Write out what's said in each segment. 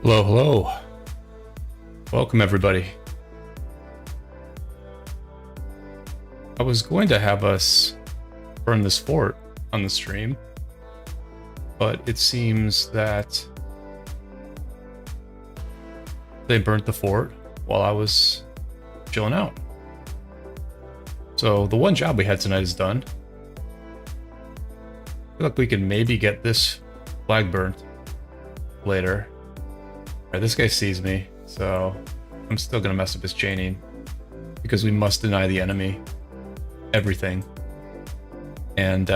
Hello, hello. Welcome, everybody. I was going to have us burn this fort on the stream, but it seems that they burnt the fort while I was chilling out. So the one job we had tonight is done. I feel like we can maybe get this flag burnt later. Alright, this guy sees me, so I'm still gonna mess up his chaining because we must deny the enemy everything. And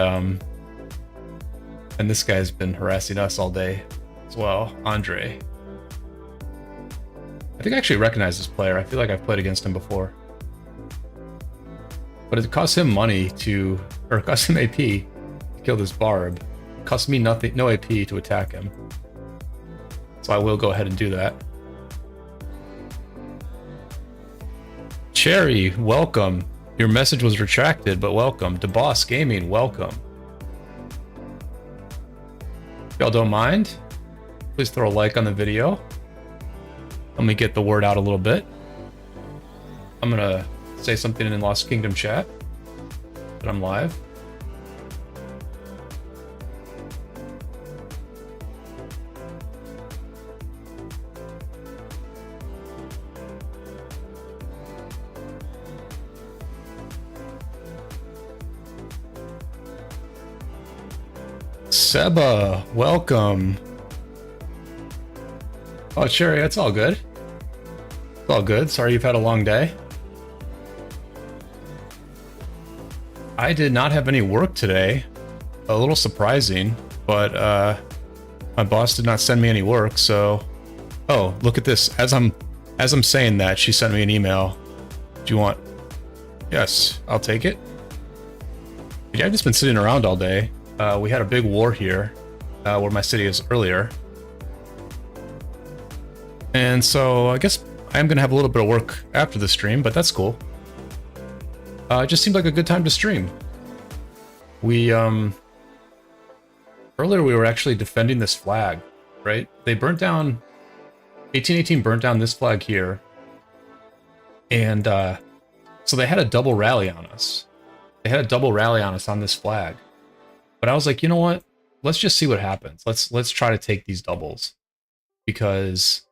this guy's been harassing us all day as well, Andre. I think I actually recognize this player. I feel like I've played against him before. But it costs him money to, or it costs him AP to kill this barb. It costs me nothing, no AP to attack him. So I will go ahead and do that. Cherry, welcome. Your message was retracted, but welcome. DeBoss Gaming, welcome. If y'all don't mind, please throw a like on the video. Let me get the word out a little bit. I'm gonna say something in Lost Kingdom chat that I'm live. Seba, welcome. Oh, Cherry, that's all good. It's all good. Sorry you've had a long day. I did not have any work today. A little surprising, but my boss did not send me any work, so... Oh, look at this. As I'm saying that, she sent me an email. Do you want... Yes, I'll take it. Yeah, I've just been sitting around all day. We had a big war here, where my city is earlier. And so I guess I am going to have a little bit of work after the stream, but that's cool. It just seemed like a good time to stream. We, earlier we were actually defending this flag, right? They burnt down, 1818 burnt down this flag here. And, so they had a double rally on us. They had a double rally on us on this flag. But I was like, you know what? Let's just see what happens. Let's try to take these doubles. Because,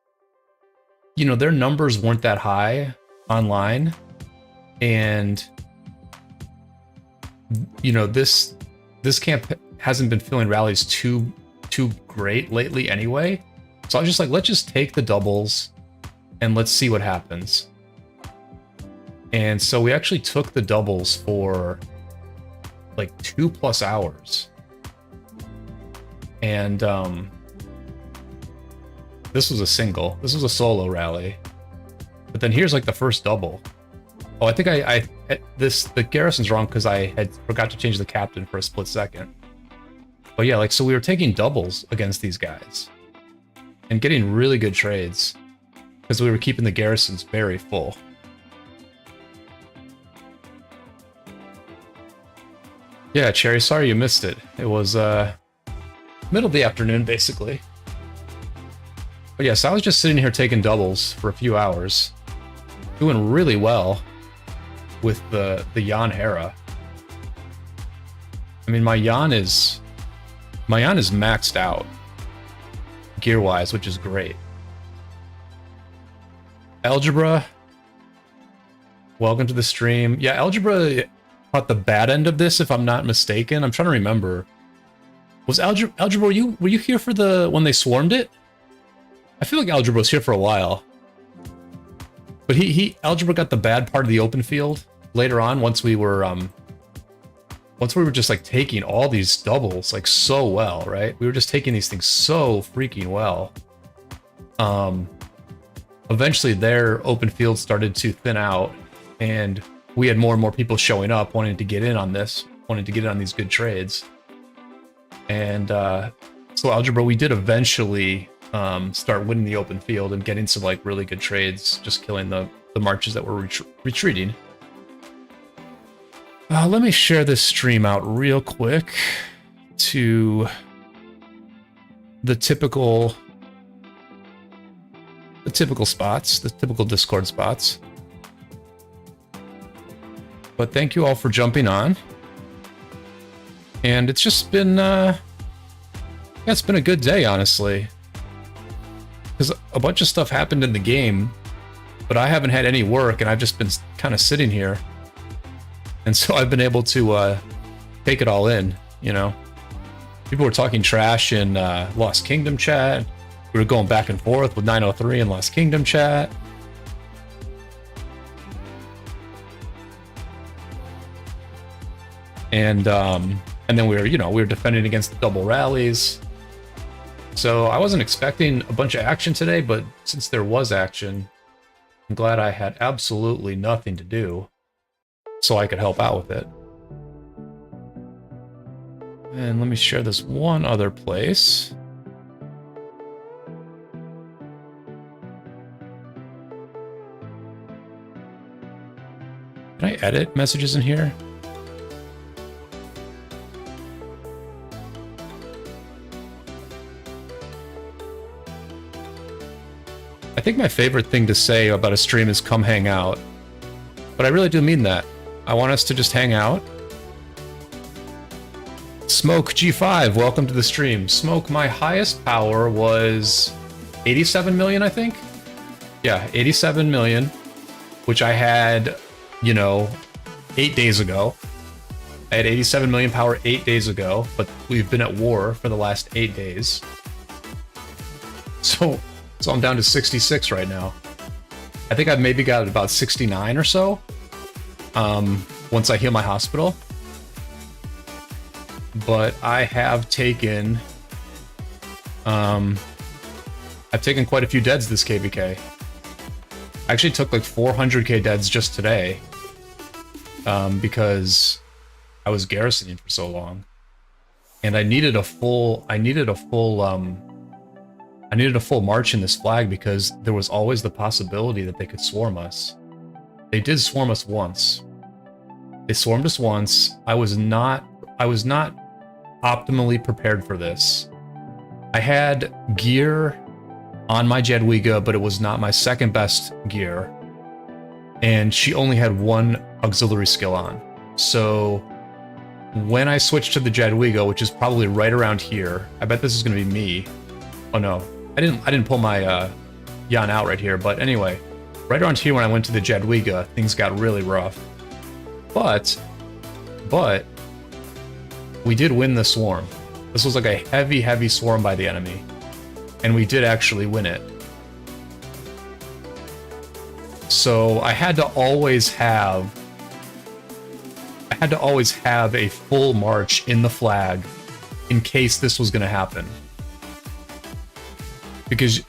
you know, their numbers weren't that high online. And, you know, this camp hasn't been feeling rallies too great lately anyway. So I was just like, let's just take the doubles and let's see what happens. And so we actually took the doubles for like 2+ hours. And this was a single. This was a solo rally. But then here's like the first double. Oh, I think the garrison's wrong because I had forgot to change the captain for a split second. But yeah, like, so we were taking doubles against these guys and getting really good trades because we were keeping the garrisons very full. Yeah, Cherry, sorry you missed it. It was middle of the afternoon, basically. But yes, I was just sitting here taking doubles for a few hours, doing really well with the Jan Hera. I mean, my Jan is maxed out gear-wise, which is great. Algebra, welcome to the stream. Yeah, Algebra caught the bad end of this, if I'm not mistaken. I'm trying to remember. Was Algebra, were you here for when they swarmed it? I feel like Algebra was here for a while. But Algebra got the bad part of the open field later on once we were just like taking all these doubles like so well, right? We were just taking these things so freaking well. Eventually their open field started to thin out and we had more and more people showing up wanting to get in on this, wanting to get in on these good trades. And so Algebra, we did eventually start winning the open field and getting some like really good trades, just killing the marches that were retreating. Let me share this stream out real quick to the typical typical spots, the typical Discord spots. But thank you all for jumping on. And it's just been, yeah, it's been a good day, honestly. Because a bunch of stuff happened in the game, but I haven't had any work, and I've just been kind of sitting here. And so I've been able to take it all in, you know. People were talking trash in Lost Kingdom chat. We were going back and forth with 903 in Lost Kingdom chat. And then we were defending against the double rallies. So I wasn't expecting a bunch of action today, but since there was action, I'm glad I had absolutely nothing to do, so I could help out with it. And let me share this one other place. Can I edit messages in here? I think my favorite thing to say about a stream is come hang out. But I really do mean that. I want us to just hang out. Smoke G5, welcome to the stream. Smoke, my highest power was 87 million, I think? Yeah, 87 million, which I had, 8 days ago. I had 87 million power 8 days ago, but we've been at war for the last 8 days. So I'm down to 66 right now. I think I've maybe got about 69 or so once I heal my hospital. But I have taken quite a few deads this KvK. I actually took like 400k deads just today because I was garrisoning for so long, and I needed a full march in this flag because there was always the possibility that they could swarm us. They did swarm us once. They swarmed us once. I was not optimally prepared for this. I had gear on my Jadwiga, but it was not my second best gear. And she only had one auxiliary skill on. So when I switched to the Jadwiga, which is probably right around here, I bet this is gonna be me. Oh no, I didn't pull my Jan out right here, but anyway, right around here when I went to the Jadwiga, things got really rough. But we did win the swarm. This was like a heavy swarm by the enemy, and we did actually win it. So I had to always have a full march in the flag in case this was going to happen, because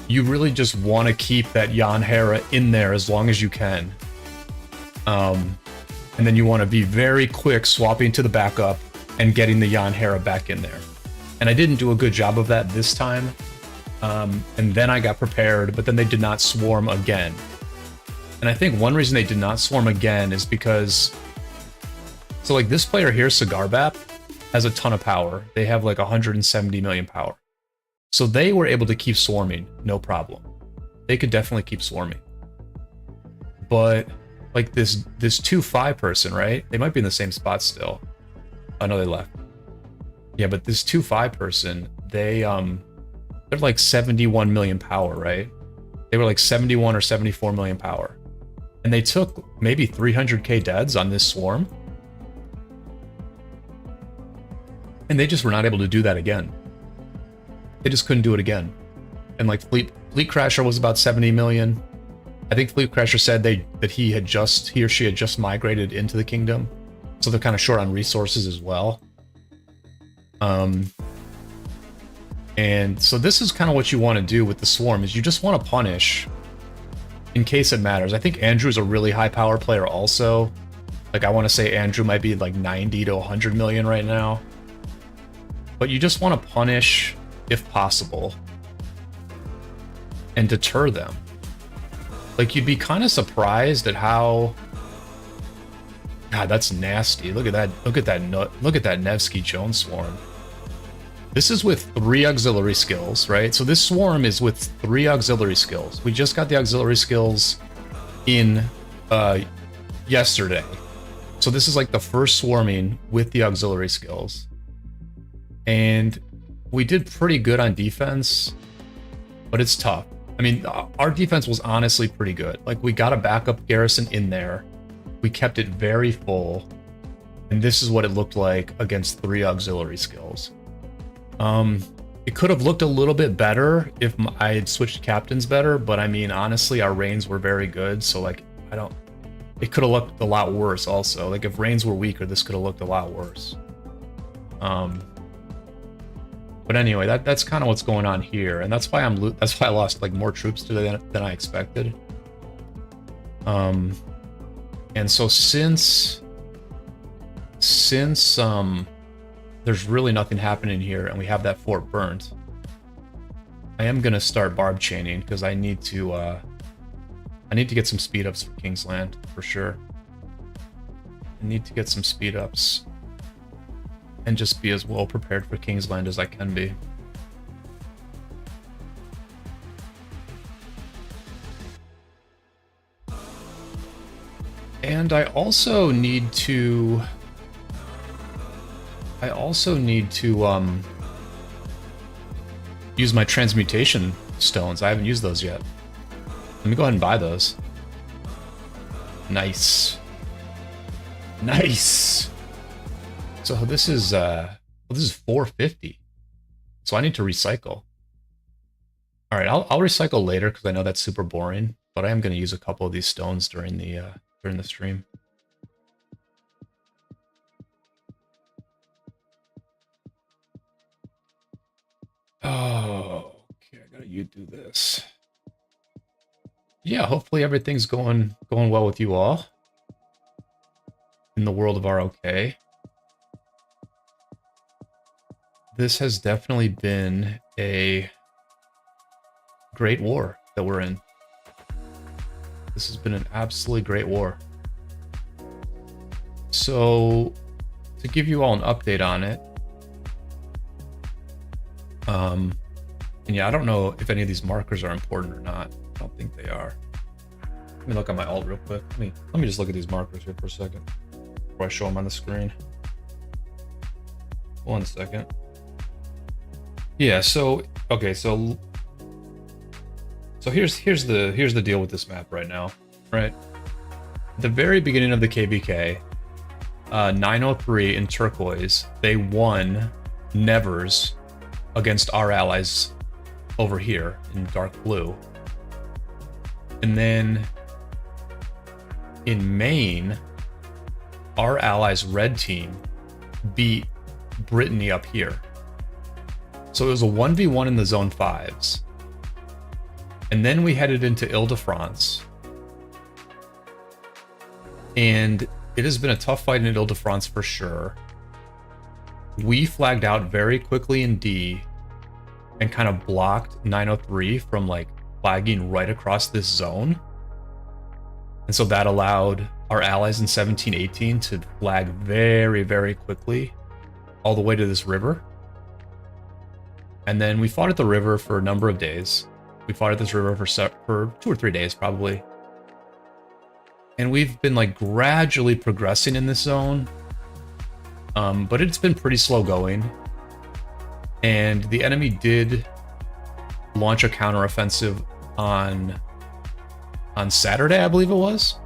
you really just want to keep that Jan Hera in there as long as you can. And then you want to be very quick swapping to the backup and getting the Jan Hera back in there. And I didn't do a good job of that this time. And then I got prepared, but then they did not swarm again. And I think one reason they did not swarm again is because, so like this player here, Cigarbap, has a ton of power. They have like 170 million power. So they were able to keep swarming, no problem. They could definitely keep swarming. But like this 2-5 person, right? They might be in the same spot still. Oh no, they left. Yeah, but this 2-5 person, they're like 71 million power, right? They were like 71 or 74 million power. And they took maybe 300k deads on this swarm. And they just were not able to do that again. They just couldn't do it again. And like Fleet Crasher was about 70 million. I think Fleet Crasher said that he or she had just migrated into the kingdom. So they're kind of short on resources as well. And so this is kind of what you want to do with the swarm, is you just want to punish in case it matters. I think Andrew's a really high power player also. Like I want to say Andrew might be like 90 to 100 million right now. But you just want to punish if possible and deter them. Like you'd be kind of surprised at how, God, that's nasty. Look at that Nevsky Jones swarm. This is with 3 auxiliary skills, right? So this swarm is with 3 auxiliary skills. We just got the auxiliary skills in yesterday. So this is like the first swarming with the auxiliary skills. And we did pretty good on defense, but it's tough. I mean, our defense was honestly pretty good. Like, we got a backup garrison in there. We kept it very full. And this is what it looked like against 3 auxiliary skills. It could have looked a little bit better if I had switched captains better, but I mean, honestly, our reigns were very good, so like, it could have looked a lot worse also. Like, if reigns were weaker, this could have looked a lot worse. But anyway, that's kind of what's going on here, and that's why I lost like more troops today than I expected. And so since there's really nothing happening here, and we have that fort burnt, I am gonna start barb chaining because I need to get some speed ups for Kingsland for sure. I need to get some speed ups and just be as well prepared for Kingsland as I can be. And I also need to use my transmutation stones. I haven't used those yet. Let me go ahead and buy those. Nice. Nice. So this is 450. So I need to recycle. All right, I'll recycle later because I know that's super boring, but I am going to use a couple of these stones during the stream. Oh, okay, I gotta do this. Yeah, hopefully everything's going well with you all in the world of ROK. This has definitely been a great war that we're in. This has been an absolutely great war. So, to give you all an update on it, and yeah, I don't know if any of these markers are important or not. I don't think they are. Let me look at my alt real quick. Let me just look at these markers here for a second before I show them on the screen. 1 second. Yeah, so okay, so here's the deal with this map right now, right? At the very beginning of the KvK, 903 in turquoise, they won Nevers against our allies over here in dark blue. And then in Maine, our allies' red team beat Brittany up here. So it was a 1v1 in the zone 5s. And then we headed into Ile-de-France. And it has been a tough fight in Ile-de-France for sure. We flagged out very quickly in D and kind of blocked 903 from like flagging right across this zone. And so that allowed our allies in 1718 to flag very, very quickly all the way to this river. And then we fought at the river for a number of days. We fought at this river for 2 or 3 days probably. And we've been like gradually progressing in this zone. But it's been pretty slow going. And the enemy did launch a counteroffensive on Saturday, I believe it was.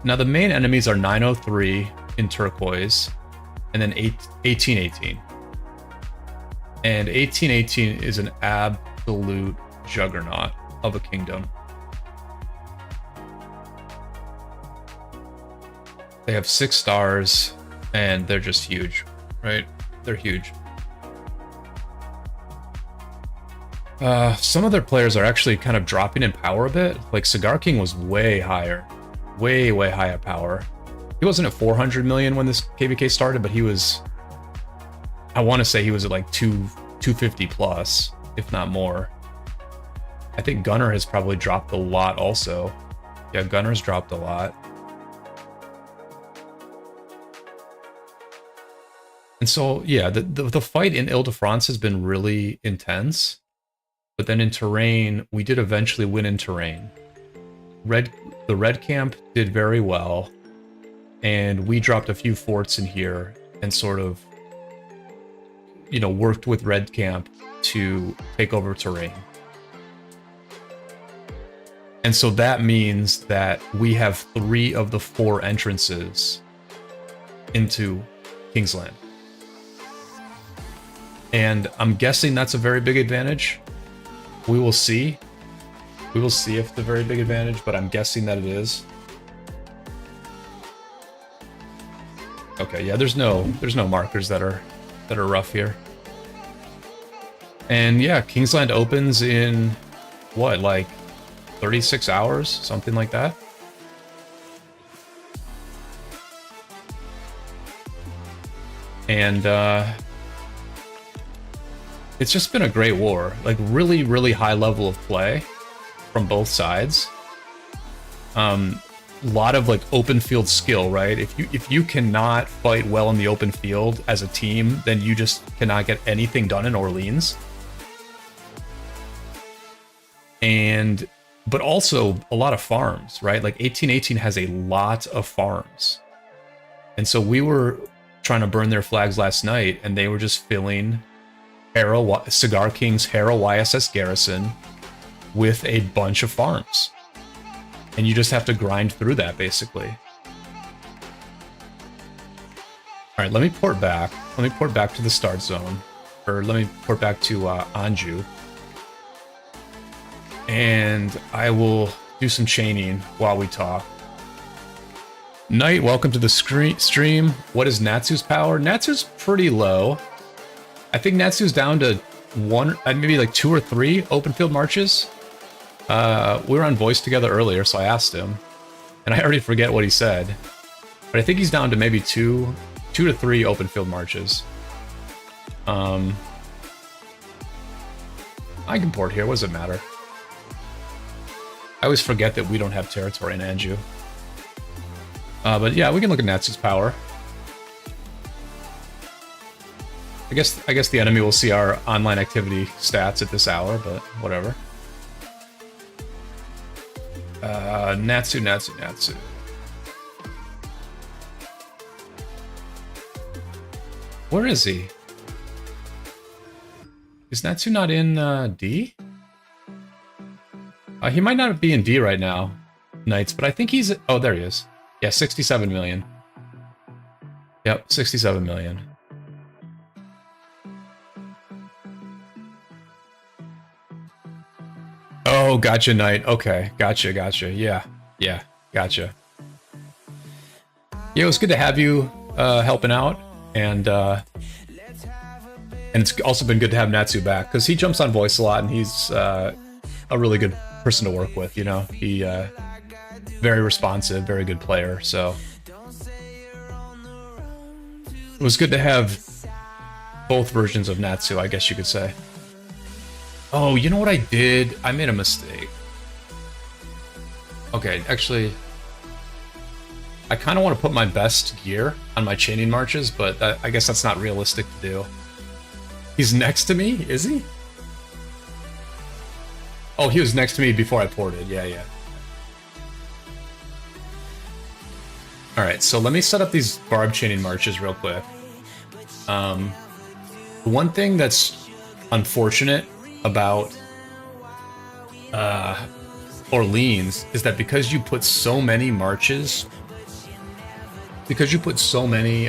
Now the main enemies are 903 in turquoise and then 1818. And 1818 is an absolute juggernaut of a kingdom. They have 6 stars and they're just huge, right? They're huge. Some of their players are actually kind of dropping in power a bit. Like Cigar King was way higher, way higher power. He wasn't at 400 million when this KvK started, but he was, I want to say he was at like 250 plus, if not more. I think Gunner has probably dropped a lot also. Yeah, Gunner's dropped a lot. And so, yeah, the fight in Ile-de-France has been really intense. But then in terrain, we did eventually win in terrain. The red camp did very well. And we dropped a few forts in here and sort of, you know, worked with red camp to take over terrain. And so that means that we have 3 of the 4 entrances into Kingsland. And I'm guessing that's a very big advantage. We will see. We will see if it's a very big advantage, but I'm guessing that it is. Okay, yeah, there's no markers that are rough here. And yeah, Kingsland opens in what, like 36 hours, something like that. And it's just been a great war. Like really, really high level of play from both sides. Lot of like open field skill, right? If you cannot fight well in the open field as a team, then you just cannot get anything done in Orleans. But also a lot of farms, right? Like 1818 has a lot of farms. And so we were trying to burn their flags last night, and they were just filling Cigar King's Harrow YSS garrison with a bunch of farms. And you just have to grind through that, basically. Alright, let me port back. Let me port back to the start zone. Or let me port back to Anjou. And I will do some chaining while we talk. Knight, welcome to the stream. What is Natsu's power? Natsu's pretty low. I think Natsu's down to 1, maybe like 2 or 3 open field marches. We were on voice together earlier, so I asked him. And I already forget what he said. But I think he's down to maybe 2 to 3 open field marches. I can port here, what does it matter? I always forget that we don't have territory in Anjou. But yeah, we can look at Natsu's power. I guess the enemy will see our online activity stats at this hour, but whatever. Natsu. Where is he? Is Natsu not in D? He might not be in D right now, Knights, but I think he's... Oh, there he is. Yeah, 67 million. Yep, 67 million. Oh, gotcha, Knight. Okay, gotcha. Yeah, gotcha. Yeah, it was good to have you helping out, and it's also been good to have Natsu back, because he jumps on voice a lot, and he's a really good person to work with, you know? He very responsive, very good player, so it was good to have both versions of Natsu, I guess you could say. Oh, you know what I did? I made a mistake. Okay, actually, I kind of want to put my best gear on my chaining marches, but I guess that's not realistic to do. He's next to me, is he? Oh, he was next to me before I ported. Yeah. Alright, so let me set up these barb chaining marches real quick. One thing that's unfortunate about Orleans is that because you put so many marches, because you put so many,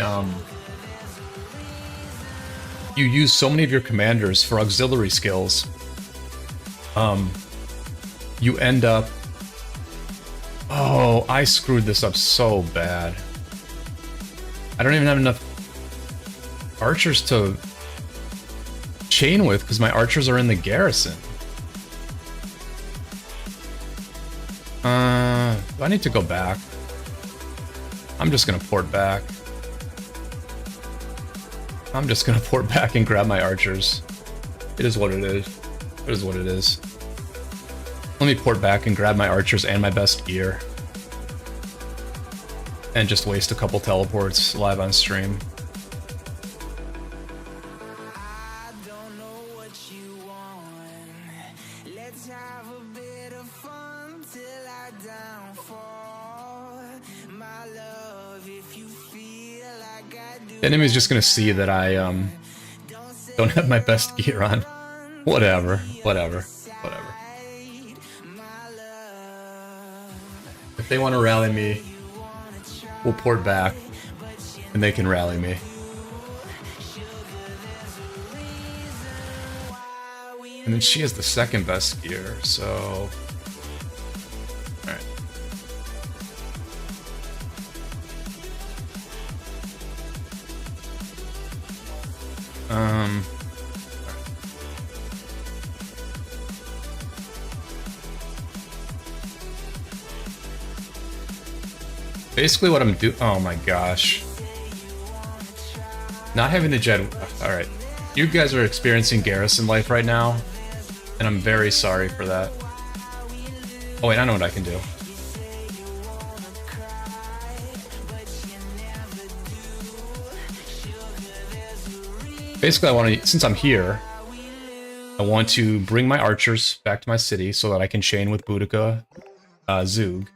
you use so many of your commanders for auxiliary skills, you end up... Oh, I screwed this up so bad. I don't even have enough archers to chain with because my archers are in the garrison. Do I need to go back? I'm just gonna port back. I'm just gonna port back and grab my archers. It is what it is. It is what it is. Let me port back and grab my archers and my best gear. And just waste a couple teleports live on stream. The enemy's just gonna see that I don't have my best gear on. Whatever. If they want to rally me, we'll port back, and they can rally me. And then she has the second best gear, so... Alright. Basically what I'm doing... Oh my gosh. Not having the jet... Alright. You guys are experiencing garrison life right now, and I'm very sorry for that. Oh wait, I know what I can do. Basically, I want to, since I'm here, I want to bring my archers back to my city so that I can chain with Boudica, Zug.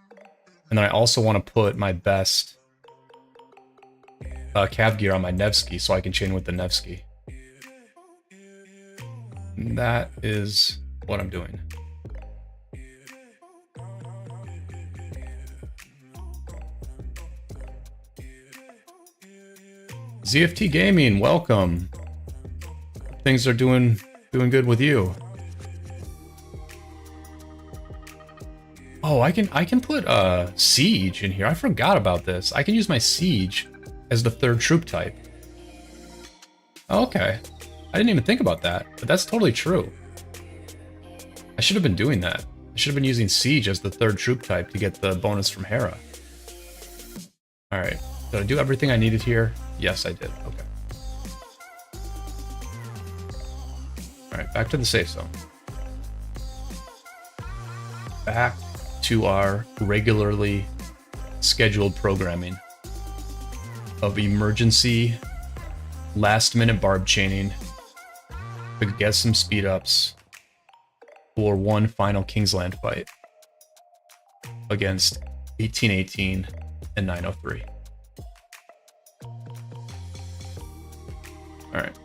And then I also want to put my best cav gear on my Nevsky so I can chain with the Nevsky. And that is what I'm doing. ZFT Gaming, welcome. Things are doing good with you. Oh, I can put siege in here. I forgot about this. I can use my siege as the third troop type. Okay. I didn't even think about that, but that's totally true. I should have been doing that. I should have been using siege as the third troop type to get the bonus from Hera. Alright. Did I do everything I needed here? Yes, I did. Okay. Alright, back to the safe zone. Back to our regularly scheduled programming of emergency last-minute barb chaining to get some speed ups for one final Kingsland fight against 1818 and 903. Alright.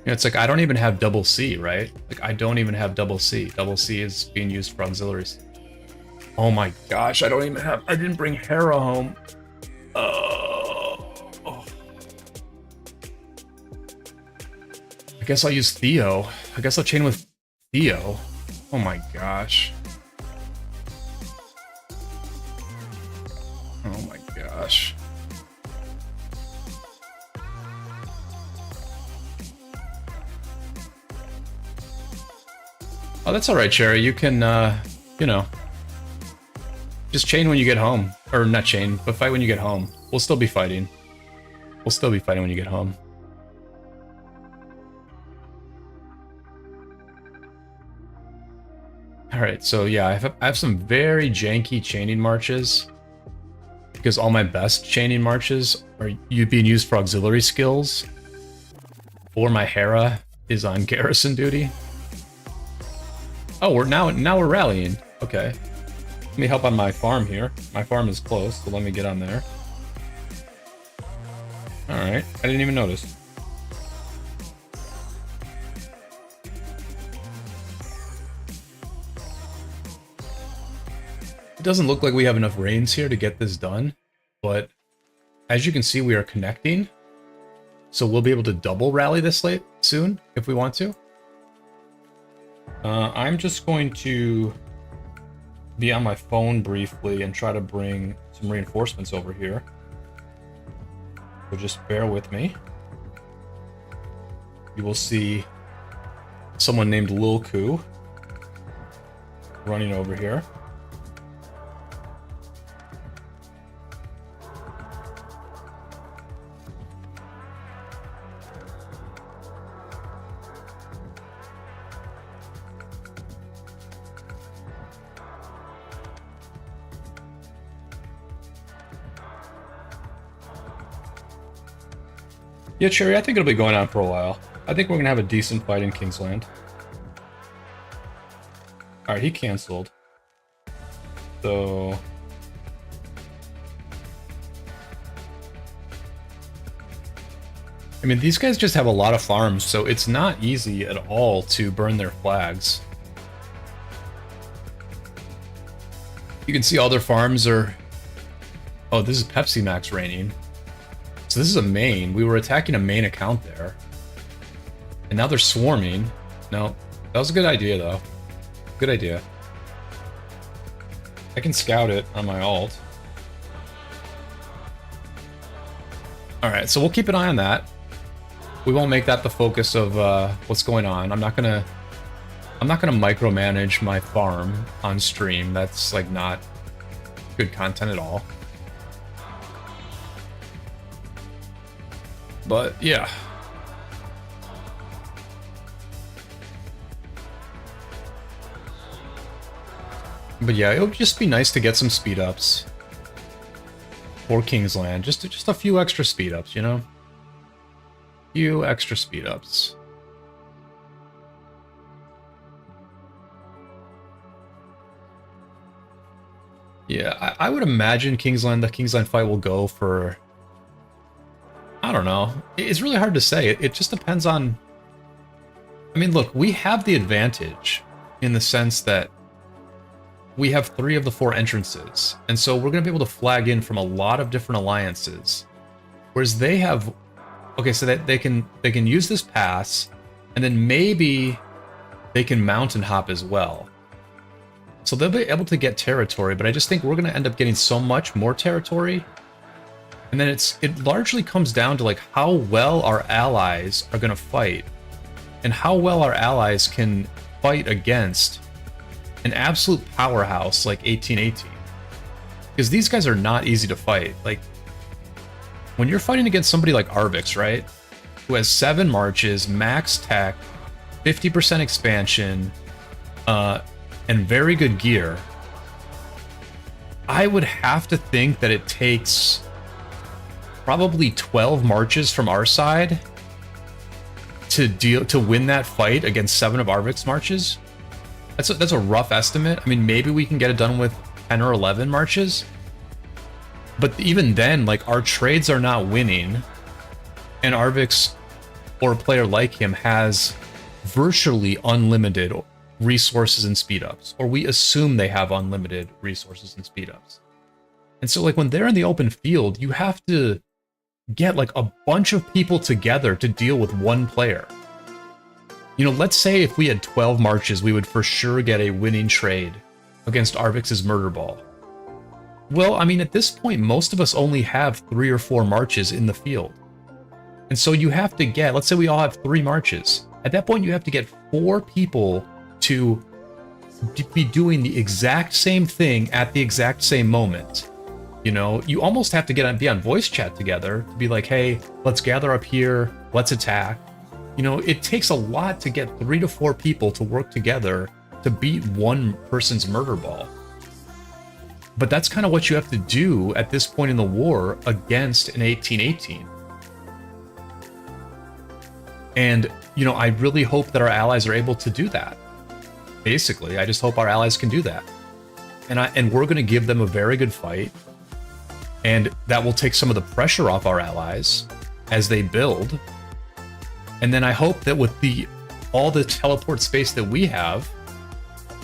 It's like I don't even have double C, right? Like I don't even have double C. Double C is being used for auxiliaries. Oh my gosh, I didn't bring Hera home. I guess I'll use Theo. I guess I'll chain with Theo. Oh my gosh. Oh my gosh. Oh, that's alright, Cherry. You can, you know, just chain when you get home. Or not chain, but fight when you get home. We'll still be fighting. We'll still be fighting when you get home. Alright, so yeah, I have some very janky chaining marches. Because all my best chaining marches are being used for auxiliary skills. Or my Hera is on garrison duty. Oh, now we're rallying. Okay. Let me help on my farm here. My farm is close, so let me get on there. Alright, I didn't even notice. It doesn't look like we have enough rains here to get this done, but as you can see, we are connecting. So we'll be able to double rally this soon if we want to. I'm just going to be on my phone briefly and try to bring some reinforcements over here. So just bear with me. You will see someone named Lil Kuh running over here. Yeah, Cherry, I think it'll be going on for a while. I think we're going to have a decent fight in Kingsland. Alright, he canceled. So I mean, these guys just have a lot of farms, so it's not easy at all to burn their flags. You can see all their farms are... Oh, this is Pepsi Max raining. So this is a main. We were attacking a main account there. And now they're swarming. No, that was a good idea, though. Good idea. I can scout it on my alt. Alright, so we'll keep an eye on that. We won't make that the focus of what's going on. I'm not gonna micromanage my farm on stream. That's like not good content at all. But yeah. But yeah, it would just be nice to get some speed ups for Kingsland. Just a few extra speed ups, you know? Few extra speed ups. Yeah, I would imagine the Kingsland fight will go for... I don't know. It's really hard to say. It just depends on... I mean, look, we have the advantage in the sense that we have 3 of the 4 entrances. And so we're going to be able to flag in from a lot of different alliances. Whereas they have... Okay, so that they can use this pass, and then maybe they can mountain hop as well. So they'll be able to get territory, but I just think we're going to end up getting so much more territory. And then it largely comes down to like how well our allies are going to fight, and how well our allies can fight against an absolute powerhouse like 1818. Because these guys are not easy to fight. Like, when you're fighting against somebody like Arvix, right? Who has 7 marches, max tech, 50% expansion, and very good gear, I would have to think that it takes probably 12 marches from our side to win that fight against 7 of Arvix's marches. That's a rough estimate. I mean, maybe we can get it done with 10 or 11 marches. But even then, like, our trades are not winning, and Arvix, or a player like him, has virtually unlimited resources and speed-ups. Or we assume they have unlimited resources and speed-ups. And so, like, when they're in the open field, you have to get, like, a bunch of people together to deal with one player. You know, let's say if we had 12 marches, we would for sure get a winning trade against Arvix's Murder Ball. Well, I mean, at this point, most of us only have 3 or 4 marches in the field. And so you have to get, let's say we all have 3 marches. At that point, you have to get 4 people to be doing the exact same thing at the exact same moment. You know, you almost have to be on voice chat together to be like, hey, let's gather up here, let's attack. You know, it takes a lot to get 3 to 4 people to work together to beat one person's Murder Ball. But that's kind of what you have to do at this point in the war against an 1818. And, you know, I really hope that our allies are able to do that. Basically, I just hope our allies can do that. And we're going to give them a very good fight. And that will take some of the pressure off our allies as they build. And then I hope that with all the teleport space that we have,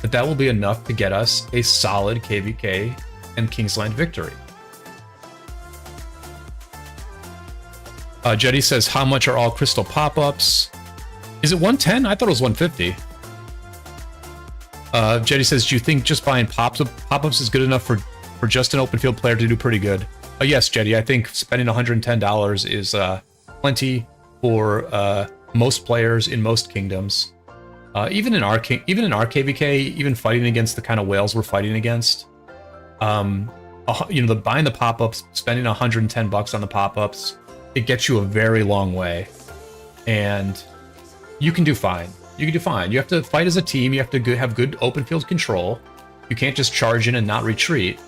that will be enough to get us a solid KvK and Kingsland victory. Jetty says, how much are all crystal pop-ups? Is it 110? I thought it was 150. Jetty says, do you think just buying pop-ups is good enough for just an open field player to do pretty good? Yes, Jetty, I think spending $110 is plenty for most players in most kingdoms. Even in our KvK, even fighting against the kind of whales we're fighting against, you know, buying the pop-ups, spending $110 on the pop-ups, it gets you a very long way, and you can do fine. You can do fine. You have to fight as a team. You have to have good open field control. You can't just charge in and not retreat,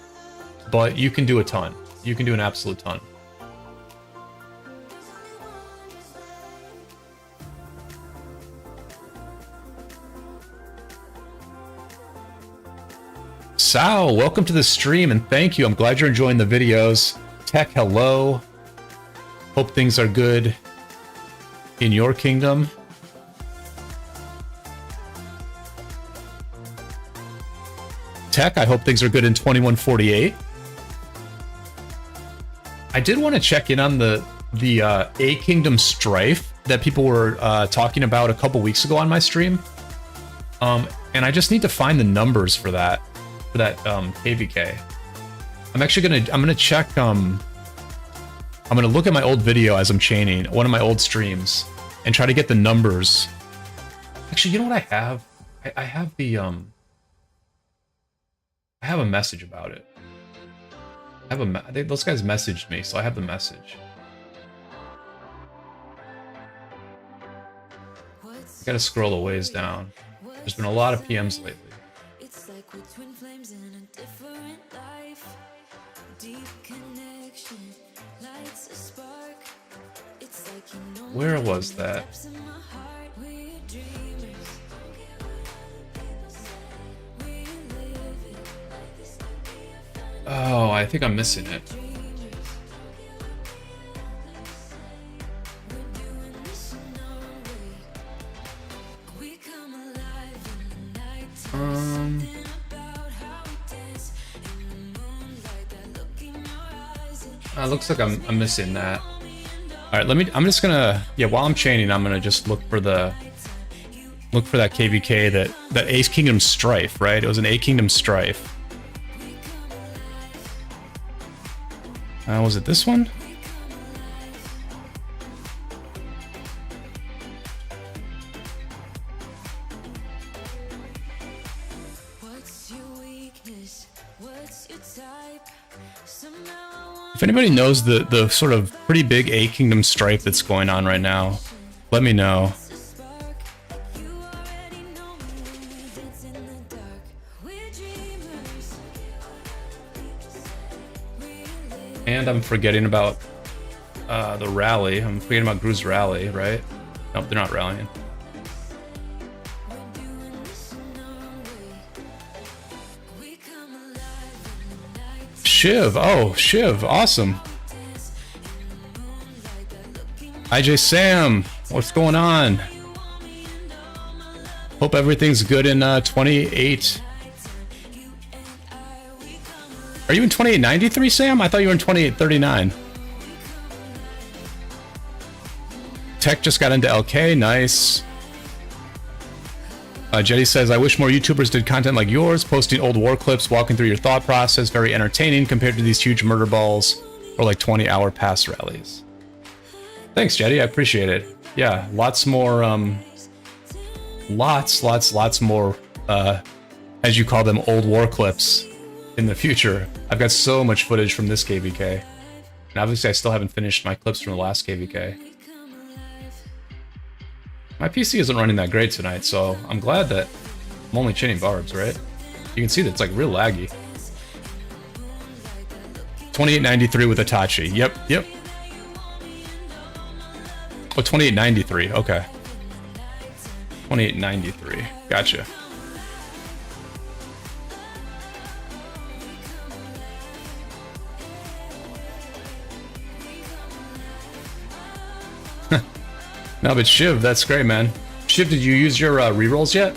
but you can do a ton. You can do an absolute ton. Sal, welcome to the stream and thank you. I'm glad you're enjoying the videos. Tech, hello. Hope things are good in your kingdom. Tech, I hope things are good in 2148. I did want to check in on the A Kingdom Strife that people were talking about a couple weeks ago on my stream. And I just need to find the numbers for that KvK. I'm gonna check I'm gonna look at my old video as I'm chaining, one of my old streams, and try to get the numbers. Actually, you know what I have? I have the I have a message about it. Those guys messaged me, so I have the message. I gotta scroll a ways down. There's been a lot of PMs lately. It's like we're twin flames in a different life. Deep connection lights a spark. It's like you know. Where was that? Oh, I think I'm missing it. Looks like I'm missing that. All right, I'm just gonna, while I'm chaining, I'm gonna just look for that KvK, that A Kingdom Strife, right? It was an A Kingdom Strife. Was it this one? If anybody knows the sort of pretty big A Kingdom Strife that's going on right now, let me know. And I'm forgetting about the rally. I'm forgetting about Gru's rally, right? Nope, they're not rallying. Shiv, oh, Shiv, awesome. IJ Sam, what's going on? Hope everything's good in 28. Are you in 2893, Sam? I thought you were in 2839. Tech just got into LK, nice. Jetty says, I wish more YouTubers did content like yours, posting old war clips, walking through your thought process, very entertaining compared to these huge murder balls or like 20-hour pass rallies. Thanks, Jetty, I appreciate it. Yeah, lots more, lots more, as you call them, old war clips in the future. I've got so much footage from this KvK. And obviously I still haven't finished my clips from the last KvK. My PC isn't running that great tonight, so I'm glad that I'm only chaining barbs, right? You can see that it's like real laggy. 2893 with Itachi. Yep. Oh, 2893. Okay. 2893. Gotcha. No, but Shiv, that's great, man. Shiv, did you use your rerolls yet?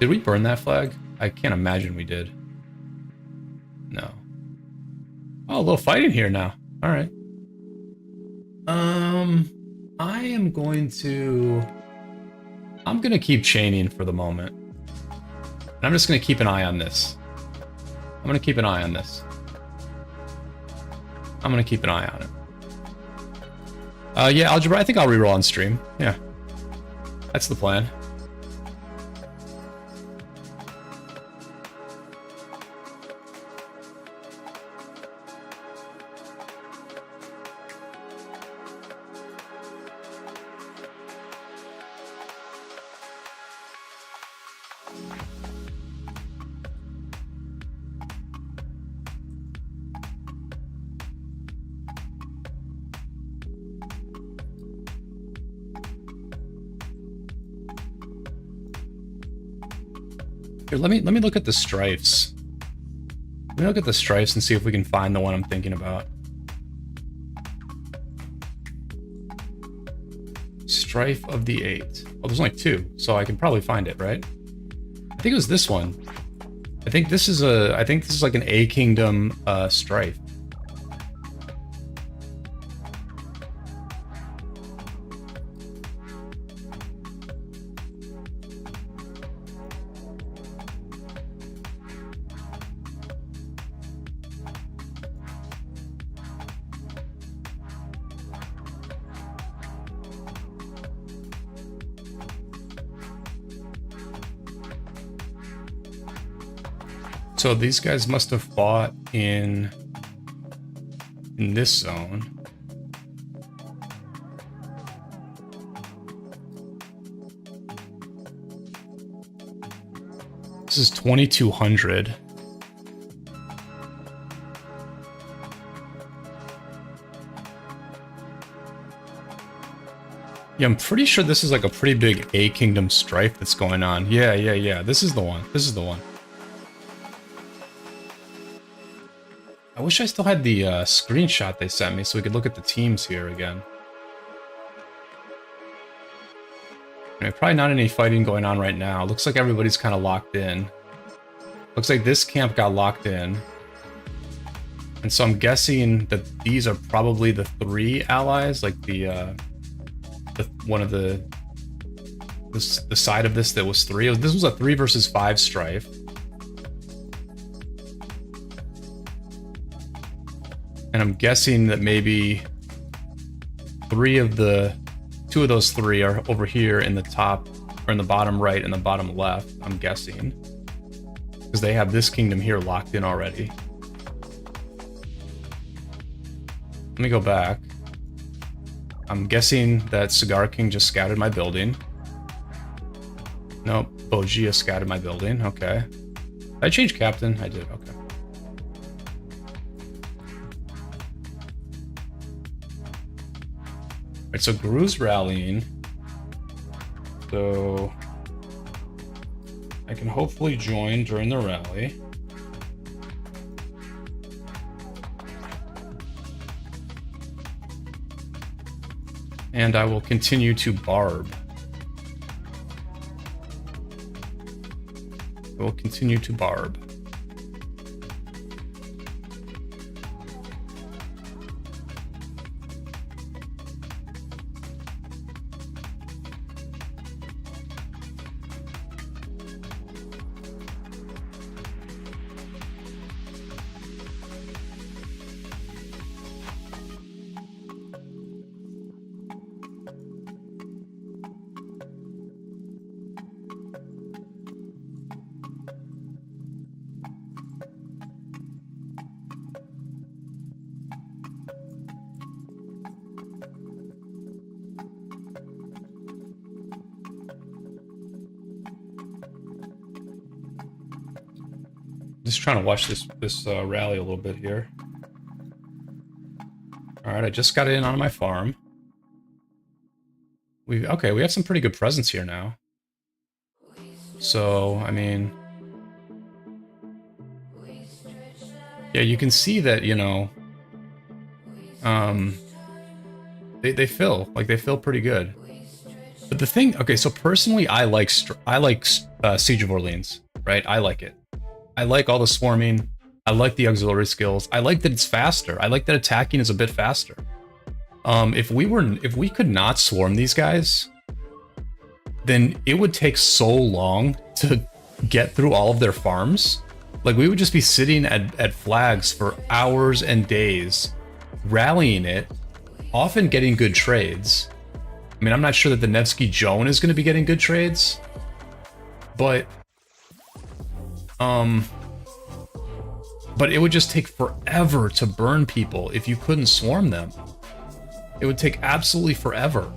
Did we burn that flag? I can't imagine we did. No. Oh, a little fighting here now. All right. I am going to... I'm going to keep chaining for the moment. And I'm just going to keep an eye on this. I'm going to keep an eye on this. I'm going to keep an eye on it. Yeah, Algebra, I think I'll reroll on stream. Yeah. That's the plan. Here, let me look at the strifes. Let me look at the strifes and see if we can find the one I'm thinking about. Strife of the 8. Oh, there's only 2, so I can probably find it, right? I think it was this one. I think this is like an A Kingdom strife. So these guys must have fought in this zone. This is 2200. Yeah, I'm pretty sure this is like a pretty big A Kingdom strife that's going on. Yeah. This is the one. This is the one. I wish I still had the screenshot they sent me so we could look at the teams here again. Anyway, probably not any fighting going on right now. Looks like everybody's kind of locked in. Looks like this camp got locked in. And so I'm guessing that these are probably the 3 allies, like the one of the side of this that was 3. This was a 3 versus 5 strife. And I'm guessing that maybe 2 of those 3 are over here in the top, or in the bottom right and the bottom left, I'm guessing. Because they have this kingdom here locked in already. Let me go back. I'm guessing that Cigar King just scouted my building. Nope, Bogia scouted my building, okay. Did I change captain? I did, okay. Alright, so Gru's rallying. So I can hopefully join during the rally. And I will continue to barb. I will continue to barb. Just trying to watch this rally a little bit here. All right, I just got in on my farm. We have some pretty good presence here now. So I mean, yeah, you can see that, you know, they fill pretty good. But the thing, okay, so personally, I like Siege of Orleans, right? I like it. I like all the swarming. I like the auxiliary skills. I like that it's faster. I like that attacking is a bit faster. If we could not swarm these guys, then it would take so long to get through all of their farms. Like, we would just be sitting at flags for hours and days, rallying it, often getting good trades. I mean, I'm not sure that the Nevsky Joan is going to be getting good trades, but it would just take forever to burn people if you couldn't swarm them. It would take absolutely forever.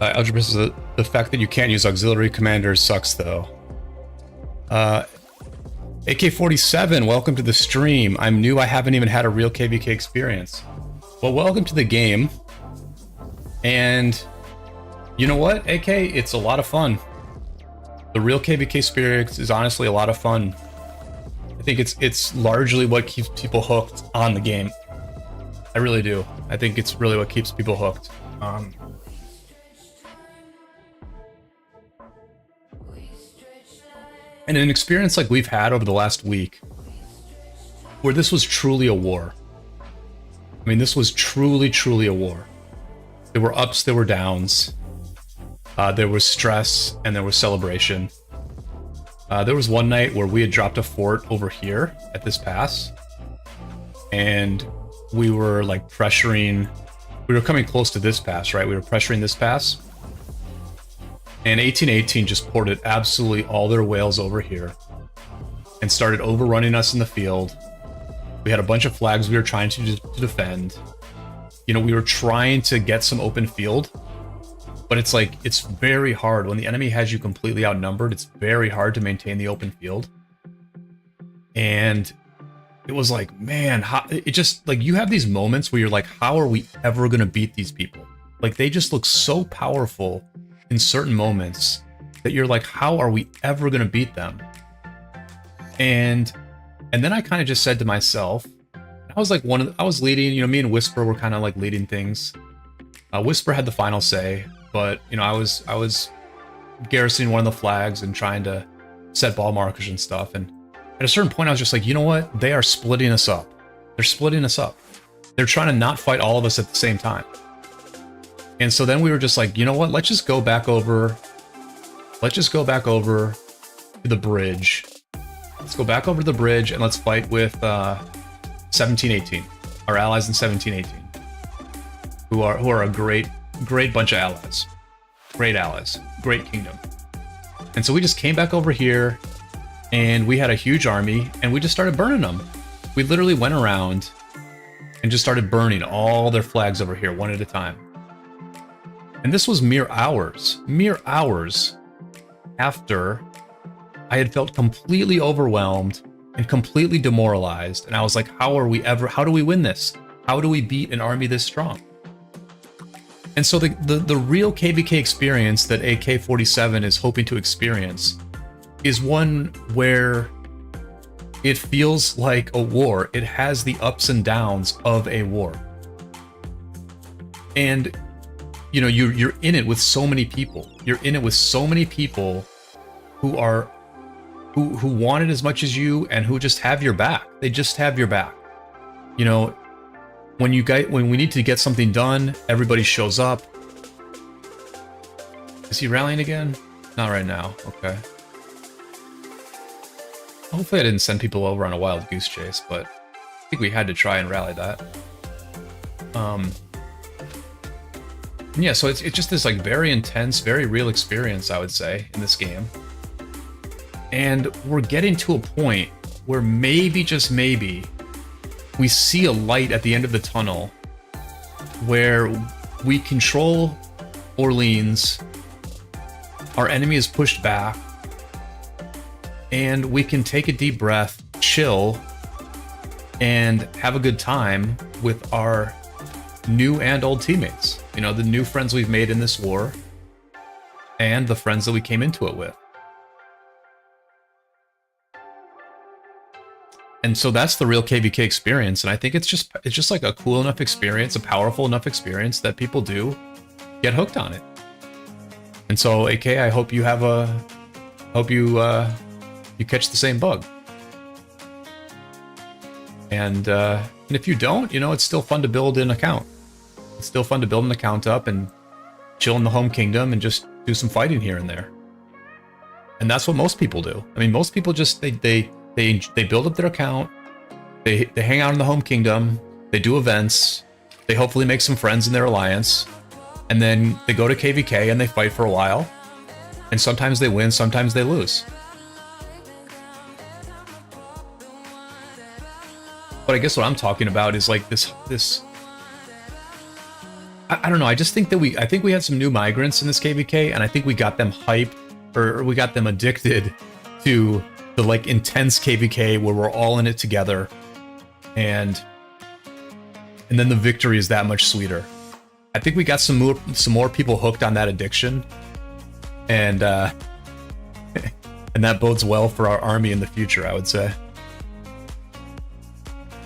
Algebra says the fact that you can't use auxiliary commanders sucks, though. AK-47, welcome to the stream. I'm new. I haven't even had a real KvK experience. Well, welcome to the game. And you know what, AK? It's a lot of fun. The real KvK experience is honestly a lot of fun. I think it's largely what keeps people hooked on the game. I really do. I think it's really what keeps people hooked. And an experience like we've had over the last week, where this was truly a war. I mean, this was truly, truly a war. There were ups, there were downs. There was stress, and there was celebration. There was one night where we had dropped a fort over here at this pass, and we were like pressuring. We were coming close to this pass, right? We were pressuring this pass. And 1818 just ported absolutely all their whales over here and started overrunning us in the field. We had a bunch of flags we were trying to defend. You know, we were trying to get some open field, but it's like, it's very hard. When the enemy has you completely outnumbered, it's very hard to maintain the open field. And it was like, man, it just, like, you have these moments where you're like, how are we ever going to beat these people? Like, they just look so powerful in certain moments that you're like, how are we ever going to beat them? And then I kind of just said to myself, I was like, I was leading, you know, me and Whisper were kind of like leading things. Whisper had the final say, but, you know, I was garrisoning one of the flags and trying to set ball markers and stuff. And at a certain point, I was just like, you know what? They are splitting us up. They're splitting us up. They're trying to not fight all of us at the same time. And so then we were just like, you know what? Let's just go back over. Let's just go back over to the bridge. Let's go back over to the bridge and let's fight with 1718, our allies in 1718, who are a great bunch of allies, great kingdom. And so we just came back over here, and we had a huge army, and we just started burning them. We literally went around and just started burning all their flags over here, one at a time. And this was mere hours after I had felt completely overwhelmed and completely demoralized. And I was like, how do we win this? How do we beat an army this strong? And so the real KvK experience that AK-47 is hoping to experience is one where it feels like a war. It has the ups and downs of a war. And you know, you're in it with so many people. You're in it with so many people who want it as much as you and who just have your back. They just have your back. You know, when we need to get something done, everybody shows up. Is he rallying again? Not right now. Okay. Hopefully I didn't send people over on a wild goose chase, but I think we had to try and rally that. Yeah, so it's just this like very intense, very real experience, I would say, in this game. And we're getting to a point where maybe, just maybe, we see a light at the end of the tunnel where we control Orleans, our enemy is pushed back, and we can take a deep breath, chill, and have a good time with our new and old teammates. You know, the new friends we've made in this war, and the friends that we came into it with. And so that's the real KvK experience, and I think it's just like a cool enough experience, a powerful enough experience that people do get hooked on it. And so, AK, I hope you you catch the same bug. And if you don't, you know, it's still fun to build an account. It's still fun to build an account up and chill in the home kingdom and just do some fighting here and there. And that's what most people do. I mean, most people just they build up their account, they hang out in the home kingdom, they do events, they hopefully make some friends in their alliance, and then they go to KvK and they fight for a while. And sometimes they win, sometimes they lose. But I guess what I'm talking about is like this I don't know. I just think that I think we had some new migrants in this KvK, and I think we got them hyped, or we got them addicted to the like intense KvK where we're all in it together, and then the victory is that much sweeter. I think we got some more people hooked on that addiction, and and that bodes well for our army in the future, I would say.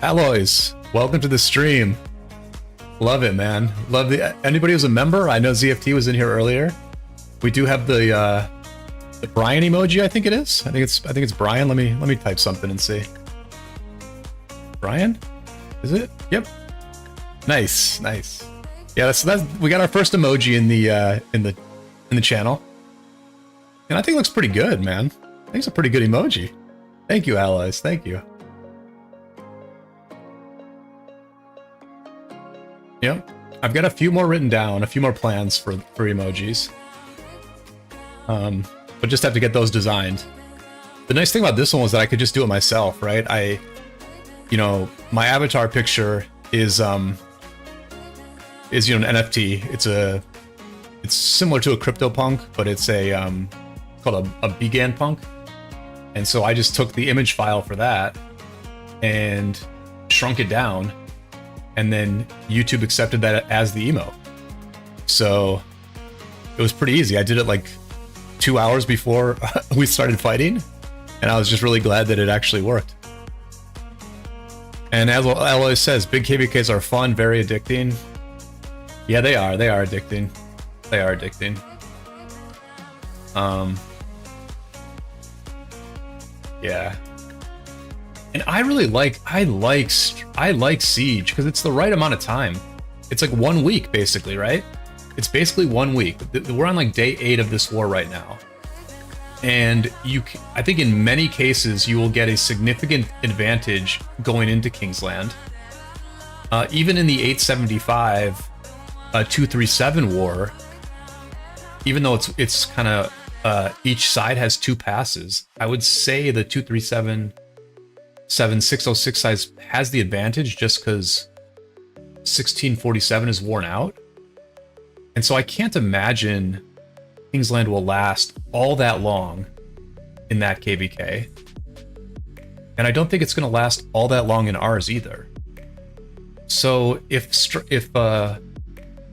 Alloys, welcome to the stream. Love it, man. Love anybody who's a member. I know ZFT was in here earlier. We do have the Brian emoji. I think it is. I think it's Brian. Let me type something and see. Brian, is it? Yep. Nice. Yeah, that's we got our first emoji in the channel, and I think it looks pretty good, man. I think it's a pretty good emoji. Thank you, allies. Thank you. Yep, I've got a few more written down, a few more plans for emojis. But just have to get those designed. The nice thing about this one was that I could just do it myself, right? You know, my avatar picture is an NFT. It's similar to a CryptoPunk, but it's called a Began Punk. And so I just took the image file for that and shrunk it down, and then YouTube accepted that as the emo. So it was pretty easy. I did it like 2 hours before we started fighting, and I was just really glad that it actually worked. And as Alloy says, big KvKs are fun, very addicting. Yeah, they are addicting. They are addicting. Yeah. And I like Siege because it's the right amount of time. It's like 1 week basically, right? It's basically 1 week. We're on like day 8 of this war right now. And I think in many cases you will get a significant advantage going into Kingsland. Even in the 875 237 war, even though it's kind of each side has 2 passes, I would say the 237 7606 size has the advantage just because 1647 is worn out. And so I can't imagine Kingsland will last all that long in that KvK. And I don't think it's going to last all that long in ours either. So if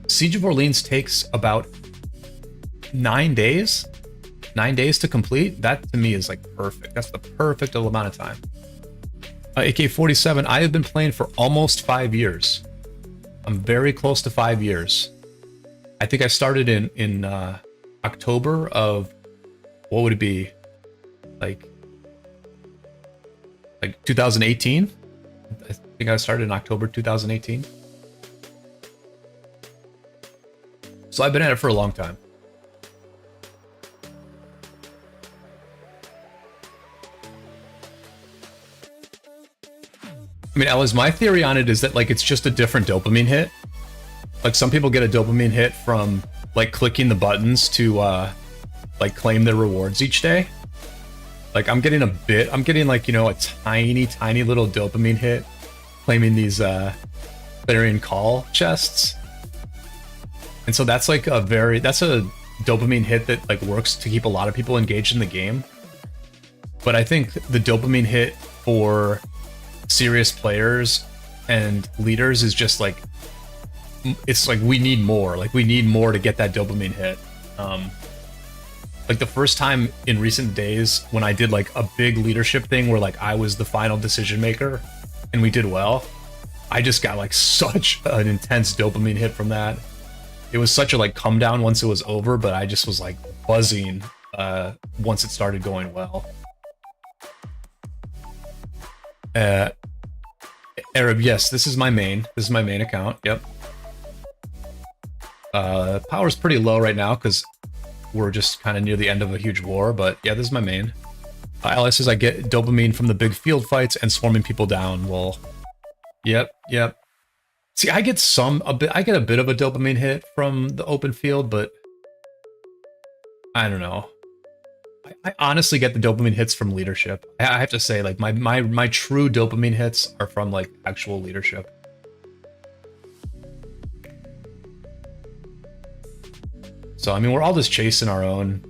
Siege of Orleans takes about 9 days to complete, that to me is like perfect. That's the perfect amount of time. AK-47, I have been playing for almost 5 years. I'm very close to 5 years. I think I started in October of, what would it be? Like 2018? I think I started in October 2018. So I've been at it for a long time. I mean, Alice, my theory on it is that like it's just a different dopamine hit. Like some people get a dopamine hit from like clicking the buttons to like claim their rewards each day. Like I'm getting like, you know, a tiny little dopamine hit claiming these Clarion Call chests. And so that's like that's a dopamine hit that like works to keep a lot of people engaged in the game. But I think the dopamine hit for serious players and leaders is just like, it's like we need more to get that dopamine hit. Like the first time in recent days when I did like a big leadership thing where like I was the final decision maker and we did well, I just got like such an intense dopamine hit from that. It was such a like come down once it was over, but I just was like buzzing once it started going well. Arab, yes, this is my main account. Yep. Power's pretty low right now because we're just kind of near the end of a huge war, but yeah, this is my main. Alice says I get dopamine from the big field fights and swarming people down. Well, yep. See, I get a bit of a dopamine hit from the open field, but I don't know. I honestly get the dopamine hits from leadership. I have to say, like my true dopamine hits are from like actual leadership. So I mean, we're all just chasing our own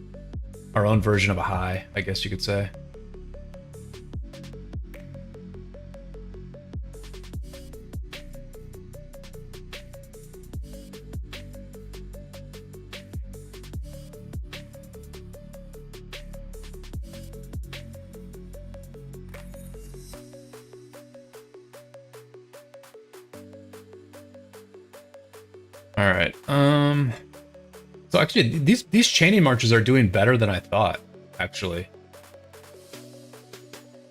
version of a high, I guess you could say. All right. So actually, these chaining marches are doing better than I thought. Actually,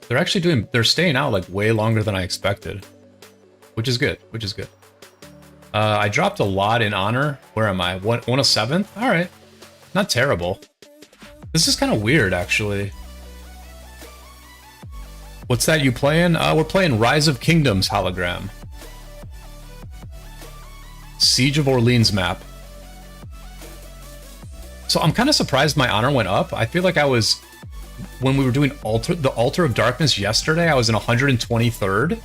they're staying out like way longer than I expected, which is good. I dropped a lot in honor. Where am I? 107th. All right, not terrible. This is kind of weird, actually. What's that you playing? We're playing Rise of Kingdoms hologram. Siege of Orleans map. So I'm kind of surprised my honor went up. I feel like I was, when we were doing the Altar of Darkness yesterday, I was in 123rd.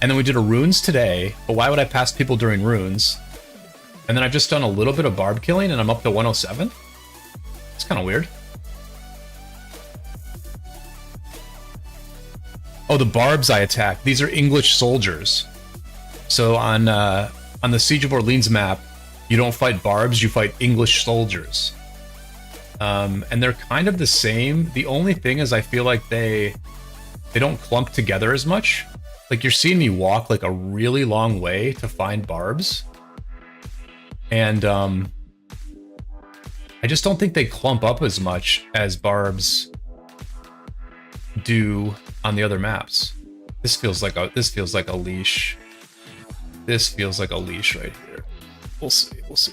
And then we did a runes today, but why would I pass people during runes? And then I've just done a little bit of barb killing and I'm up to 107. It's kind of weird. Oh, the barbs I attacked. These are English soldiers. So on the Siege of Orleans map, you don't fight barbs, you fight English soldiers. And they're kind of the same. The only thing is I feel like they don't clump together as much. Like, you're seeing me walk like a really long way to find barbs. And I just don't think they clump up as much as barbs do on the other maps. This feels like a leash. This feels like a leash right here. We'll see.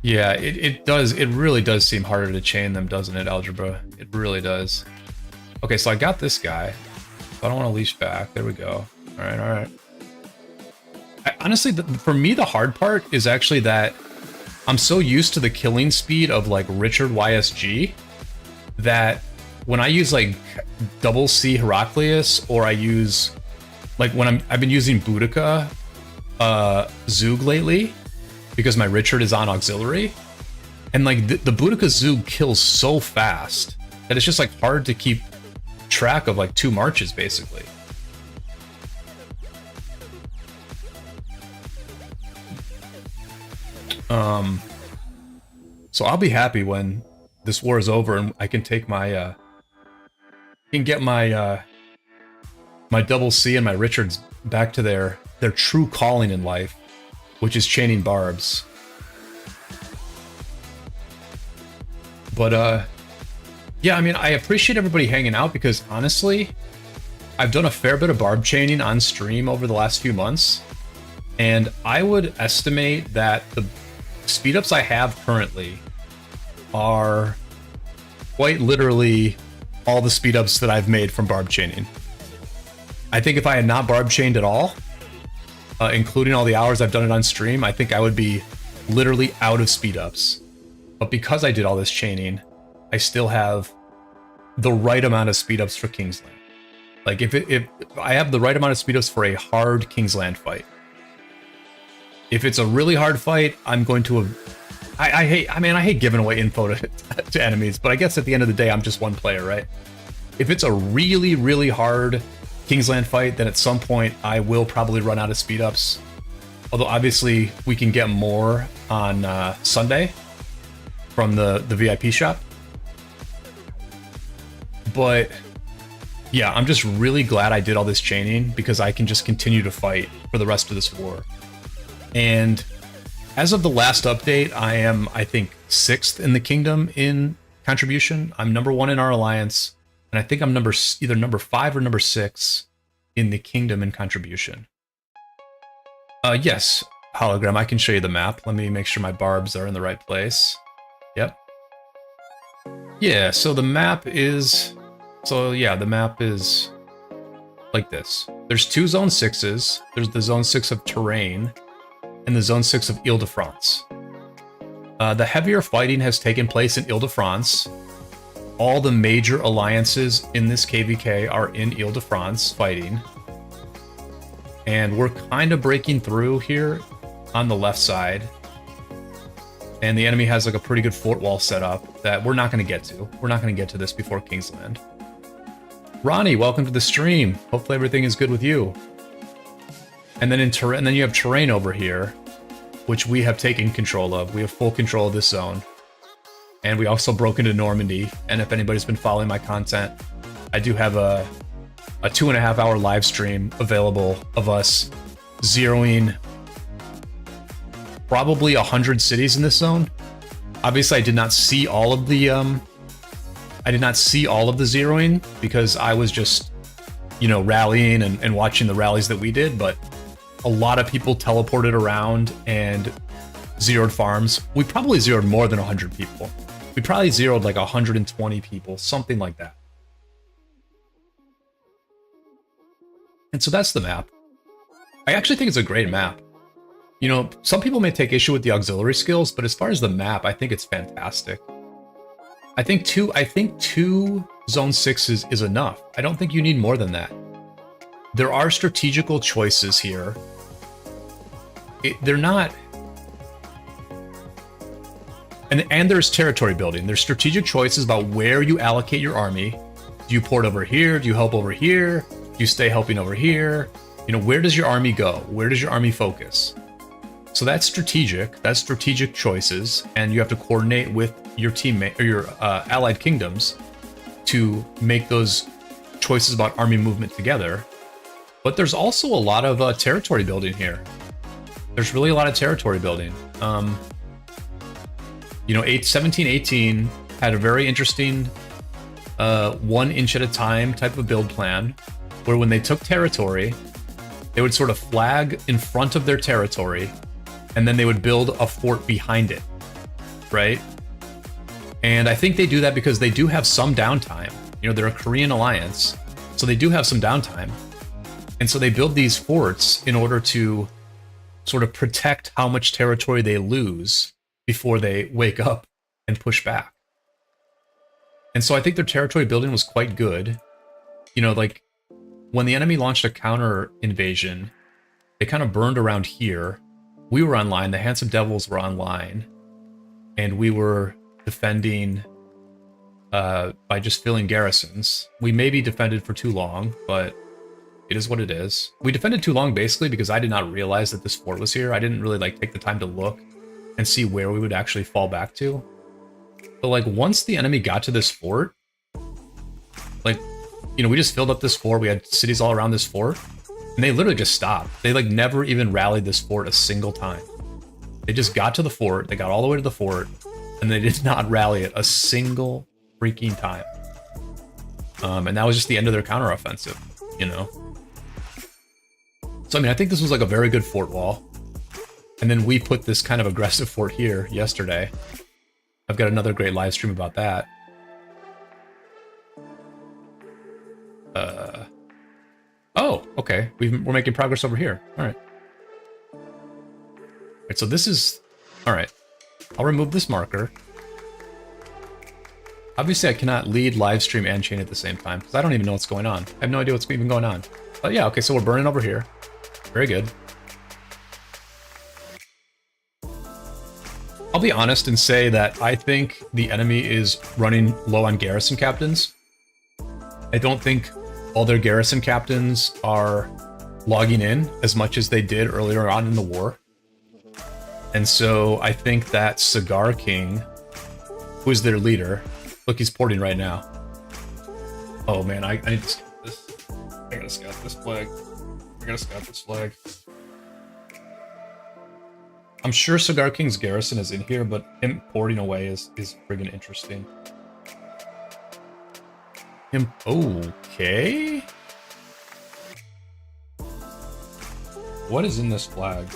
Yeah, it does. It really does seem harder to chain them, doesn't it, Algebra? It really does. Okay, so I got this guy. I don't want to leash back. There we go. All right. Honestly, for me, the hard part is actually that I'm so used to the killing speed of like Richard YSG that when I use like double C Heraclius, or I use like when I've been using Boudica Zug lately because my Richard is on auxiliary, and like the Boudica Zug kills so fast that it's just like hard to keep track of like 2 marches basically. So I'll be happy when this war is over and I can take my get my my double C and my Richards back to their true calling in life, which is chaining barbs. But yeah, I mean, I appreciate everybody hanging out because honestly, I've done a fair bit of barb chaining on stream over the last few months, and I would estimate that the speed ups I have currently are quite literally all the speed ups that I've made from barb chaining. I think if I had not barb chained at all, including all the hours I've done it on stream, I think I would be literally out of speed ups. But because I did all this chaining, I still have the right amount of speed ups for Kingsland. Like if I have the right amount of speed ups for a hard Kingsland fight. If it's a really hard fight, I'm going to. I hate giving away info to enemies, but I guess at the end of the day, I'm just one player, right? If it's a really, really hard Kingsland fight, then at some point I will probably run out of speed ups. Although obviously we can get more on Sunday from the VIP shop. But yeah, I'm just really glad I did all this chaining because I can just continue to fight for the rest of this war. And as of the last update, I am, I think, 6th in the kingdom in contribution. I'm number 1 in our alliance, and I think I'm either number 5 or number 6 in the kingdom in contribution. Yes, hologram, I can show you the map. Let me make sure my barbs are in the right place. Yep. Yeah, so the map is... So yeah, the map is like this. There's 2 Zone 6s. There's the Zone 6 of Terrain and the Zone 6 of Ile-de-France. The heavier fighting has taken place in Ile-de-France. All the major alliances in this KvK are in Ile-de-France fighting. And we're kind of breaking through here on the left side. And the enemy has like a pretty good fort wall set up that we're not going to get to. We're not going to get to this before Kingsland. Ronnie, welcome to the stream. Hopefully everything is good with you. And then and then you have terrain over here, which we have taken control of. We have full control of this zone. And we also broke into Normandy. And if anybody's been following my content, I do have a 2.5 hour live stream available of us zeroing probably 100 cities in this zone. Obviously, I did not see all of the zeroing because I was just, you know, rallying and watching the rallies that we did. But a lot of people teleported around and zeroed farms. We probably zeroed more than 100 people. We probably zeroed like 120 people, something like that. And so that's the map. I actually think it's a great map. You know, some people may take issue with the auxiliary skills, but as far as the map, I think it's fantastic. I think two zone 6s is enough. I don't think you need more than that. There are strategical choices here. They're not... And there's territory building. There's strategic choices about where you allocate your army. Do you port over here? Do you help over here? Do you stay helping over here? You know, where does your army go? Where does your army focus? So that's strategic. That's strategic choices, and you have to coordinate with your teammate or your allied kingdoms to make those choices about army movement together. But there's also a lot of territory building here. There's really a lot of territory building. You know, 1718 had a very interesting 1 inch at a time type of build plan, where when they took territory, they would sort of flag in front of their territory, and then they would build a fort behind it, right? And I think they do that because they do have some downtime. You know, they're a Korean alliance, so they do have some downtime. And so they build these forts in order to sort of protect how much territory they lose before they wake up and push back. And so I think their territory building was quite good. You know, like when the enemy launched a counter invasion, they kind of burned around here. We were online, the Handsome Devils were online, and we were defending by just filling garrisons. We maybe defended for too long, but it is what it is. We defended too long basically because I did not realize that this fort was here. I didn't really like take the time to look and see where we would actually fall back to. But like once the enemy got to this fort, like, you know, we just filled up this fort. We had cities all around this fort, and they literally just stopped. They like never even rallied this fort a single time. They just got to the fort. They got all the way to the fort, and they did not rally it a single freaking time. And that was just the end of their counteroffensive, you know? So, I mean, I think this was like a very good fort wall. And then we put this kind of aggressive fort here yesterday. I've got another great live stream about that. Oh, okay. We're making progress over here. All right. All right, so this is... All right. I'll remove this marker. Obviously, I cannot lead, live stream, and chain at the same time, because I don't even know what's going on. I have no idea what's even going on. But yeah, okay, so we're burning over here. Very good. I'll be honest and say that I think the enemy is running low on garrison captains. I don't think all their garrison captains are logging in as much as they did earlier on in the war. And so I think that Cigar King, who is their leader, look, he's porting right now. Oh man, I need to scout this. I gotta scout this flag. I gotta scout this flag. I'm sure Cigar King's garrison is in here, but him porting away is friggin' interesting. Okay. What is in this flag?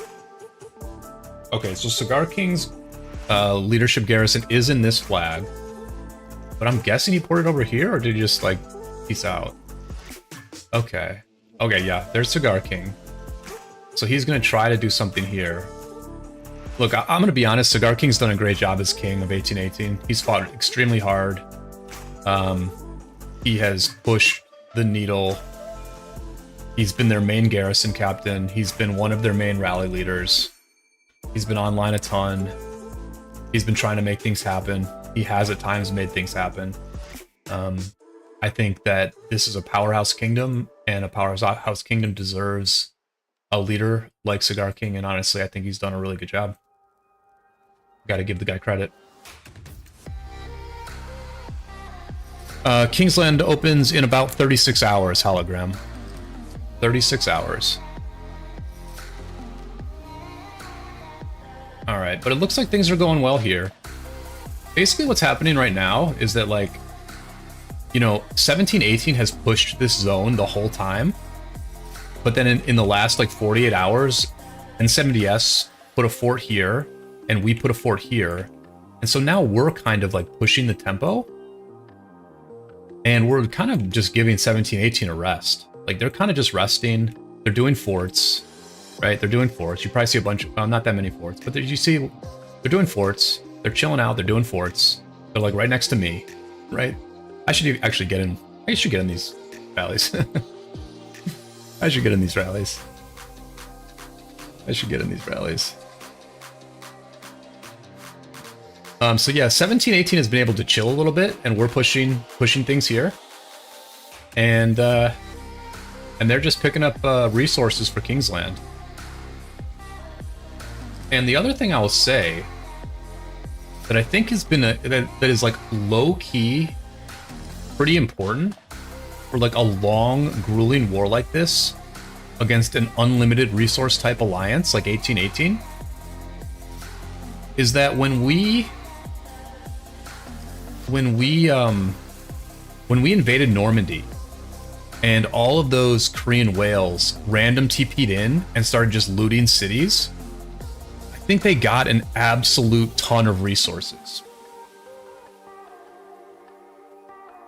Okay, so Cigar King's leadership garrison is in this flag, but I'm guessing he ported over here, or did he just like peace out? Okay. Okay, yeah, there's Cigar King. So he's gonna try to do something here. Look, I'm gonna be honest, Cigar King's done a great job as king of 1818. He's fought extremely hard. He has pushed the needle. He's been their main garrison captain. He's been one of their main rally leaders. He's been online a ton. He's been trying to make things happen. He has at times made things happen. I think that this is a powerhouse kingdom, and a powerhouse kingdom deserves a leader like Cigar King, and honestly, I think he's done a really good job. Got to give the guy credit. Kingsland opens in about 36 hours, hologram. 36 hours. Alright, but it looks like things are going well here. Basically what's happening right now is that, like, you know, 1718 has pushed this zone the whole time, but then in the last, like, 48 hours, N70S put a fort here, and we put a fort here, and so now we're kind of, like, pushing the tempo, and we're kind of just giving 1718 a rest. Like, they're kind of just resting, they're doing forts, right? They're doing forts. You probably see a bunch of, well, not that many forts, but you see, they're doing forts, they're chilling out, they're doing forts, they're, like, right next to me, right? I should actually get in. I should get in these rallies. I should get in these rallies. I should get in these rallies. So yeah, 1718 has been able to chill a little bit, and we're pushing things here, and they're just picking up resources for Kingsland. And the other thing I will say that I think has been that is like low key pretty important for like a long, grueling war like this against an unlimited resource type alliance like 1818 is that when we invaded Normandy and all of those Korean whales random TP'd in and started just looting cities, I think they got an absolute ton of resources.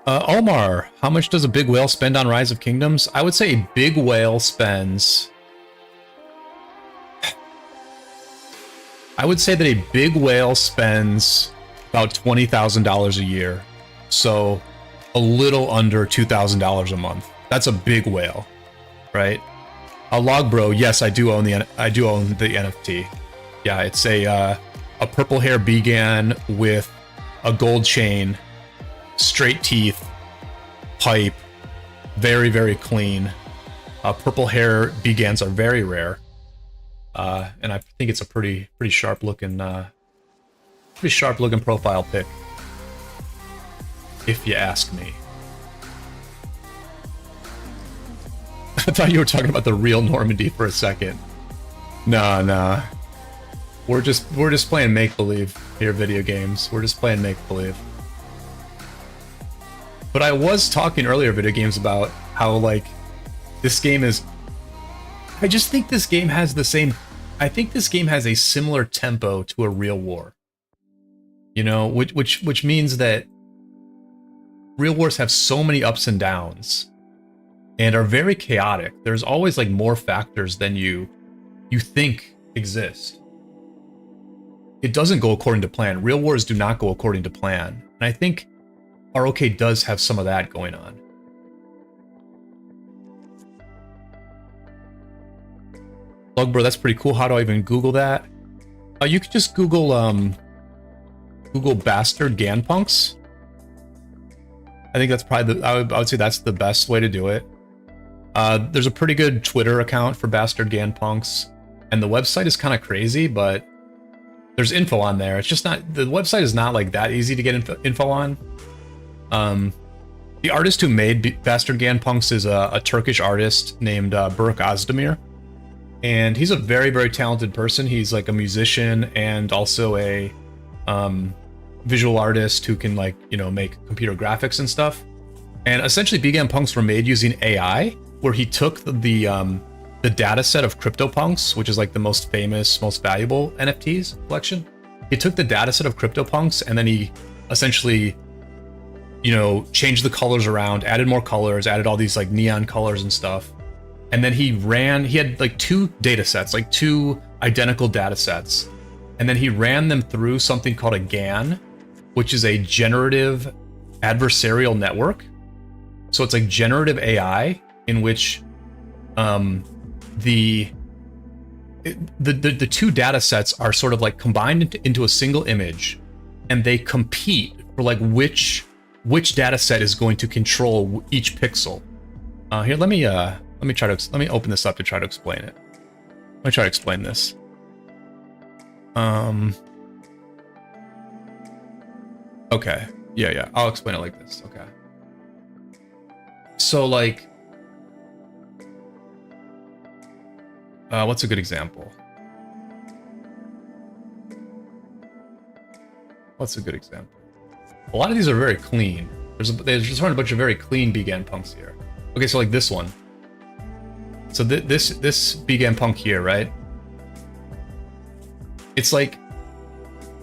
Omar, how much does a big whale spend on Rise of Kingdoms? I would say a big whale spends... I would say that a big whale spends about $20,000 a year. So a little under $2,000 a month. That's a big whale, right? A log bro, yes, I do own the NFT. Yeah, it's a purple hair Began with a gold chain, straight teeth, pipe, very, very clean. Purple hair Begans are very rare, and I think it's a pretty sharp looking profile pic, if you ask me. I thought you were talking about the real Normandy for a second. Nah. We're just playing make-believe here, video games. We're just playing make-believe. But I was talking earlier, video games, about how, like, this game is... I just think this game has the same... I think this game has a similar tempo to a real war. You know, which means that real wars have so many ups and downs and are very chaotic. There's always, like, more factors than you think exist. It doesn't go according to plan. Real wars do not go according to plan. And I think ROK does have some of that going on. Lug bro, that's pretty cool. How do I even Google that? You could just Google Google bastard Ganpunks. I think that's probably I would say that's the best way to do it. There's a pretty good Twitter account for bastard Ganpunks, and the website is kind of crazy, but there's info on there. It's just not, the website is not like that easy to get info on. The artist who made Bastard Ganpunks is a Turkish artist named Burak Özdemir, and he's a very, very talented person. He's like a musician and also a visual artist who can, like, you know, make computer graphics and stuff. And essentially, Ganpunks were made using AI, where he took the data set of CryptoPunks, which is like the most famous, most valuable NFTs collection. He took the data set of CryptoPunks and then he essentially, you know, changed the colors around, added more colors, added all these like neon colors and stuff. And then he had like two data sets, like two identical data sets. And then he ran them through something called a GAN, which is a generative adversarial network. So it's like generative AI in which the the two data sets are sort of like combined into a single image, and they compete for like which data set is going to control each pixel. Here, let me open this up to try to explain it. Let me try to explain this. Okay. Yeah. I'll explain it like this. Okay. So like, what's a good example? What's a good example? A lot of these are very clean. There's just a bunch of very clean BGAN punks here. Okay, so like this one. So this BGAN punk here, right? It's like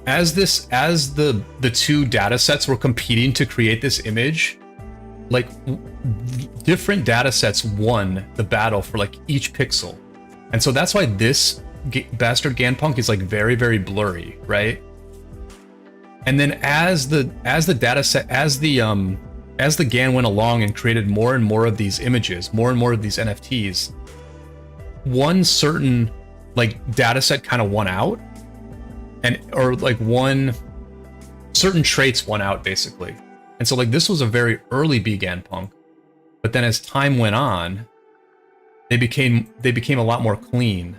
as the two data sets were competing to create this image, like different data sets won the battle for like each pixel. And so that's why this bastard GAN punk is like very, very blurry, right? And then as the data set, as the GAN went along and created more and more of these images, more and more of these NFTs, one certain like data set kind of won out, or like one certain traits won out basically. And so like this was a very early BGAN punk, but then as time went on, they became a lot more clean,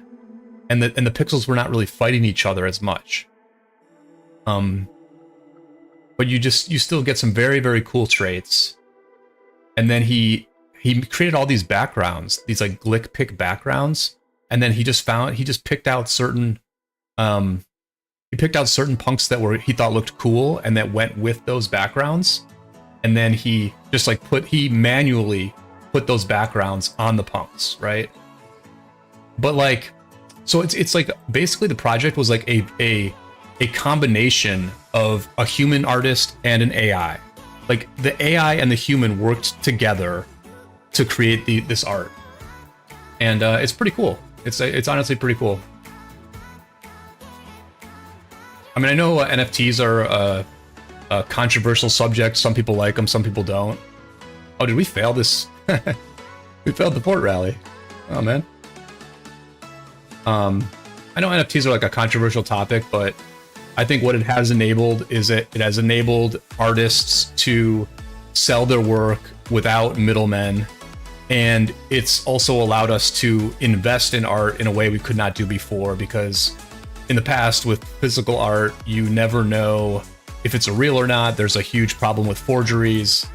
and the pixels were not really fighting each other as much. But you still get some very, very cool traits. And then he created all these backgrounds, these like glick pick backgrounds, and then he just picked out certain punks that he thought looked cool and that went with those backgrounds. And then he manually put those backgrounds on the punks, right? But like, so it's like basically the project was like a combination of a human artist and an AI. Like the AI and the human worked together to create this art, and it's pretty cool. It's honestly pretty cool. I mean, I know NFTs are a controversial subject. Some people like them, some people don't. Oh, did we fail this? We failed the port rally. Oh man. I know NFTs are like a controversial topic, but I think what it has enabled is it has enabled artists to sell their work without middlemen, and it's also allowed us to invest in art in a way we could not do before, because in the past with physical art, you never know if it's a real or not. There's a huge problem with forgeries,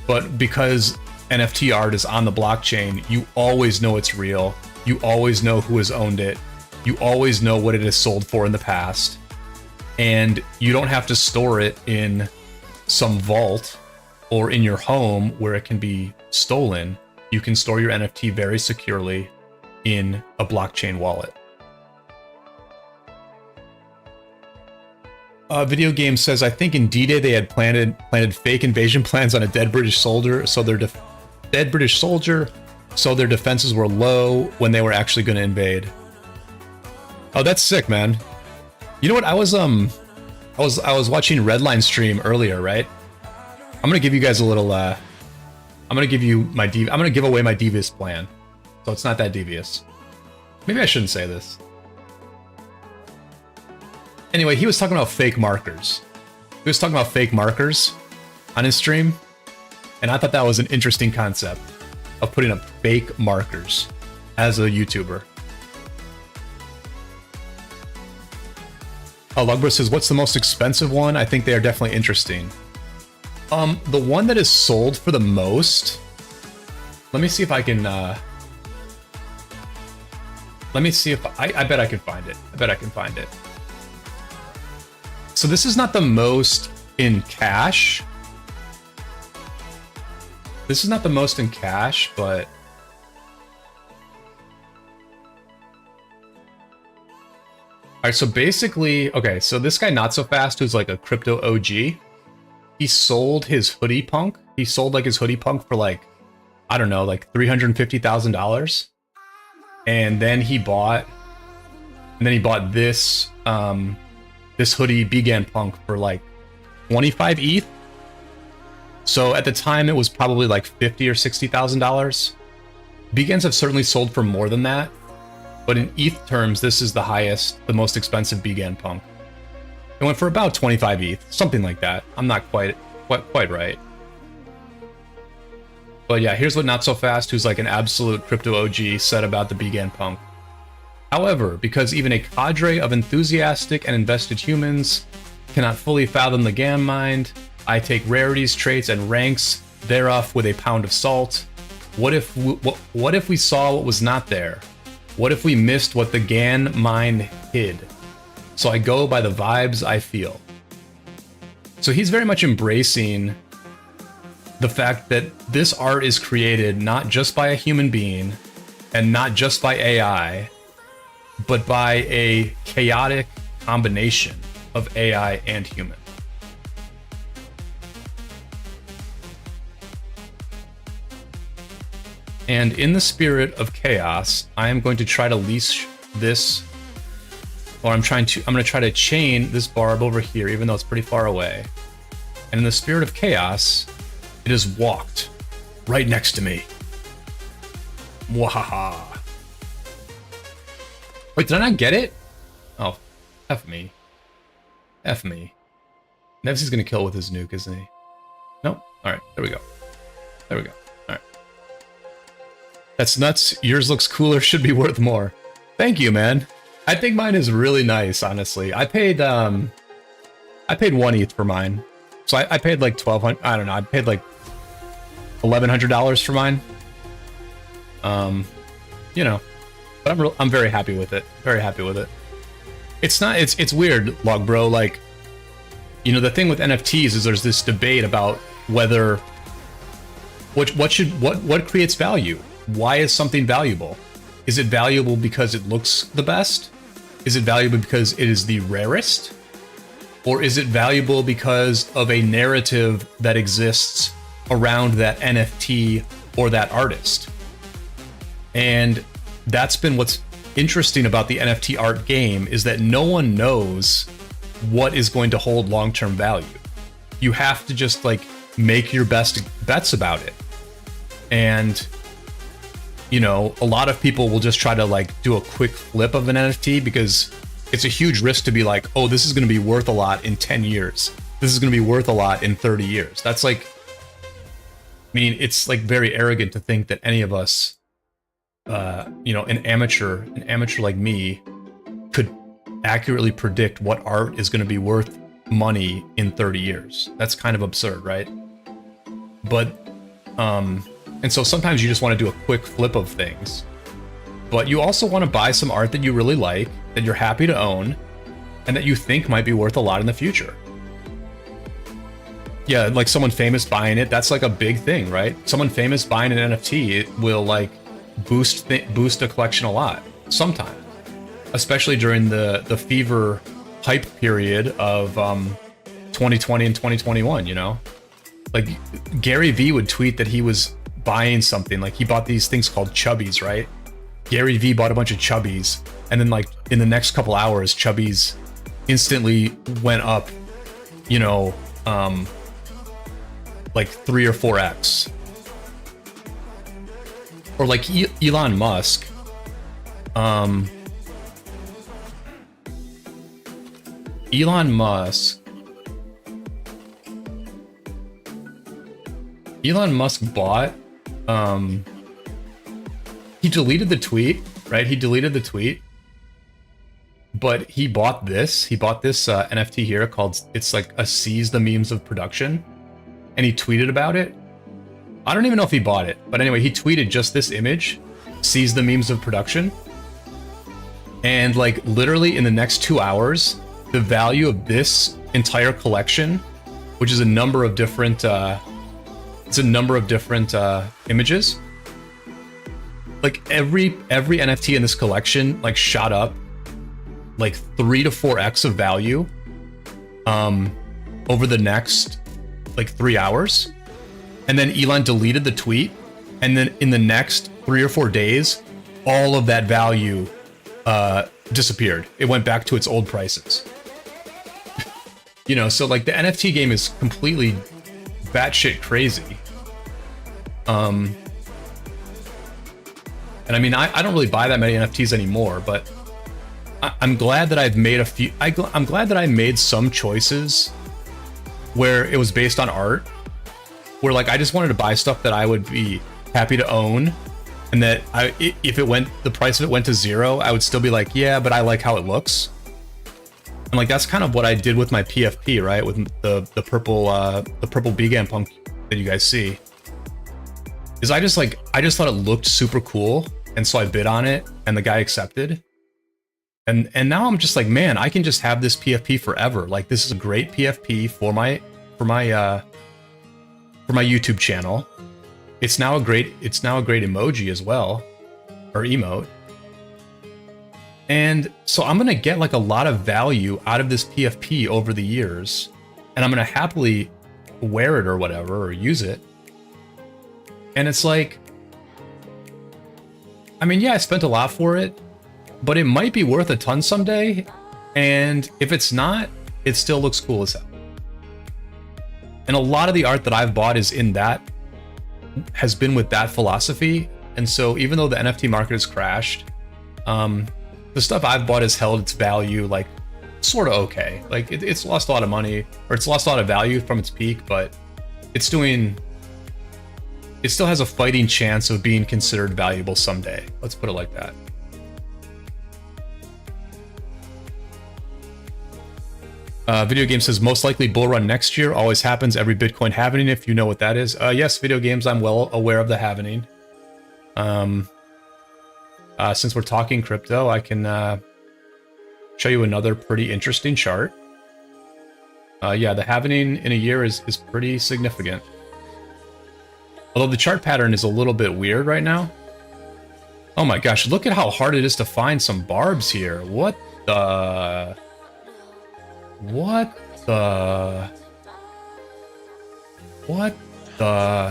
but because NFT art is on the blockchain, you always know it's real. You always know who has owned it. You always know what it has sold for in the past. And you don't have to store it in some vault or in your home where it can be stolen. You can store your NFT very securely in a blockchain wallet. Video Game says, I think in D-Day they had planted fake invasion plans on a dead British soldier, so their defenses were low when they were actually going to invade. Oh, that's sick, man. You know what? I was watching Redline stream earlier, right? I'm gonna give you guys a little. I'm gonna give away my devious plan, so it's not that devious. Maybe I shouldn't say this. Anyway, he was talking about fake markers. He was talking about fake markers on his stream, and I thought that was an interesting concept of putting up fake markers as a YouTuber. Lugbro says, what's the most expensive one? I think they are definitely interesting. The one that is sold for the most, let me see if I can, let me see if, I bet I can find it. I bet I can find it. So this is not the most in cash. This is not the most in cash, but all right, so basically, okay, so this guy Not So Fast, who's like a crypto OG, he sold his hoodie punk. He sold like his hoodie punk for like, I don't know, like $350,000. And then he bought this this hoodie BGAN punk for like 25 ETH. So at the time it was probably like $50,000 or $60,000. BGANs have certainly sold for more than that. but in ETH terms, this is the highest, the most expensive BGAN punk. It went for about 25 ETH, something like that. I'm not quite right. But yeah, here's what Not So Fast, who's like an absolute crypto OG, said about the BGAN punk. However, because even a cadre of enthusiastic and invested humans cannot fully fathom the GAN mind, I take rarities, traits, and ranks thereof with a pound of salt. What if we saw what was not there? What if we missed what the GAN mind hid? So I go by the vibes I feel. So he's very much embracing the fact that this art is created not just by a human being and not just by AI, but by a chaotic combination of AI and human. And in the spirit of chaos, I am going to try to leash this, or I'm going to try to chain this barb over here, even though it's pretty far away. And in the spirit of chaos, it has walked right next to me. Wahaha. Wait, did I not get it? Oh, F me. F me. Nevs is gonna kill with his nuke, isn't he? Nope. Alright, there we go. There we go. Alright. That's nuts. Yours looks cooler, should be worth more. Thank you, man. I think mine is really nice, honestly. I paid 1 ETH for mine. So I paid like 1,200, I don't know, I paid like $1,100 for mine. You know, but I'm very happy with it. Very happy with it. It's weird, Log Bro. Like, you know, the thing with NFTs is there's this debate about whether what creates value. Why is something valuable? Is it valuable because it looks the best? Is it valuable because it is the rarest? Or is it valuable because of a narrative that exists around that NFT or that artist? And that's been what's interesting about the NFT art game, is that no one knows what is going to hold long-term value. You have to just like make your best bets about it. And you know, a lot of people will just try to like do a quick flip of an NFT because it's a huge risk to be like, oh, this is going to be worth a lot in 10 years. This is going to be worth a lot in 30 years. That's like, I mean, it's like very arrogant to think that any of us, you know, an amateur like me could accurately predict what art is going to be worth money in 30 years. That's kind of absurd, right? But, and so sometimes you just want to do a quick flip of things, but you also want to buy some art that you really like, that you're happy to own, and that you think might be worth a lot in the future. Yeah, like someone famous buying it, that's like a big thing, right? Someone famous buying an NFT, it will like boost a collection a lot, sometimes. Especially during the fever hype period of 2020 and 2021, you know? Like Gary V would tweet that he was buying something, like he bought these things called chubbies, right? Gary V bought a bunch of chubbies, and then like in the next couple hours, chubbies instantly went up, you know, like 3 or 4x. Or like Elon Musk, Elon Musk bought, he deleted the tweet, right? He deleted the tweet, but he bought this NFT here called, it's like a Seize the Memes of Production, and he tweeted about it. I don't even know if he bought it, but anyway, he tweeted just this image, Seize the Memes of Production, and like literally in the next 2 hours, the value of this entire collection, which is a number of different, images, like every NFT in this collection like shot up like 3 to 4x of value over the next like 3 hours. And then Elon deleted the tweet, and then in the next 3 or 4 days, all of that value disappeared. It went back to its old prices. You know, so like the NFT game is completely batshit crazy. And I mean, I don't really buy that many NFTs anymore, but I'm glad that I've made a few. I'm glad that I made some choices where it was based on art, where like I just wanted to buy stuff that I would be happy to own, and that if the price of it went to 0, I would still be like, yeah, but I like how it looks. And like that's kind of what I did with my PFP, right? With the purple Began Punk that you guys see. Is I just thought it looked super cool, and so I bid on it, and the guy accepted. And now I'm just like, man, I can just have this PFP forever. Like this is a great PFP for my YouTube channel. It's now a great emoji as well, or emote. And so I'm gonna get like a lot of value out of this PFP over the years, and I'm gonna happily wear it or whatever, or use it. And it's like, I mean, yeah, I spent a lot for it, but it might be worth a ton someday. And if it's not, it still looks cool as hell. And a lot of the art that I've bought has been with that philosophy. And so even though the NFT market has crashed, the stuff I've bought has held its value, like sort of okay. Like it's lost a lot of money, or it's lost a lot of value from its peak, but it still has a fighting chance of being considered valuable someday. Let's put it like that. Video game says most likely bull run next year. Always happens every Bitcoin halvening, if you know what that is. Yes, video games, I'm well aware of the halvening. Since we're talking crypto, I can show you another pretty interesting chart. Yeah, the halvening in a year is pretty significant. Although the chart pattern is a little bit weird right now. Oh my gosh, look at how hard it is to find some barbs here. What the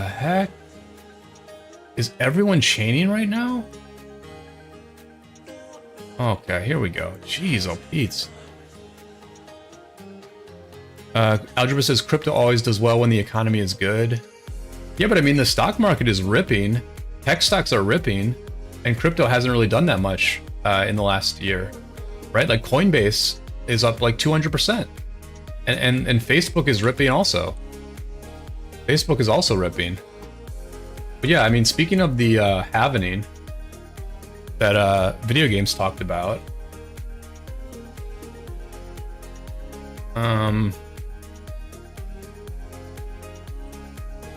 heck? Is everyone chaining right now? Okay, here we go. Jeez, oh Pete's. Algebra says crypto always does well when the economy is good. Yeah, but I mean, the stock market is ripping. Tech stocks are ripping, and crypto hasn't really done that much in the last year, right? Like Coinbase is up like 200%, and Facebook is ripping also. Facebook is also ripping. But yeah, I mean, speaking of the halvening that video games talked about,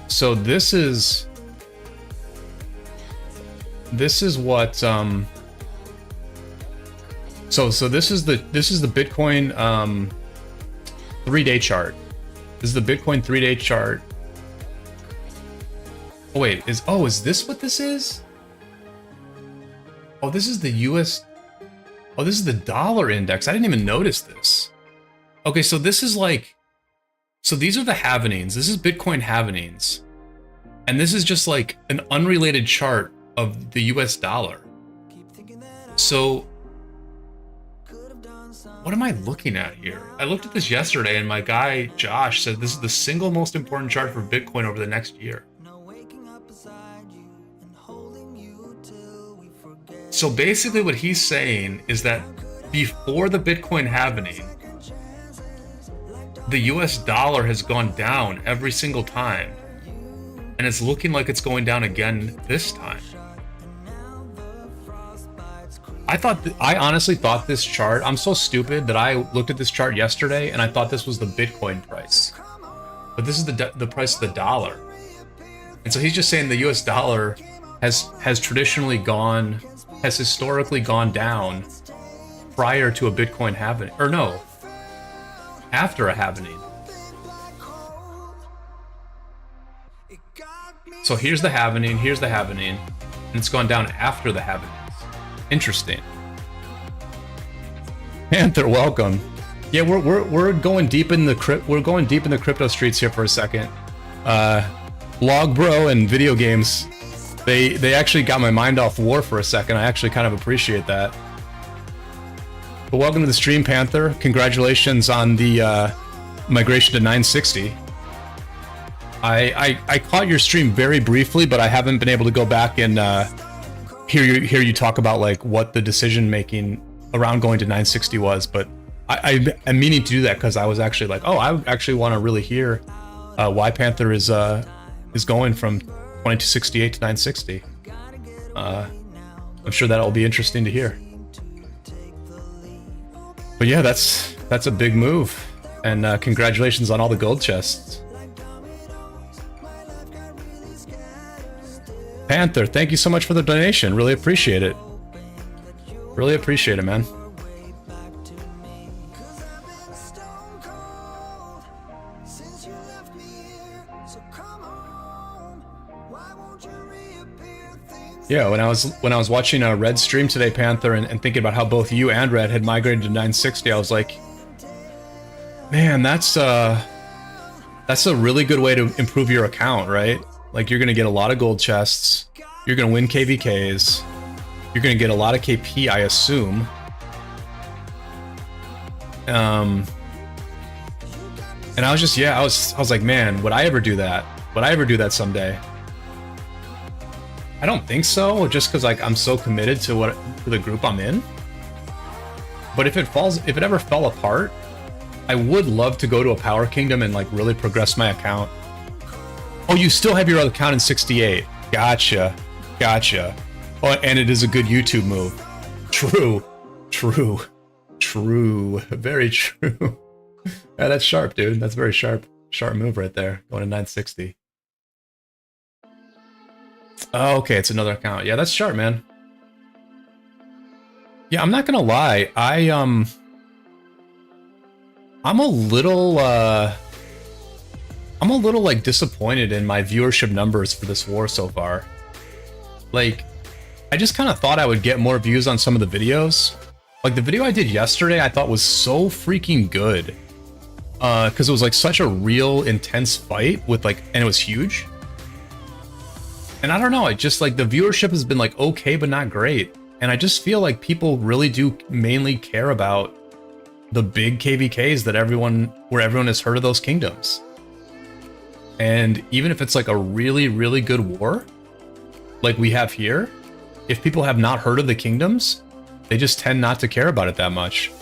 so this is what so this is the Bitcoin 3-day chart. This is the Bitcoin 3-day chart. Oh wait, is this what this is? Oh, this is the US. Oh, this is the dollar index. I didn't even notice this. Okay, so this is like, so these are the halvenings. This is Bitcoin halvenings. And this is just like an unrelated chart of the US dollar. So what am I looking at here? I looked at this yesterday, and my guy Josh said this is the single most important chart for Bitcoin over the next year. So basically what he's saying is that before the Bitcoin halvening, the US dollar has gone down every single time. And it's looking like it's going down again this time. I honestly thought this chart, I'm so stupid that I looked at this chart yesterday and I thought this was the Bitcoin price. But this is the price of the dollar. And so he's just saying the US dollar has historically gone down prior to a Bitcoin halvening, or no, after a halvening. So here's the halvening, and it's gone down after the halvening. Interesting. Panther, welcome. Yeah, we're going deep in the crypto streets here for a second. Log Bro and video games, they actually got my mind off war for a second. I actually kind of appreciate that. But welcome to the stream, Panther. Congratulations on the migration to 960. I caught your stream very briefly, but I haven't been able to go back and hear you talk about like what the decision making around going to 960 was, but I'm meaning to do that because I was actually like, oh, I actually want to really hear why Panther is going from 2268 to 960. I'm sure that'll be interesting to hear. But yeah, that's a big move, and congratulations on all the gold chests. Panther, thank you so much for the donation. Really appreciate it. Really appreciate it, man. Yeah, when I was watching a Red stream today, Panther, and thinking about how both you and Red had migrated to 960, I was like, man, that's a really good way to improve your account, right? Like, you're gonna get a lot of gold chests, you're gonna win KvKs, you're gonna get a lot of KP, I assume. And I was just, yeah, I was like, man, would I ever do that? Would I ever do that someday? I don't think so, just because like I'm so committed to the group I'm in. But if it ever fell apart, I would love to go to a power kingdom and like really progress my account. Oh, you still have your other account in 68. Gotcha. Oh, and it is a good YouTube move. True. Very true. Yeah, that's sharp, dude. That's very sharp move right there. Going to 960. Oh, okay, it's another account. Yeah, that's sharp, man. Yeah, I'm not gonna lie. I'm a little like disappointed in my viewership numbers for this war so far. Like, I just kind of thought I would get more views on some of the videos. Like the video I did yesterday, I thought was so freaking good. Because it was like such a real intense fight with like, and it was huge. And I don't know, it just like the viewership has been like okay, but not great. And I just feel like people really do mainly care about the big KvKs where everyone has heard of those kingdoms. And even if it's like a really, really good war, like we have here, if people have not heard of the kingdoms, they just tend not to care about it that much.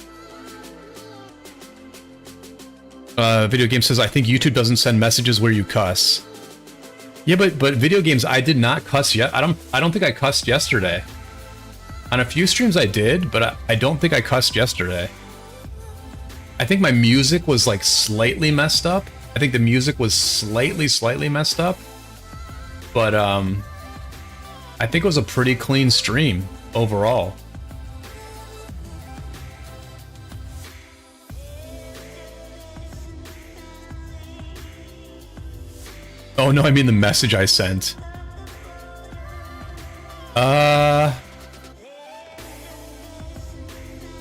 Video Game says, I think YouTube doesn't send messages where you cuss. Yeah, but Video Games, I did not cuss yet. I don't think I cussed yesterday. On a few streams I did, but I don't think I cussed yesterday. I think my music was like slightly messed up. I think the music was slightly messed up. But I think it was a pretty clean stream overall. Oh no, I mean the message I sent.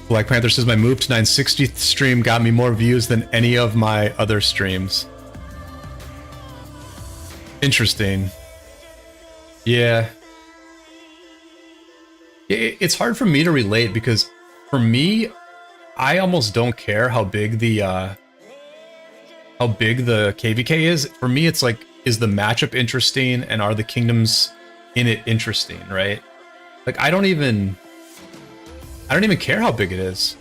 Black Panther says my move to 960 stream got me more views than any of my other streams. Interesting. Yeah. It's hard for me to relate because for me, I almost don't care how big the KvK is. For me, it's like, is the matchup interesting and are the kingdoms in it interesting, right? Like I don't even care how big it is.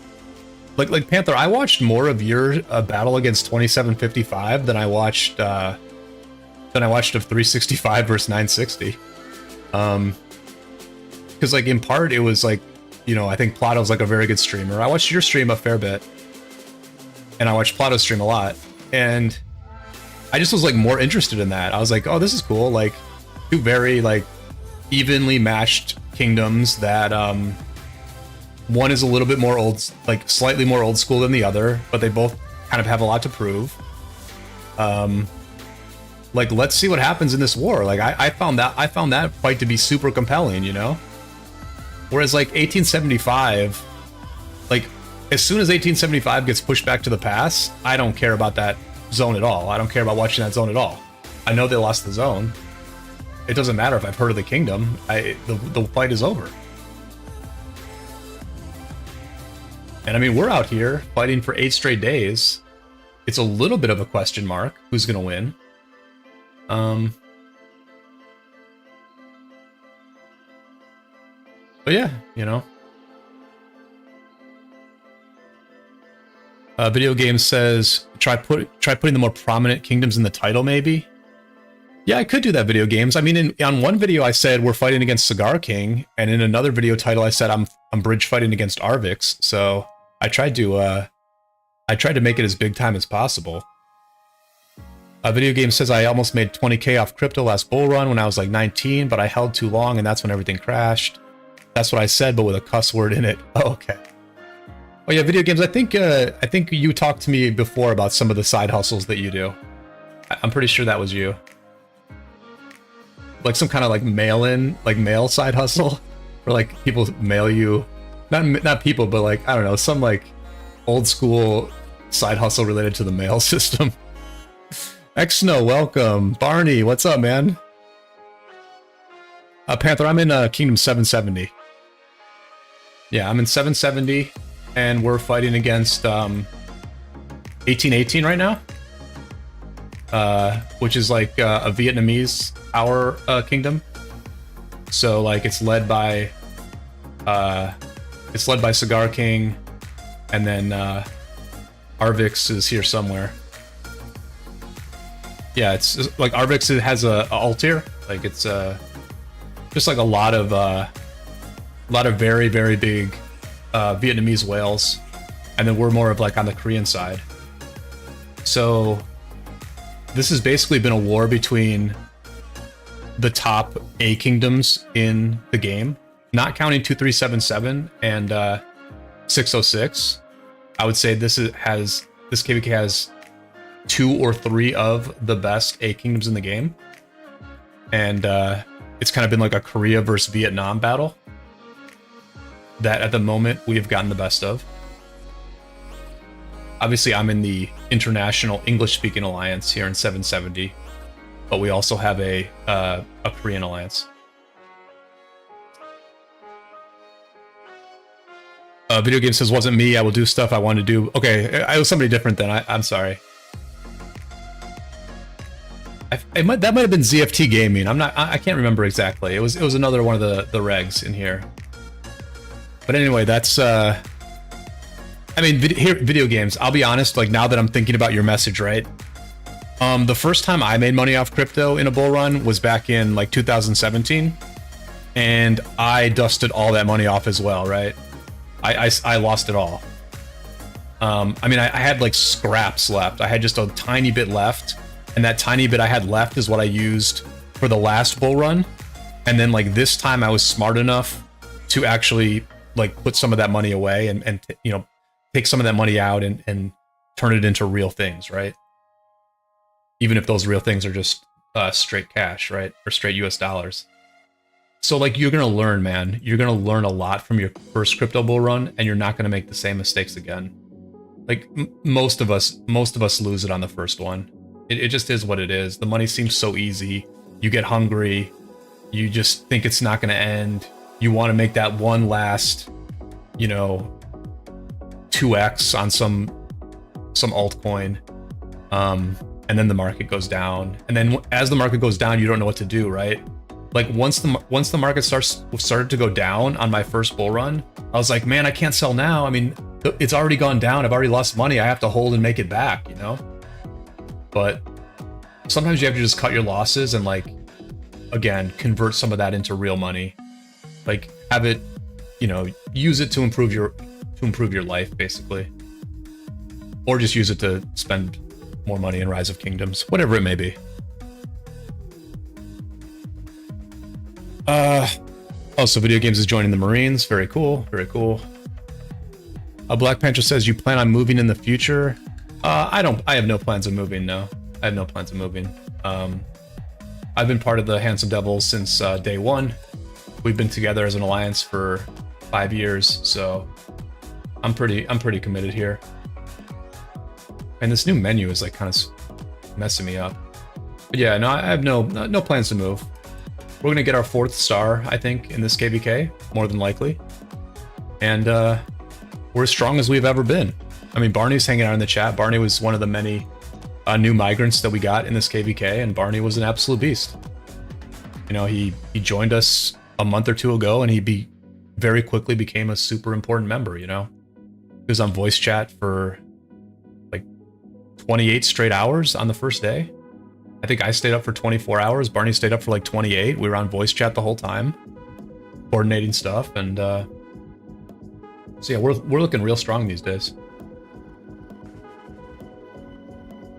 Like Panther, I watched more of your battle against 2755 than I watched of 365 versus 960. Because like in part it was like, you know, I think Plato's like a very good streamer. I watched your stream a fair bit, and I watched Plato's stream a lot, and I just was like more interested in that. I was like, oh, this is cool. Like two very like evenly matched kingdoms that one is a little bit more old, like slightly more old school than the other, but they both kind of have a lot to prove. Like let's see what happens in this war. Like I found that fight to be super compelling, you know? Whereas like 1875, like as soon as 1875 gets pushed back to the pass, I don't care about that zone at all. I don't care about watching that zone at all. I know they lost the zone. It doesn't matter if I've heard of the kingdom. The fight is over. And I mean, we're out here fighting for 8 straight days. It's a little bit of a question mark who's gonna win. But yeah, you know. Video game says try putting the more prominent kingdoms in the title, maybe. Yeah, I could do that. Video games. I mean, on one video I said we're fighting against Cigar King, and in another video title I said I'm bridge fighting against Arvix. So I tried to make it as big time as possible. Video game says I almost made 20K off crypto last bull run when I was like 19, but I held too long and that's when everything crashed. That's what I said, but with a cuss word in it. Oh, okay. Oh yeah, video games. I think you talked to me before about some of the side hustles that you do. I'm pretty sure that was you. Like some kind of like mail side hustle, where like people mail you, not people, but like I don't know, some like old school side hustle related to the mail system. Xno, welcome. Barney, what's up, man? Panther, I'm in Kingdom 770. Yeah, I'm in 770, and we're fighting against 1818 right now, which is like a Vietnamese power kingdom. So like it's led by Cigar King, and then Arvix is here somewhere. Yeah, it's like Arvix has a Altair. Like it's just like a lot of very, very big Vietnamese whales, and then we're more of like on the Korean side. So this has basically been a war between the top A kingdoms in the game, not counting 2377 and 606. I would say this KvK has 2 or 3 of the best A kingdoms in the game, and it's kind of been like a Korea versus Vietnam battle that at the moment we have gotten the best of. Obviously, I'm in the international English-speaking alliance here in 770, but we also have a Korean alliance. Video game says, wasn't me, I will do stuff I want to do. Okay, I was somebody different then, I'm sorry. That might have been ZFT Gaming. I can't remember exactly. It was another one of the regs in here. But anyway, that's I mean, video games. I'll be honest, like now that I'm thinking about your message, right? The first time I made money off crypto in a bull run was back in like 2017, and I dusted all that money off as well, right? I lost it all. I mean, I had like scraps left. I had just a tiny bit left. And that tiny bit I had left is what I used for the last bull run. And then like this time I was smart enough to actually like put some of that money away and you know, take some of that money out and turn it into real things, right? Even if those real things are just straight cash, right? Or straight US dollars. So like you're going to learn, man. You're going to learn a lot from your first crypto bull run, and you're not going to make the same mistakes again. Like most of us lose it on the first one. It just is what it is. The money seems so easy. You get hungry. You just think it's not going to end. You want to make that one last, you know, 2x on some altcoin. And then the market goes down. And then as the market goes down, you don't know what to do, right? Like once the market started to go down on my first bull run, I was like, man, I can't sell now. I mean, it's already gone down. I've already lost money. I have to hold and make it back, you know? But sometimes you have to just cut your losses and like, again, convert some of that into real money. Like have it, you know, use it to improve your life basically. Or just use it to spend more money in Rise of Kingdoms, whatever it may be. Oh, so video games is joining the Marines. Very cool. Very cool. Black Panther says you plan on moving in the future. I have no plans of moving. No, I have no plans of moving. I've been part of the Handsome Devils since day one. We've been together as an alliance for 5 years, so I'm pretty committed here. And this new menu is like kind of messing me up. But yeah, no, I have no plans to move. We're gonna get our 4th star, I think, in this KvK, more than likely. And we're as strong as we've ever been. I mean, Barney's hanging out in the chat. Barney was one of the many new migrants that we got in this KvK, and Barney was an absolute beast. You know, he joined us a month or two ago, and he very quickly became a super important member, you know? He was on voice chat for like 28 straight hours on the first day. I think I stayed up for 24 hours. Barney stayed up for like 28. We were on voice chat the whole time, coordinating stuff. And so yeah, we're looking real strong these days.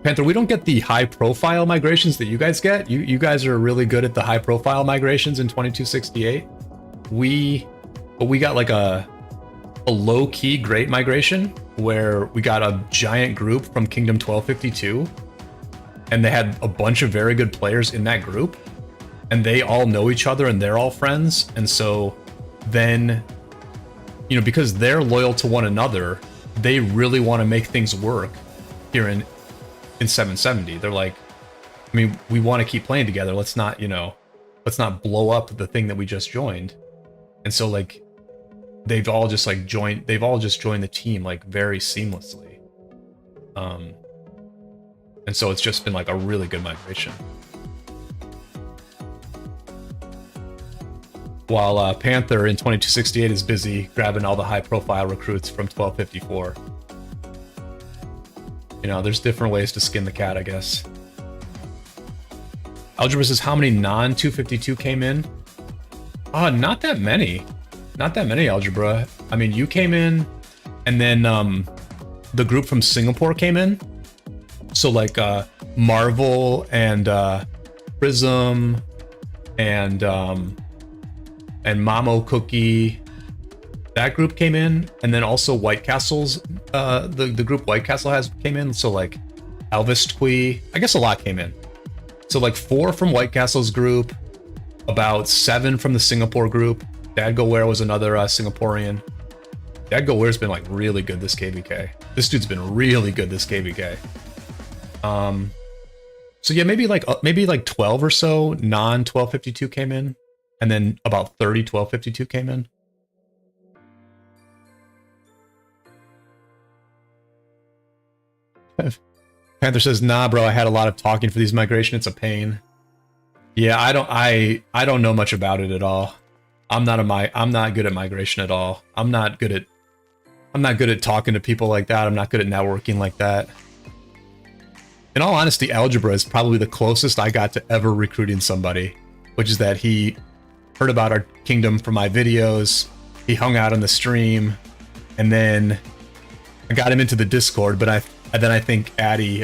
Panther, we don't get the high profile migrations that you guys get. You guys are really good at the high profile migrations in 2268. But we got like a low-key great migration where we got a giant group from Kingdom 1252, and they had a bunch of very good players in that group, and they all know each other and they're all friends. And so then, you know, because they're loyal to one another, they really want to make things work here in 770. They're like, I mean, we want to keep playing together. Let's not, you know, let's not blow up the thing that we just joined. And so like they've all just joined the team like very seamlessly. And so it's just been like a really good migration. While Panther in 2268 is busy grabbing all the high profile recruits from 1254. You know, there's different ways to skin the cat, I guess. Algebra says, how many non-252 came in? Not that many. Not that many, Algebra. I mean, you came in, and then the group from Singapore came in. So like Marvel and Prism and Mamo Cookie, that group came in, and then also White Castle's the group White Castle has came in. So like Elvis Twee, I guess a lot came in. So like 4 from White Castle's group, about 7 from the Singapore group. Dad Go Where was another Singaporean. Dad Go Where's been like really good this KvK. This dude's been really good this KvK. So yeah, maybe like 12 or so non-1252 came in, and then about 30 1252 came in. Panther says, nah, bro, I had a lot of talking for these migration. It's a pain. Yeah, I don't know much about it at all. I'm not good at migration at all. I'm not good at talking to people like that. I'm not good at networking like that. In all honesty, Algebra is probably the closest I got to ever recruiting somebody, which is that he heard about our kingdom from my videos, he hung out on the stream, and then I got him into the Discord, but then I think Addy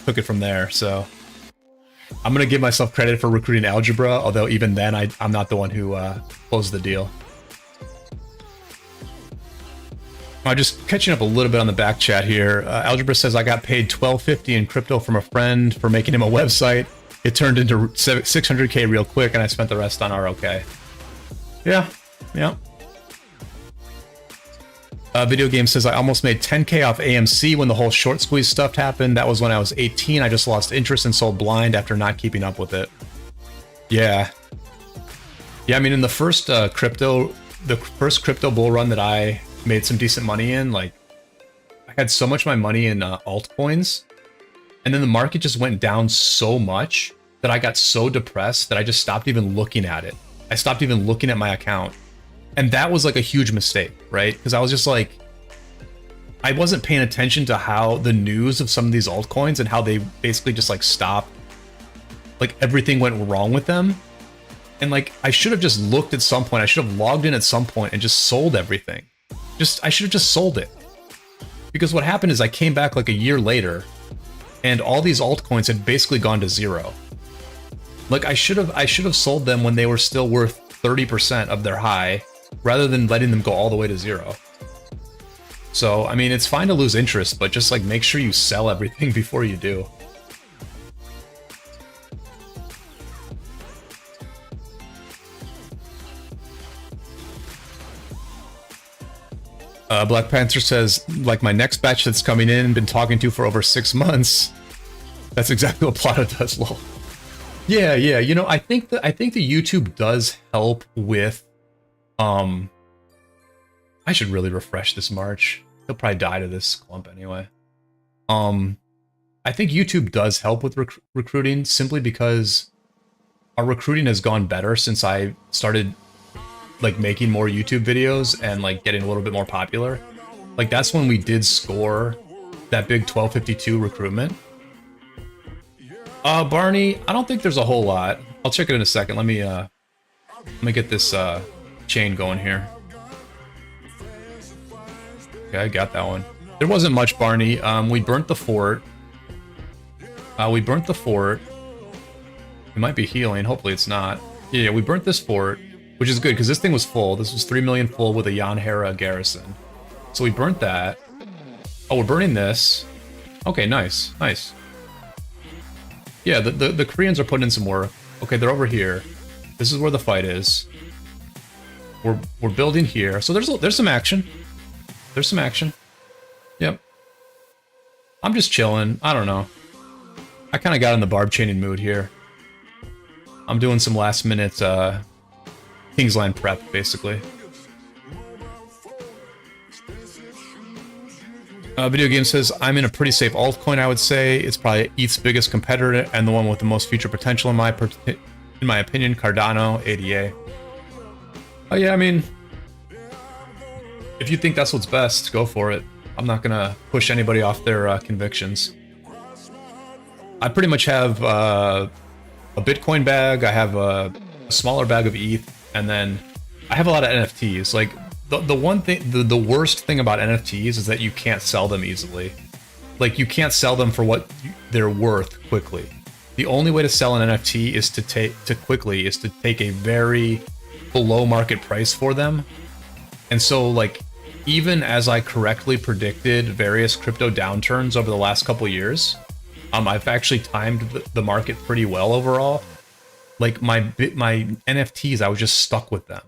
took it from there. So I'm gonna give myself credit for recruiting Algebra, although even then I'm not the one who closed the deal. Just catching up a little bit on the back chat here. Algebra says, I got paid $12.50 in crypto from a friend for making him a website. It turned into 600K real quick, and I spent the rest on ROK. Yeah. Video Game says, I almost made 10K off AMC when the whole short squeeze stuff happened. That was when I was 18. I just lost interest and sold blind after not keeping up with it. Yeah. I mean, in the first crypto bull run that I made some decent money in, like, I had so much of my money in altcoins, and then the market just went down so much that I got so depressed that I just stopped even looking at it. I stopped even looking at my account. And that was like a huge mistake, right? Because I was just like, I wasn't paying attention to how the news of some of these altcoins and how they basically just like stopped, like everything went wrong with them. And like, I should have just looked at some point, I should have logged in at some point and just sold everything. I should have just sold it. Because what happened is I came back like a year later and all these altcoins had basically gone to zero. Like I should have sold them when they were still worth 30% of their high, rather than letting them go all the way to zero. So, I mean, it's fine to lose interest, but just like make sure you sell everything before you do. Black Panther says, like my next batch that's coming in, been talking to for over 6 months. That's exactly what Plata does, lol. Yeah, you know, I think the YouTube does help with, I should really refresh this March. He'll probably die to this clump anyway. I think YouTube does help with recruiting simply because our recruiting has gone better since I started like making more YouTube videos and like getting a little bit more popular, like that's when we did score that big 1252 recruitment. Barney, I don't think there's a whole lot. I'll check it in a second. Let me get this chain going here. Okay, I got that one. There wasn't much, Barney. We burnt the fort. We burnt the fort. It might be healing. Hopefully it's not. Yeah, we burnt this fort, which is good because this thing was full. This was 3 million full with a Jan Hera garrison. So we burnt that. Oh, we're burning this. Okay, nice, nice. Yeah, the Koreans are putting in some work. Okay, they're over here. This is where the fight is. We're building here. So there's some action. There's some action. Yep. I'm just chilling. I don't know. I kind of got in the barb chaining mood here. I'm doing some last minute Kingsland prep, basically. Video Game says, I'm in a pretty safe altcoin, I would say. It's probably ETH's biggest competitor and the one with the most future potential in my opinion, Cardano, ADA. Oh yeah, I mean, if you think that's what's best, go for it. I'm not gonna push anybody off their convictions. I pretty much have a Bitcoin bag, I have a smaller bag of ETH, and then I have a lot of NFTs. Like, the one thing, the worst thing about NFTs is that you can't sell them easily. Like, you can't sell them for what they're worth quickly. The only way to sell an NFT is to take a very below market price for them. And so, like, even as I correctly predicted various crypto downturns over the last couple years, I've actually timed the market pretty well overall. Like, my NFTs, I was just stuck with them.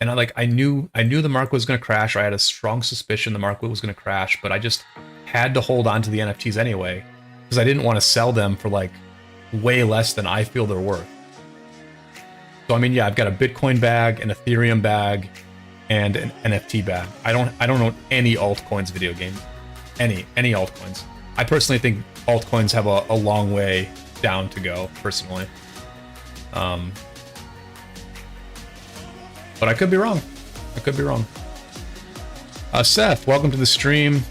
And I knew the market was going to crash. I had a strong suspicion the market was going to crash, but I just had to hold on to the NFTs anyway because I didn't want to sell them for like way less than I feel they're worth. So I mean, yeah, I've got a Bitcoin bag, an Ethereum bag, and an NFT bag. I don't own any altcoins video game. Any altcoins. I personally think altcoins have a long way down to go, personally. But I could be wrong. Seth, welcome to the stream.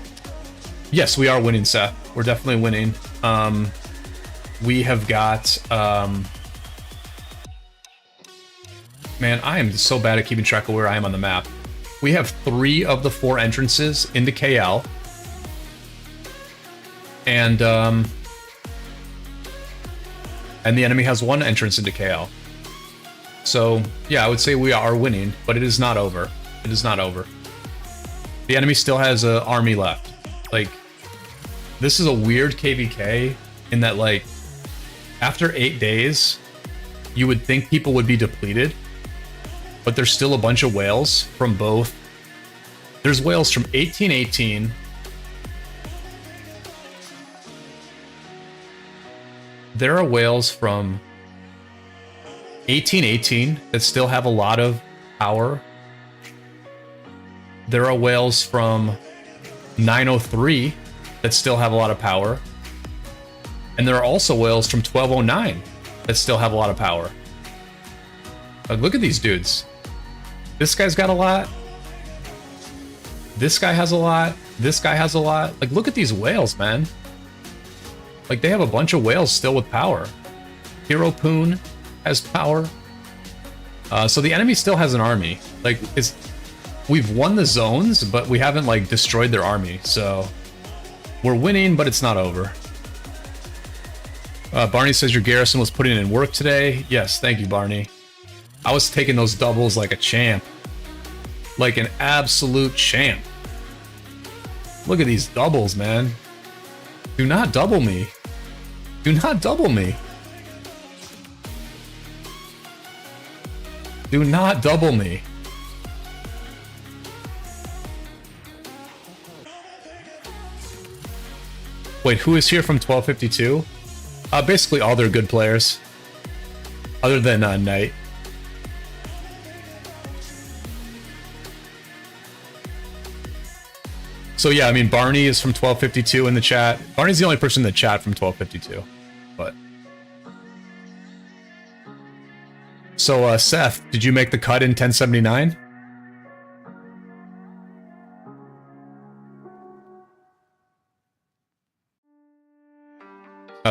Yes, we are winning, Seth. We're definitely winning. We have got... Man, I am so bad at keeping track of where I am on the map. We have 3 of the 4 entrances into KL. And the enemy has 1 entrance into KL. So, yeah, I would say we are winning, but it is not over. It is not over. The enemy still has an army left. Like, this is a weird KvK in that, like, after 8 days, you would think people would be depleted, but there's still a bunch of whales from both. There's whales from 1818. There are whales from 1818 that still have a lot of power. There are whales from 903 that still have a lot of power. And there are also whales from 1209 that still have a lot of power. Like, look at these dudes. This guy's got a lot. This guy has a lot. This guy has a lot. Like, look at these whales, man. Like, they have a bunch of whales still with power. Hero Poon has power. So the enemy still has an army. Like, we've won the zones, but we haven't, like, destroyed their army. So we're winning, but it's not over. Barney says your garrison was putting in work today. Yes, thank you, Barney. I was taking those doubles like a champ. Like an absolute champ. Look at these doubles, man. Do not double me. Do not double me. Do not double me. Wait, who is here from 1252? Basically all their good players. Other than Knight. So yeah, I mean, Barney is from 1252 in the chat. Barney's the only person in the chat from 1252. But So, Seth, did you make the cut in 1079?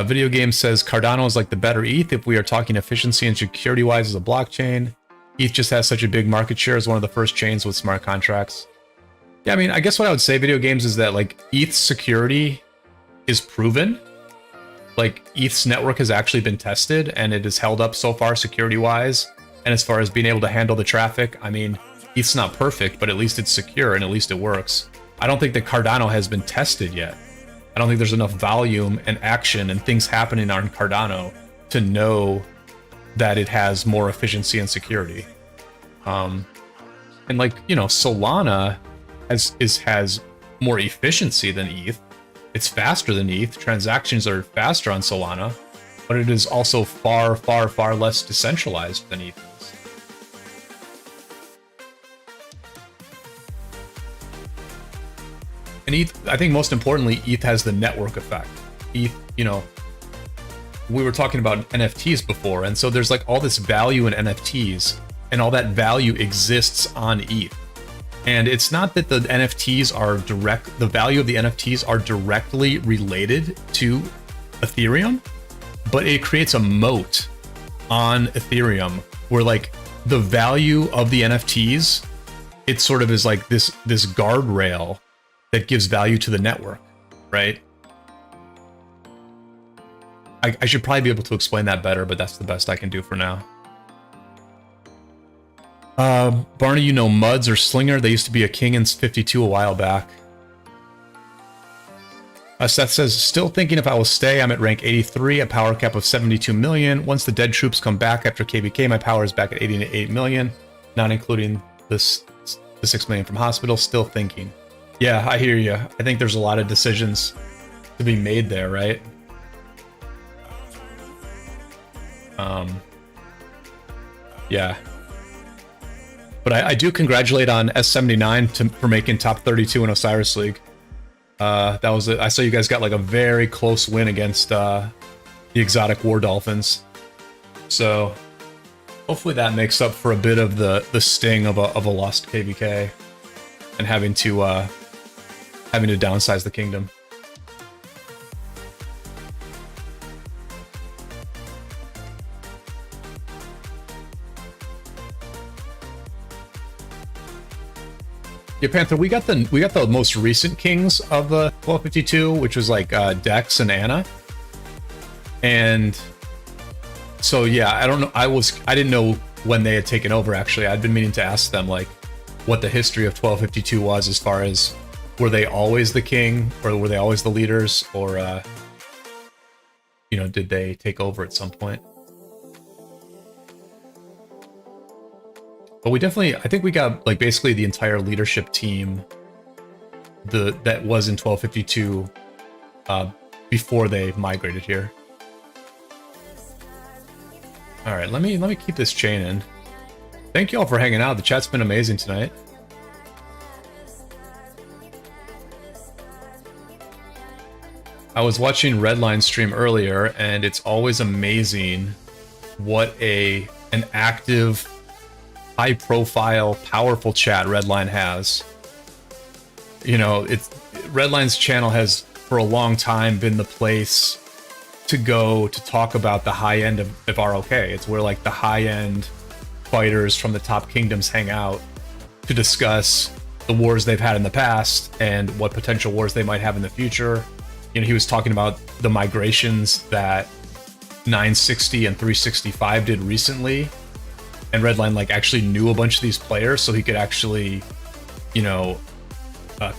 Video Game says Cardano is like the better ETH if we are talking efficiency and security-wise as a blockchain. ETH just has such a big market share as one of the first chains with smart contracts. Yeah, I mean, I guess what I would say, Video Games, is that like ETH's security is proven. Like ETH's network has actually been tested and it is held up so far security-wise. And as far as being able to handle the traffic, I mean, ETH's not perfect, but at least it's secure and at least it works. I don't think that Cardano has been tested yet. I don't think there's enough volume and action and things happening on Cardano to know that it has more efficiency and security. And like, you know, Solana has more efficiency than ETH. It's faster than ETH. Transactions are faster on Solana, but it is also far, far, far less decentralized than ETH is. And ETH, I think most importantly, ETH has the network effect. ETH, you know, we were talking about NFTs before, and so there's like all this value in NFTs, and all that value exists on ETH. And it's not that the NFTs are the value of the NFTs are directly related to Ethereum, but it creates a moat on Ethereum where like the value of the NFTs, it sort of is like this guardrail that gives value to the network, right? I should probably be able to explain that better, but that's the best I can do for now. Barney, you know Muds or Slinger? They used to be a king in 52 a while back. Seth says, still thinking if I will stay. I'm at rank 83, a power cap of 72 million. Once the dead troops come back after KvK, my power is back at 88 million, not including the 6 million from hospital. Still thinking. Yeah, I hear you. I think there's a lot of decisions to be made there, right? Yeah. But I do congratulate on S79 for making top 32 in Osiris League. That was it. I saw you guys got like a very close win against the exotic War Dolphins. So hopefully that makes up for a bit of the sting of a lost KvK and having to downsize the kingdom. Yeah, Panther, we got the most recent kings of the 1252, which was like Dex and Anna. And so yeah, I don't know. I didn't know when they had taken over. Actually, I'd been meaning to ask them like what the history of 1252 was, as far as were they always the king, or were they always the leaders, or you know, did they take over at some point? But we definitely, I think we got like basically the entire leadership team that was in 1252 before they migrated here. All right, let me keep this chain in. Thank you all for hanging out. The chat's been amazing tonight. I was watching Redline stream earlier, and it's always amazing what an active, high-profile, powerful chat Redline has. You know, Redline's channel has for a long time been the place to go to talk about the high end of ROK. It's where like the high-end fighters from the top kingdoms hang out to discuss the wars they've had in the past and what potential wars they might have in the future. You know, he was talking about the migrations that 960 and 365 did recently, and Redline like actually knew a bunch of these players, so he could actually, you know,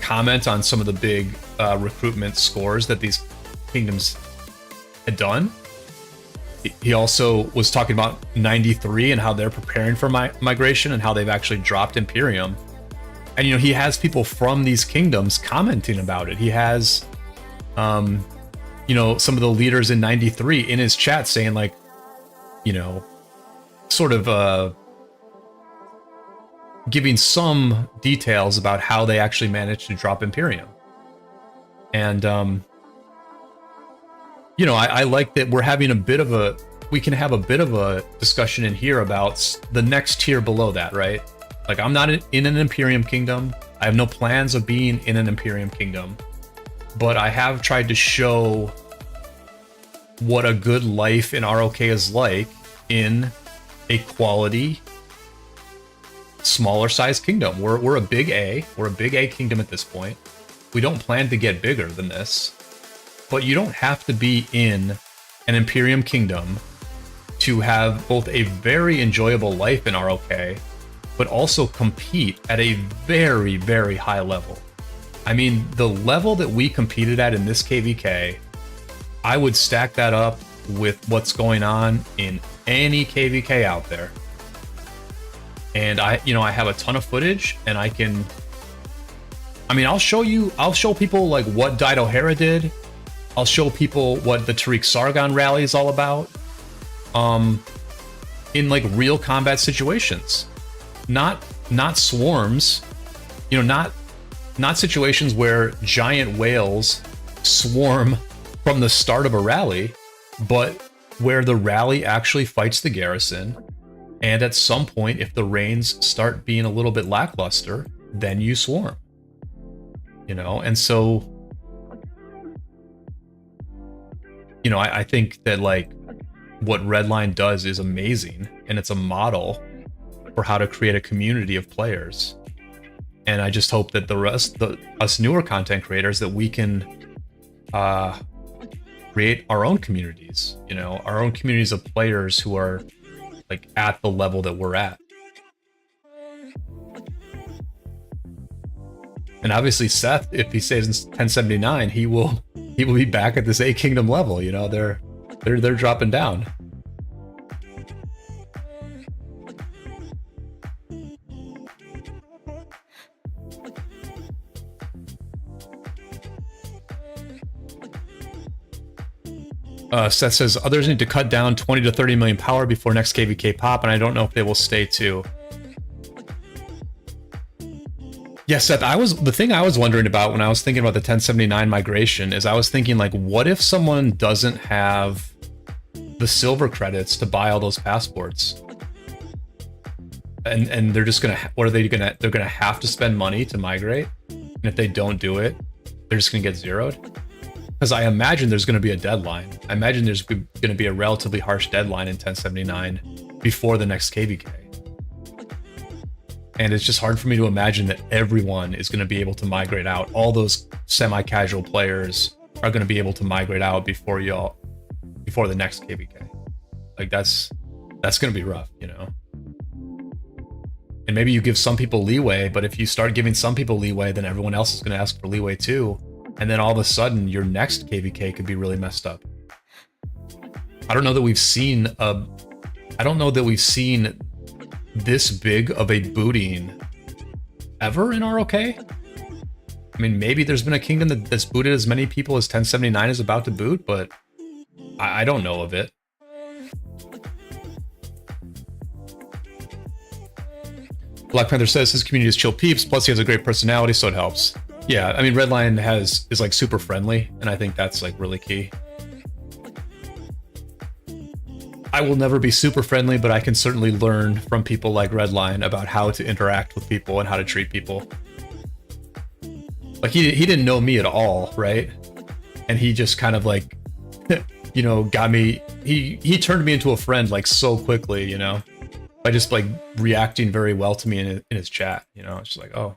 comment on some of the big recruitment scores that these kingdoms had done. He also was talking about 93 and how they're preparing for migration and how they've actually dropped Imperium. And, you know, he has people from these kingdoms commenting about it. He has, you know, some of the leaders in 93 in his chat saying like, you know, sort of giving some details about how they actually managed to drop Imperium. And, you know, I like that we're having a bit of a we can have a bit of a discussion in here about the next tier below that, right? Like, I'm not in an Imperium Kingdom. I have no plans of being in an Imperium Kingdom, but I have tried to show what a good life in ROK is like in a quality, smaller size kingdom. We're a big A. We're a big A kingdom at this point. We don't plan to get bigger than this, but you don't have to be in an Imperium Kingdom to have both a very enjoyable life in ROK, but also compete at a very, very high level. I mean, the level that we competed at in this KvK, I would stack that up with what's going on in any KvK out there. And I have a ton of footage, and I'll show people like what Dyed O'Hara did. I'll show people what the Tariq Sargon rally is all about. In like real combat situations. Not swarms, not situations where giant whales swarm from the start of a rally, but where the rally actually fights the garrison. And at some point, if the rains start being a little bit lackluster, then you swarm. And so, I think that like what Redline does is amazing, and it's a model for how to create a community of players. And I just hope that us newer content creators, that we can create our own communities, our own communities of players who are like at the level that we're at. And obviously Seth, if he stays in 1079, he will be back at this A Kingdom level. They're dropping down. Seth says, others need to cut down 20 to 30 million power before next KvK pop, and I don't know if they will stay too. Yeah, Seth, the thing I was wondering about when I was thinking about the 1079 migration is I was thinking, like, what if someone doesn't have the silver credits to buy all those passports? And they're just gonna, they're gonna have to spend money to migrate, and if they don't do it, they're just gonna get zeroed? Because I imagine there's going to be a deadline. I imagine there's going to be a relatively harsh deadline in 1079 before the next KvK. And it's just hard for me to imagine that everyone is going to be able to migrate out. All those semi-casual players are going to be able to migrate out before the next KvK. Like that's going to be rough, And maybe you give some people leeway, but if you start giving some people leeway, then everyone else is going to ask for leeway too. And then all of a sudden, your next KvK could be really messed up. I don't know that we've seen this big of a booting ever in ROK. I mean, maybe there's been a kingdom that's booted as many people as 1079 is about to boot, but I don't know of it. Black Panther says his community is chill peeps, plus he has a great personality, so it helps. Yeah, I mean, Redline is like super friendly, and I think that's like really key. I will never be super friendly, but I can certainly learn from people like Redline about how to interact with people and how to treat people. Like he didn't know me at all, right? And he just kind of like, got me. He turned me into a friend like so quickly, by just like reacting very well to me in his chat. It's just like, oh.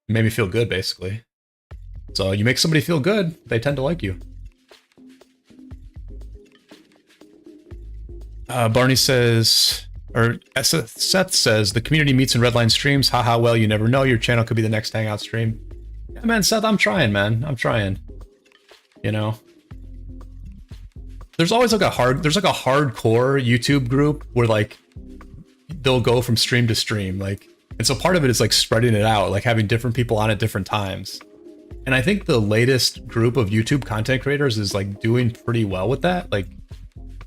Made me feel good, basically. So you make somebody feel good, they tend to like you. Barney says, or Seth says, the community meets in Redline streams. Haha, well, you never know. Your channel could be the next Hangout stream. Yeah, man, Seth, I'm trying, man. I'm trying. There's always like there's like a hardcore YouTube group where like they'll go from stream to stream, like. And so part of it is like spreading it out, like having different people on at different times. And I think the latest group of YouTube content creators is like doing pretty well with that. Like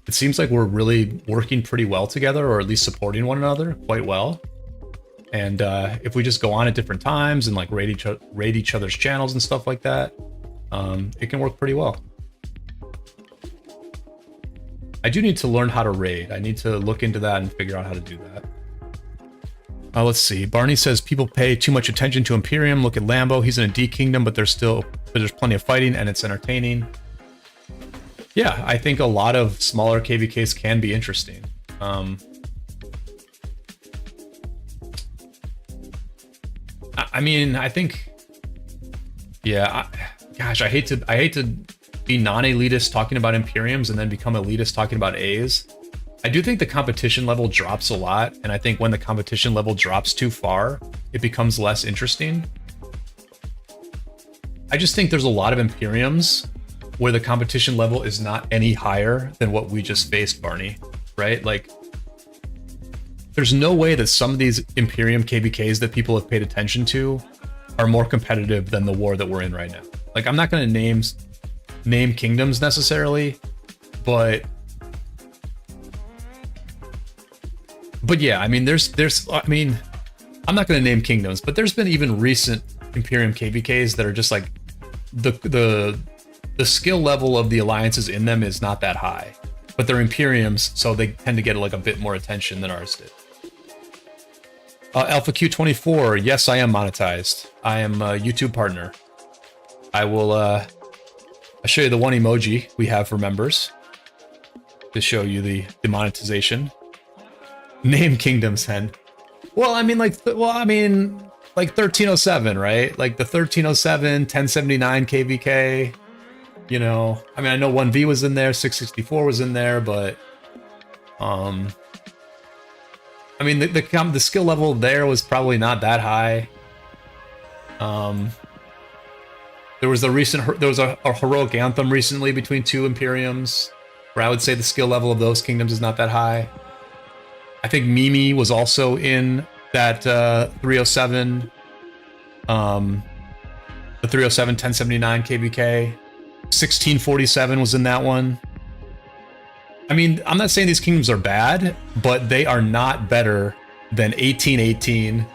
it seems like we're really working pretty well together, or at least supporting one another quite well. And if we just go on at different times and like raid each other's channels and stuff like that, it can work pretty well. I do need to learn how to raid. I need to look into that and figure out how to do that. Let's see. Barney says people pay too much attention to Imperium. Look at Lambo. He's in a D kingdom, but there's plenty of fighting and it's entertaining. Yeah, I think a lot of smaller KvKs can be interesting. I mean, I think, yeah. Gosh, I hate to be non-elitist talking about Imperiums and then become elitist talking about A's. I do think the competition level drops a lot, and I think when the competition level drops too far, it becomes less interesting. I just think there's a lot of Imperiums where the competition level is not any higher than what we just faced, Barney, right? Like, there's no way that some of these Imperium KvKs that people have paid attention to are more competitive than the war that we're in right now. Like, I'm not going to name kingdoms necessarily, but yeah, I mean, I mean, I'm not going to name kingdoms, but there's been even recent Imperium KvKs that are just like the skill level of the alliances in them is not that high, but they're Imperiums, so they tend to get like a bit more attention than ours did. Alpha Q24, yes, I am monetized. I am a YouTube partner. I will I'll show you the one emoji we have for members to show you the monetization. Name kingdoms, Hen. Well, I mean, like 1307, right? Like the 1307, 1079 KvK. You know, I mean, I know 1V was in there, 664 was in there, but I mean, the skill level there was probably not that high. There was a heroic anthem recently between two Imperiums, where I would say the skill level of those kingdoms is not that high. I think Mimi was also in that 307, the 307 1079 KvK. 1647 was in that one. I mean, I'm not saying these kingdoms are bad, but they are not better than 1818 and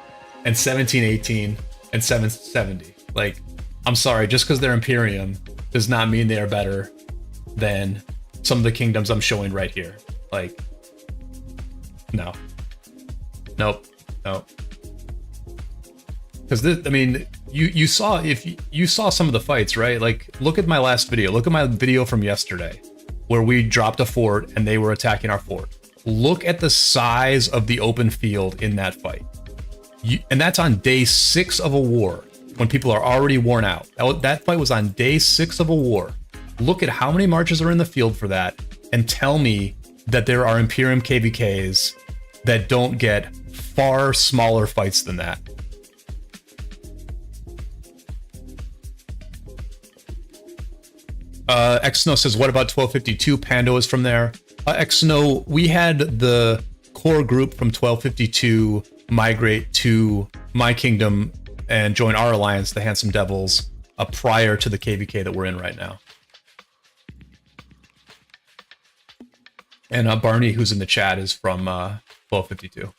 1718 and 770. Like, I'm sorry, just because they're Imperium does not mean they are better than some of the kingdoms I'm showing right here. Like, no. Nope. Because I mean, you saw, if you saw some of the fights, right? Like, look at my last video. Look at my video from yesterday, where we dropped a fort and they were attacking our fort. Look at the size of the open field in that fight. And that's on day 6 of a war, when people are already worn out. That fight was on day 6 of a war. Look at how many marches are in the field for that, and tell me that there are Imperium KvKs that don't get far smaller fights than that. Exno says, what about 1252? Pando is from there. Exno, we had the core group from 1252 migrate to my kingdom and join our alliance, the Handsome Devils, prior to the KvK that we're in right now. And Barney, who's in the chat, is from 1252.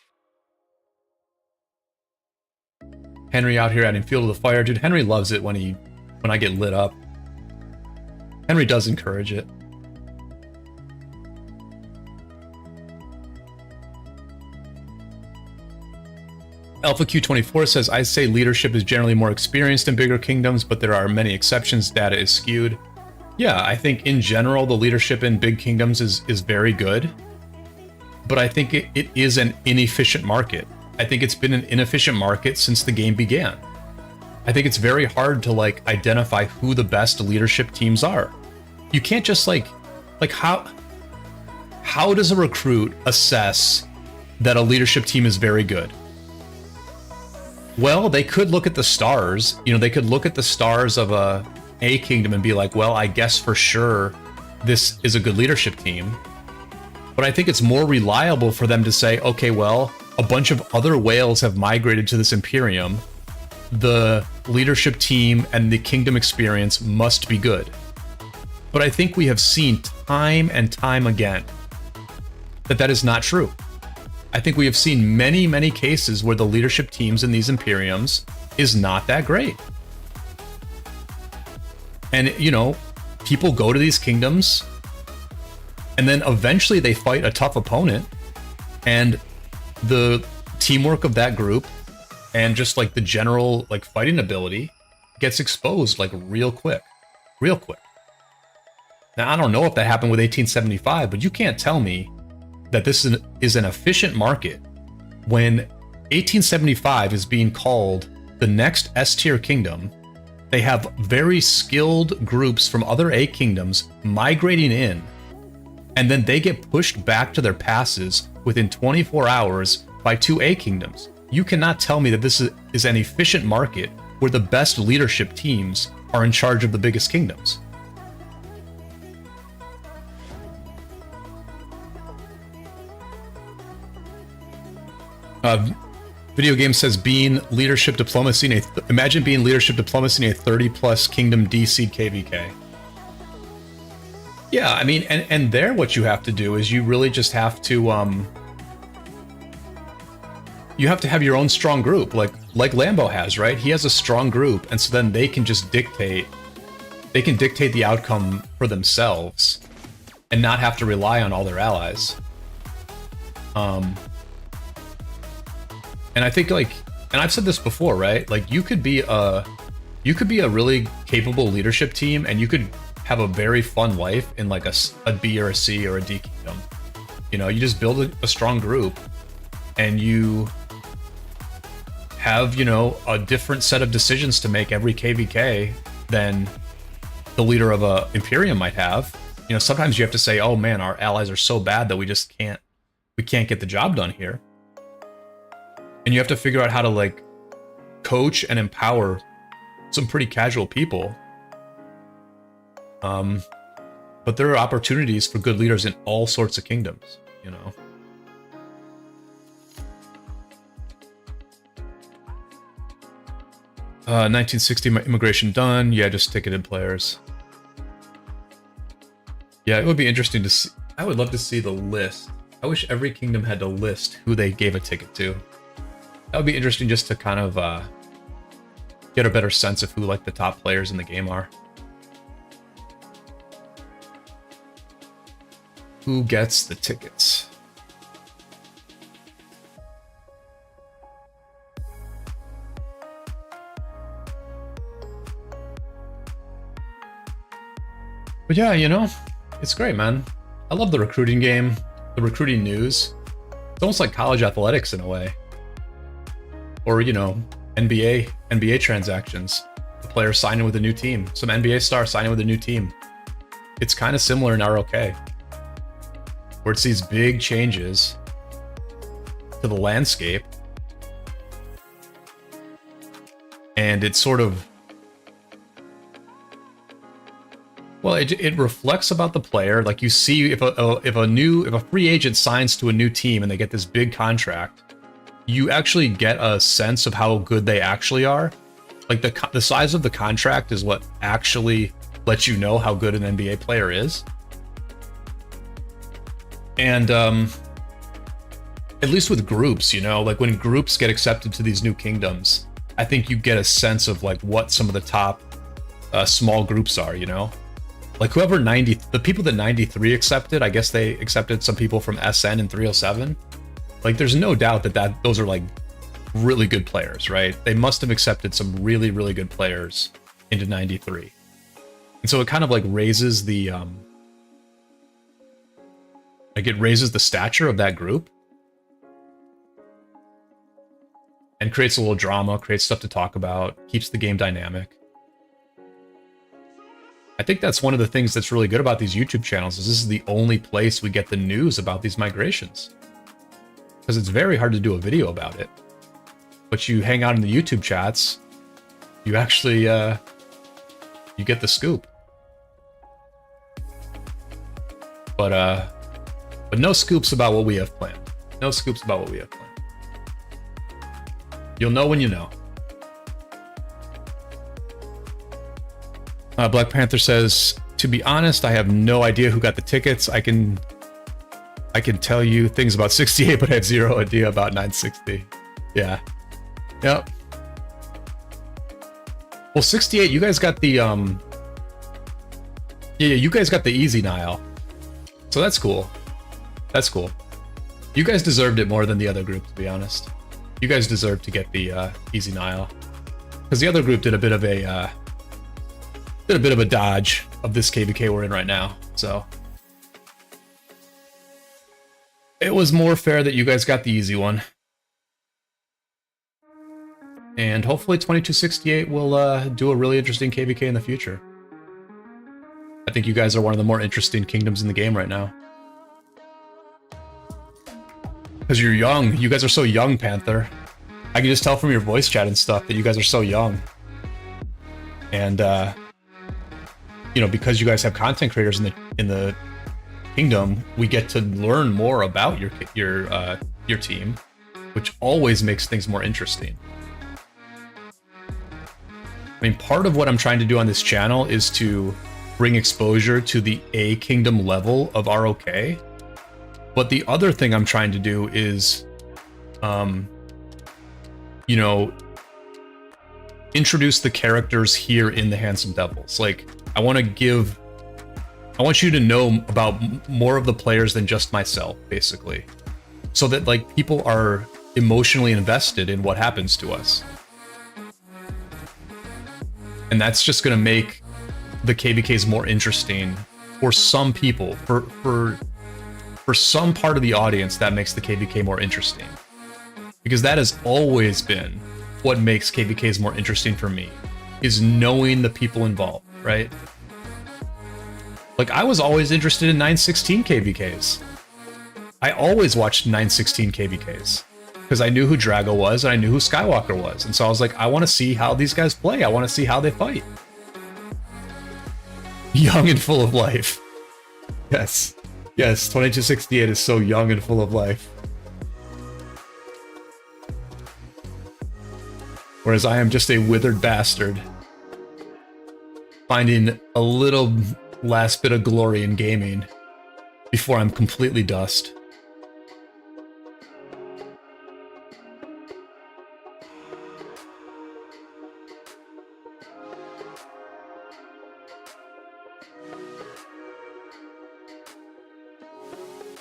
Henry out here adding fuel to the fire. Dude, Henry loves it when I get lit up. Henry does encourage it. Alpha Q24 says, I say leadership is generally more experienced in bigger kingdoms, but there are many exceptions. Data is skewed. Yeah, I think in general, the leadership in big kingdoms is very good. But I think it is an inefficient market. I think it's been an inefficient market since the game began. I think it's very hard to like identify who the best leadership teams are. You can't just like how does a recruit assess that a leadership team is very good? Well, they could look at the stars. You know, they could look at the stars of a kingdom and be like, well, I guess for sure this is a good leadership team. But I think it's more reliable for them to say, okay, well, a bunch of other whales have migrated to this Imperium. The leadership team and the kingdom experience must be good. But I think we have seen time and time again that that is not true. I think we have seen many, many cases where the leadership teams in these Imperiums is not that great. And, you know, people go to these kingdoms And then eventually they fight a tough opponent, and the teamwork of that group and just like the general like fighting ability gets exposed like real quick. Now, I don't know if that happened with 1875, but you can't tell me that this is an efficient market when 1875 is being called the next S-tier kingdom. They have very skilled groups from other A kingdoms migrating in, and then they get pushed back to their passes within 24 hours by 2 A kingdoms. You cannot tell me that this is an efficient market where the best leadership teams are in charge of the biggest kingdoms. Video game says being leadership diplomacy in imagine being leadership diplomacy in a 30+ kingdom D-seed KvK. Yeah, I mean, and there what you have to do is you really just have to you have to have your own strong group, like Lambo has, right? He has a strong group, and so then they can just dictate the outcome for themselves and not have to rely on all their allies. And I think, like, and I've said this before, right? Like, you could be a really capable leadership team, and you could have a very fun life in like a B or a C or a D kingdom. You know, you just build a strong group, and you have, you know, a different set of decisions to make every KvK than the leader of a Imperium might have. You know, sometimes you have to say, oh man, our allies are so bad that we can't get the job done here. And you have to figure out how to like coach and empower some pretty casual people. But there are opportunities for good leaders in all sorts of kingdoms, you know. Uh, 1960 immigration done. Yeah, just ticketed players. Yeah, it would be interesting to see. I would love to see the list. I wish every kingdom had to list who they gave a ticket to. That would be interesting just to kind of get a better sense of who like the top players in the game are. Who gets the tickets? But yeah, you know, it's great, man. I love the recruiting game, the recruiting news. It's almost like college athletics in a way. Or, you know, NBA transactions. The player signing with a new team. Some NBA star signing with a new team. It's kind of similar in ROK, where it's these big changes to the landscape. And it's sort of, well, it reflects about the player. Like you see, if a free agent signs to a new team and they get this big contract, you actually get a sense of how good they actually are. Like the size of the contract is what actually lets you know how good an NBA player is. And at least with groups, you know, like when groups get accepted to these new kingdoms, I think you get a sense of like what some of the top small groups are, you know. Like the people that 93 accepted, I guess they accepted some people from SN and 307. Like, there's no doubt that those are like really good players, right? They must have accepted some really, really good players into 93. And so it kind of like raises the stature of that group and creates a little drama, creates stuff to talk about, keeps the game dynamic. I think that's one of the things that's really good about these YouTube channels is this is the only place we get the news about these migrations. Because it's very hard to do a video about it. But you hang out in the YouTube chats, you actually, you get the scoop. But no scoops about what we have planned. No scoops about what we have planned. You'll know when you know. Black Panther says, to be honest, I have no idea who got the tickets. I can tell you things about 68, but I have zero idea about 960. Yeah. Yep. Well, 68, you guys got the, yeah, you guys got the easy Nile. So that's cool. That's cool. You guys deserved it more than the other group, to be honest. You guys deserved to get the easy Nile, because the other group did a bit of a dodge of this KvK we're in right now. So it was more fair that you guys got the easy one. And hopefully 2268 will do a really interesting KvK in the future. I think you guys are one of the more interesting kingdoms in the game right now. Because you're young. You guys are so young, Panther. I can just tell from your voice chat and stuff that you guys are so young. And, you know, because you guys have content creators in the kingdom, we get to learn more about your team, which always makes things more interesting. I mean, part of what I'm trying to do on this channel is to bring exposure to the A kingdom level of ROK. But the other thing I'm trying to do is, you know, introduce the characters here in the Handsome Devils. Like, I want you to know about more of the players than just myself, basically. So that, like, people are emotionally invested in what happens to us. And that's just going to make the KvKs more interesting for some people. For some part of the audience, that makes the KvK more interesting. Because that has always been what makes KvKs more interesting for me, is knowing the people involved, right? Like, I was always interested in 916 KvKs. I always watched 916 KvKs. Because I knew who Drago was, and I knew who Skywalker was. And so I was like, I want to see how these guys play. I want to see how they fight. Young and full of life. Yes. Yes, 2268 is so young and full of life. Whereas I am just a withered bastard, finding a little last bit of glory in gaming before I'm completely dust.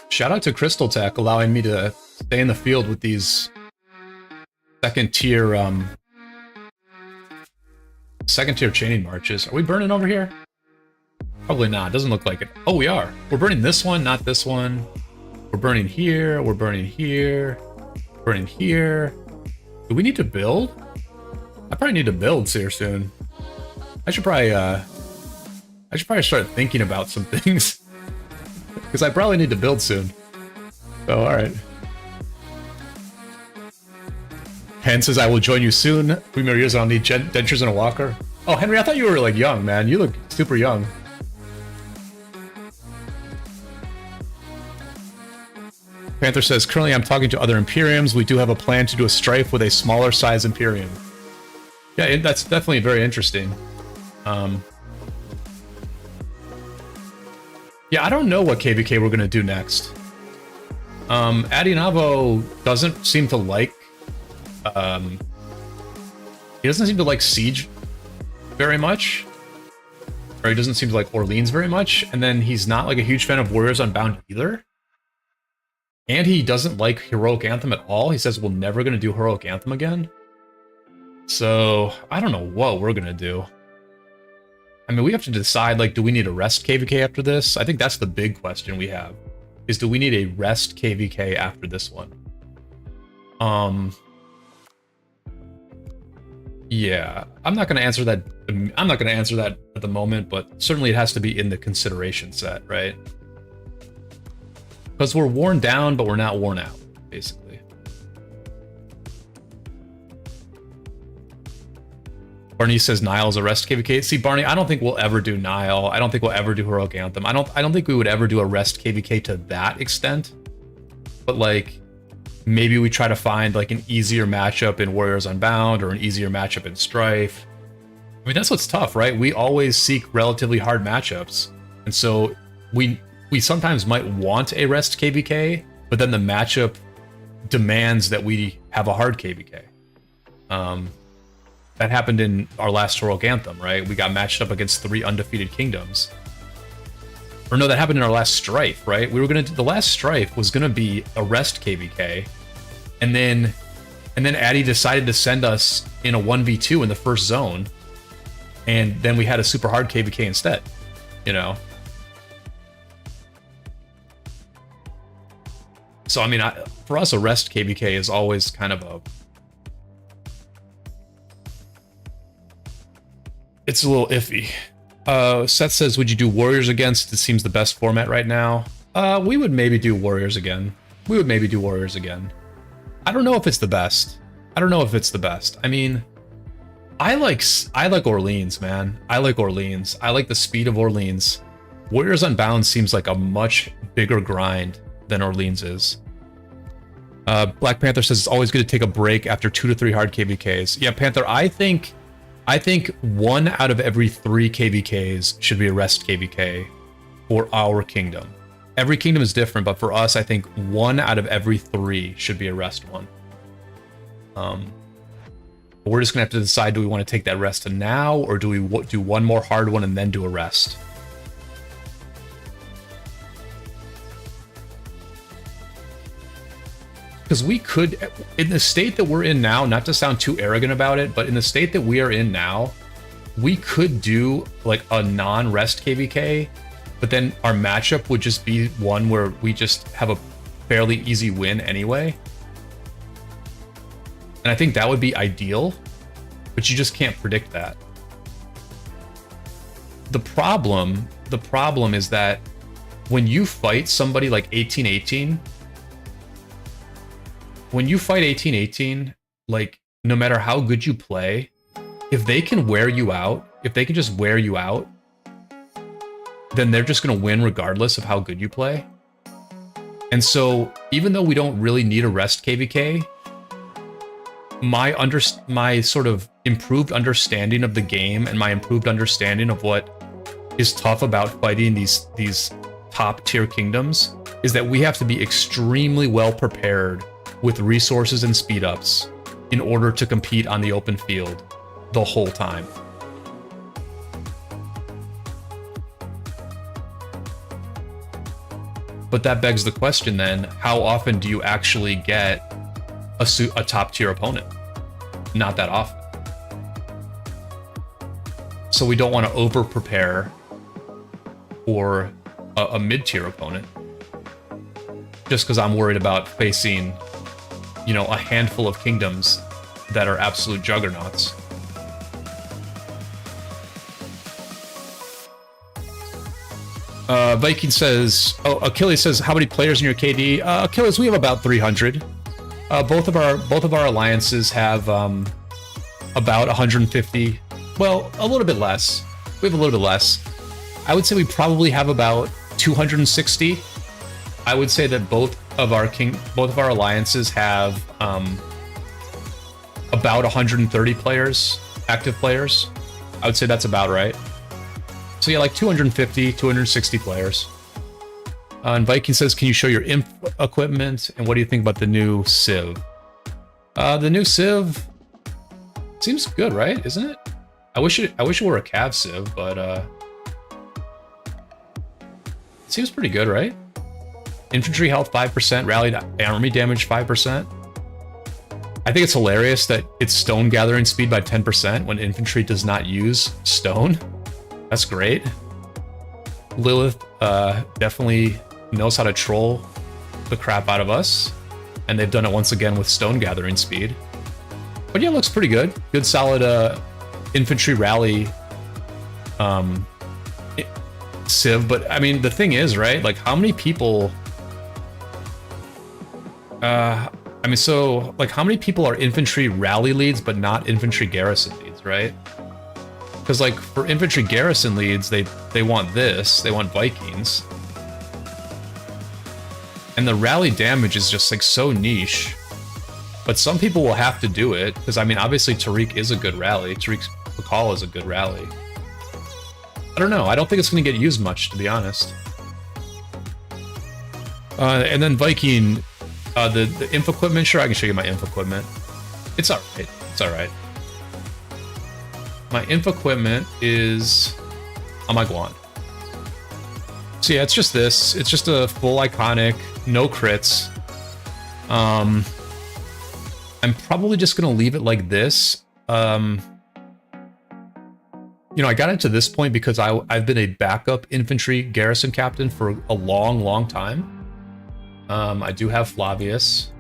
Shout out to Crystal Tech allowing me to stay in the field with these second tier chaining marches. Are we burning over here? Probably not. Doesn't look like it. Oh, we are. We're burning this one, not this one. We're burning here. We're burning here. Burning here. Do we need to build? I probably need to build here soon. I should probably start thinking about some things. Because I probably need to build soon. Oh, alright. Hen says, I will join you soon. 3 more years, I'll need dentures and a walker. Oh, Henry, I thought you were, like, young, man. You look super young. Panther says, currently I'm talking to other Imperiums. We do have a plan to do a strife with a smaller size Imperium. Yeah, that's definitely very interesting. Yeah, I don't know what KvK we're gonna do next. Adinavo doesn't seem to like he doesn't seem to like Siege very much. Or he doesn't seem to like Orleans very much, and then he's not like a huge fan of Warriors Unbound either. And he doesn't like Heroic Anthem at all. He says we're never gonna do Heroic Anthem again. So I don't know what we're gonna do. I mean, we have to decide, like, do we need a rest KvK after this? I think that's the big question we have, is do we need a rest KvK after this one? Yeah, I'm not going to answer that. I'm not going to answer that at the moment, but certainly it has to be in the consideration set, right? Because we're worn down, but we're not worn out, basically. Barney says Nile's a rest KvK. See, Barney, I don't think we'll ever do Nile. I don't think we'll ever do Heroic Anthem. I don't think we would ever do a rest KvK to that extent. But, like, maybe we try to find, like, an easier matchup in Warriors Unbound or an easier matchup in Strife. I mean, that's what's tough, right? We always seek relatively hard matchups. And so we sometimes might want a rest KvK, but then the matchup demands that we have a hard KvK. That happened in our last Heroic Anthem, right? We got matched up against 3 undefeated kingdoms. Or no, that happened in our last strife, right? We were gonna the last strife was gonna be arrest KvK, and then Addy decided to send us in a 1v2 in the first zone, and then we had a super hard KvK instead, you know. So I mean, for us, arrest KvK is always kind of it's a little iffy. Seth says, would you do Warriors against? It seems the best format right now. We would maybe do Warriors again. I don't know if it's the best. I mean, I like Orleans, man. I like Orleans. I like the speed of Orleans. Warriors Unbound seems like a much bigger grind than Orleans is. Black Panther says it's always good to take a break after 2 to 3 hard KvKs. Yeah, Panther, I think 1 out of every 3 KvKs should be a rest KvK for our kingdom. Every kingdom is different, but for us, I think 1 out of every 3 should be a rest one. We're just gonna have to decide, do we want to take that rest to now, or do we do one more hard one and then do a rest? Because we could, in the state that we're in now, not to sound too arrogant about it, but in the state that we are in now, we could do like a non-rest KvK, but then our matchup would just be one where we just have a fairly easy win anyway. And I think that would be ideal, but you just can't predict that. The problem is that when you fight somebody like 1818, when you fight 1818, like, no matter how good you play, if they can wear you out, if they can just wear you out, then they're just going to win regardless of how good you play. And so, even though we don't really need a rest KvK, my sort of improved understanding of the game and my improved understanding of what is tough about fighting these top tier kingdoms is that we have to be extremely well prepared with resources and speed ups in order to compete on the open field the whole time. But that begs the question then, how often do you actually get a top tier opponent? Not that often. So we don't want to over prepare for a mid-tier opponent just because I'm worried about facing, you know, a handful of kingdoms that are absolute juggernauts. Viking says, Achilles says, how many players in your KD? Achilles, we have about 300. Both of our alliances have about 150. Well, a little bit less. We have a little bit less. I would say we probably have about 260. I would say that both of our alliances have about 130 players, active players. I would say that's about right. So yeah, like 250, 260 players. And Viking says, can you show your imp equipment? And what do you think about the new Civ? The new Civ seems good, right? Isn't it? I wish it were a Cav Civ, but it seems pretty good, right? Infantry health 5%, rally army damage 5%. I think it's hilarious that it's stone gathering speed by 10% when infantry does not use stone. That's great. Lilith definitely knows how to troll the crap out of us, and they've done it once again with stone gathering speed. But yeah, it looks pretty good. Good solid infantry rally Civ. But I mean, the thing is, right? Like, how many people? I mean, so like, how many people are infantry rally leads but not infantry garrison leads, right? Because like for infantry garrison leads, they want this, they want Vikings. And the rally damage is just like so niche. But some people will have to do it, because I mean, obviously Tariq is a good rally. Tariq's Pakal is a good rally. I don't know, I don't think it's going to get used much, to be honest. And then Viking, the inf equipment, sure, I can show you my inf equipment. It's alright, it's alright. My inf equipment is on my Guan. So yeah, it's just this. It's just a full iconic, no crits. I'm probably just gonna leave it like this. You know, I got into this point because I've been a backup infantry garrison captain for a long time. I do have Flavius,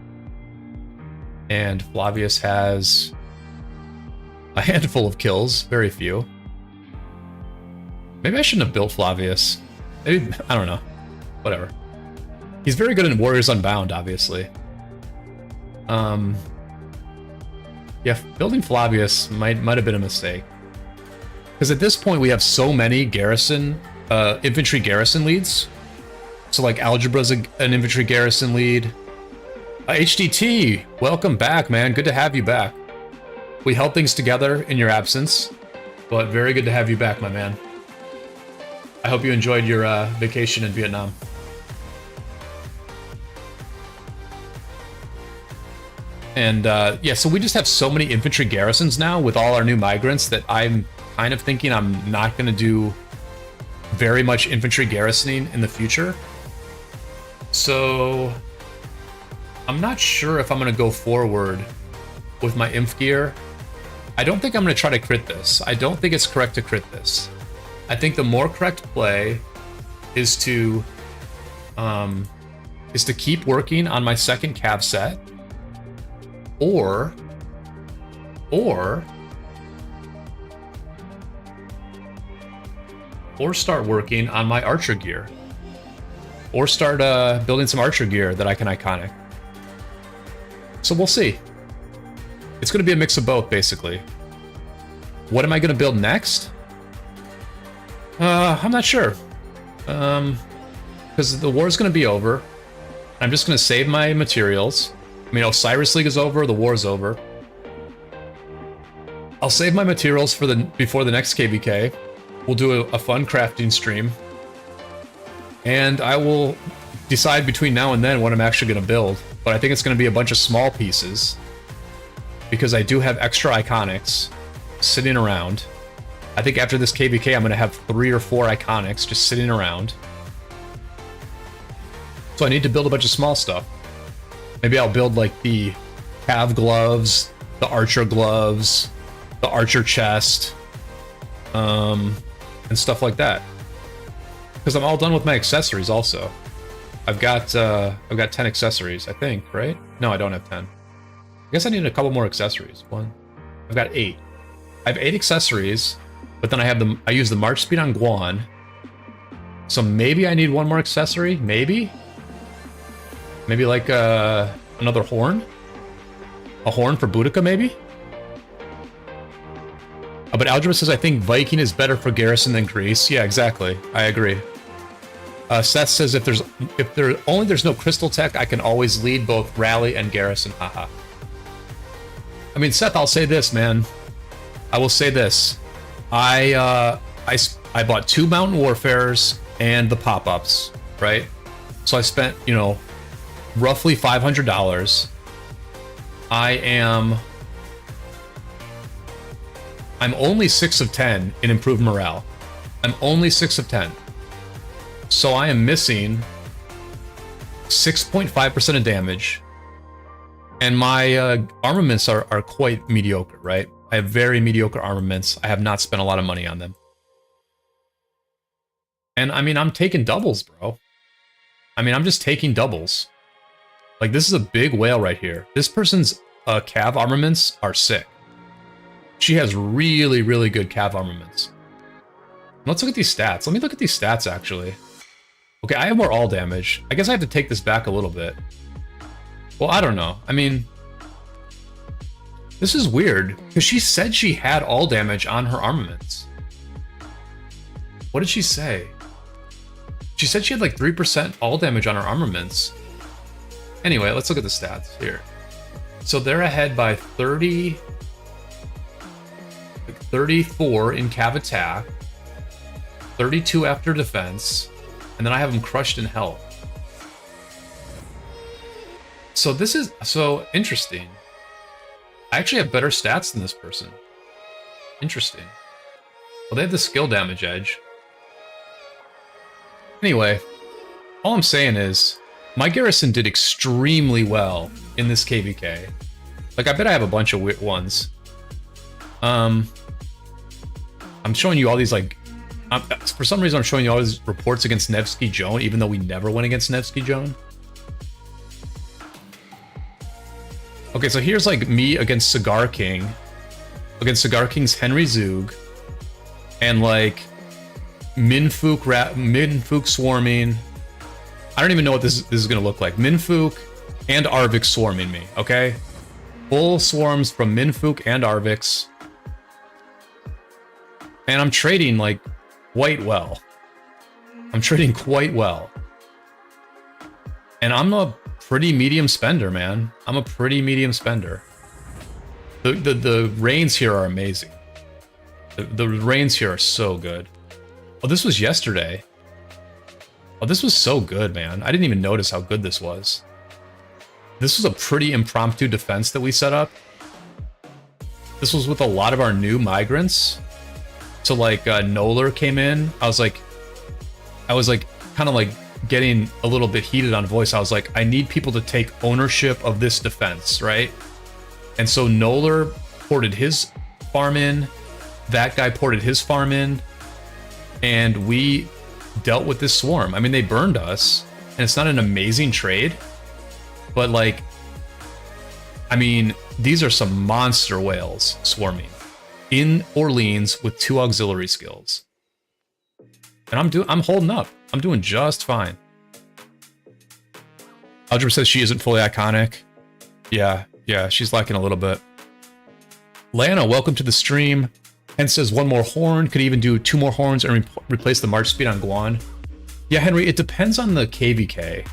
and Flavius has a handful of kills, very few. Maybe I shouldn't have built Flavius. Maybe, I don't know. Whatever. He's very good in Warriors Unbound, obviously. Yeah, building Flavius might have been a mistake. Because at this point we have so many garrison, infantry garrison leads. So like Algebra's an infantry garrison lead. HDT, welcome back, man. Good to have you back. We held things together in your absence, but very good to have you back, my man. I hope you enjoyed your vacation in Vietnam. And yeah, so we just have so many infantry garrisons now with all our new migrants that I'm kind of thinking I'm not going to do very much infantry garrisoning in the future. So I'm not sure if I'm going to go forward with my inf gear. I don't think I'm going to try to crit this. I don't think it's correct to crit this. I think the more correct play is to keep working on my second cav set, or start working on my archer gear, or start building some archer gear that I can iconic. So we'll see. It's going to be a mix of both, basically. What am I going to build next? I'm not sure. Because the war is going to be over. I'm just going to save my materials. I mean, Osiris League is over, the war is over. I'll save my materials for before the next KvK. We'll do a fun crafting stream. And I will decide between now and then what I'm actually going to build. But I think it's going to be a bunch of small pieces. Because I do have extra iconics sitting around. I think after this KvK, I'm going to have 3 or 4 iconics just sitting around. So I need to build a bunch of small stuff. Maybe I'll build like the cav gloves, the archer gloves, the archer chest, and stuff like that. Because I'm all done with my accessories also. I've got 10 accessories, I think, right? No, I don't have 10. I guess I need a couple more accessories. I've got 8. I have 8 accessories, but then I use the march speed on Guan. So maybe I need one more accessory, maybe? Maybe like another horn? A horn for Boudica, maybe? But Algebra says, I think Viking is better for garrison than Greece. Yeah, exactly. I agree. Seth says, if there's no crystal tech, I can always lead both rally and garrison. Haha. I mean, Seth, I'll say this, man. I will say this. I bought 2 Mountain Warfares and the pop-ups, right? So I spent, you know, roughly $500. I'm only 6 of 10 in improved morale. I'm only 6 of 10. So I am missing 6.5% of damage. And my armaments are quite mediocre, right? I have very mediocre armaments. I have not spent a lot of money on them. And I mean, I'm taking doubles, bro. I mean, I'm just taking doubles. Like, this is a big whale right here. This person's cav armaments are sick. She has really, really good cav armaments. Let's look at these stats. Let me look at these stats, actually. Okay, I have more all damage. I guess I have to take this back a little bit. Well, I don't know. I mean, this is weird, because she said she had all damage on her armaments. What did she say? She said she had like 3% all damage on her armaments. Anyway, let's look at the stats here. So they're ahead by 34 in cav attack, 32 after defense, and then I have them crushed in health. So this is so interesting. I actually have better stats than this person. Interesting. Well, they have the skill damage edge. Anyway, all I'm saying is, my garrison did extremely well in this KvK. Like, I bet I have a bunch of weird ones. I'm showing you all these, like... for some reason, I'm showing you all these reports against Nevsky Joan, even though we never went against Nevsky Joan. Okay, so here's, like, me against Cigar King. Against Cigar King's Henry Zug. And, like... Minfook swarming. I don't even know what this is going to look like. Minfook and Arvix swarming me, okay? Full swarms from Minfook and Arvix. And I'm trading, like, quite well. I'm trading quite well. And I'm a pretty medium spender, man. I'm a pretty medium spender. The reigns here are amazing. The reigns here are so good. Oh, this was yesterday. Oh, this was so good, man. I didn't even notice how good this was. This was a pretty impromptu defense that we set up. This was with a lot of our new migrants. So, like, Noller came in. I was like, kind of like getting a little bit heated on voice. I was like, I need people to take ownership of this defense, right? And so Noller ported his farm in. That guy ported his farm in. And we dealt with this swarm. I mean, they burned us, and it's not an amazing trade, but, like, I mean, these are some monster whales swarming in Orleans with 2 auxiliary skills. And I'm holding up. I'm doing just fine. Algebra says she isn't fully iconic. Yeah, she's lacking a little bit. Lana, welcome to the stream. And says 1 more horn, could even do 2 more horns and replace the march speed on Guan. Yeah, Henry, it depends on the KvK.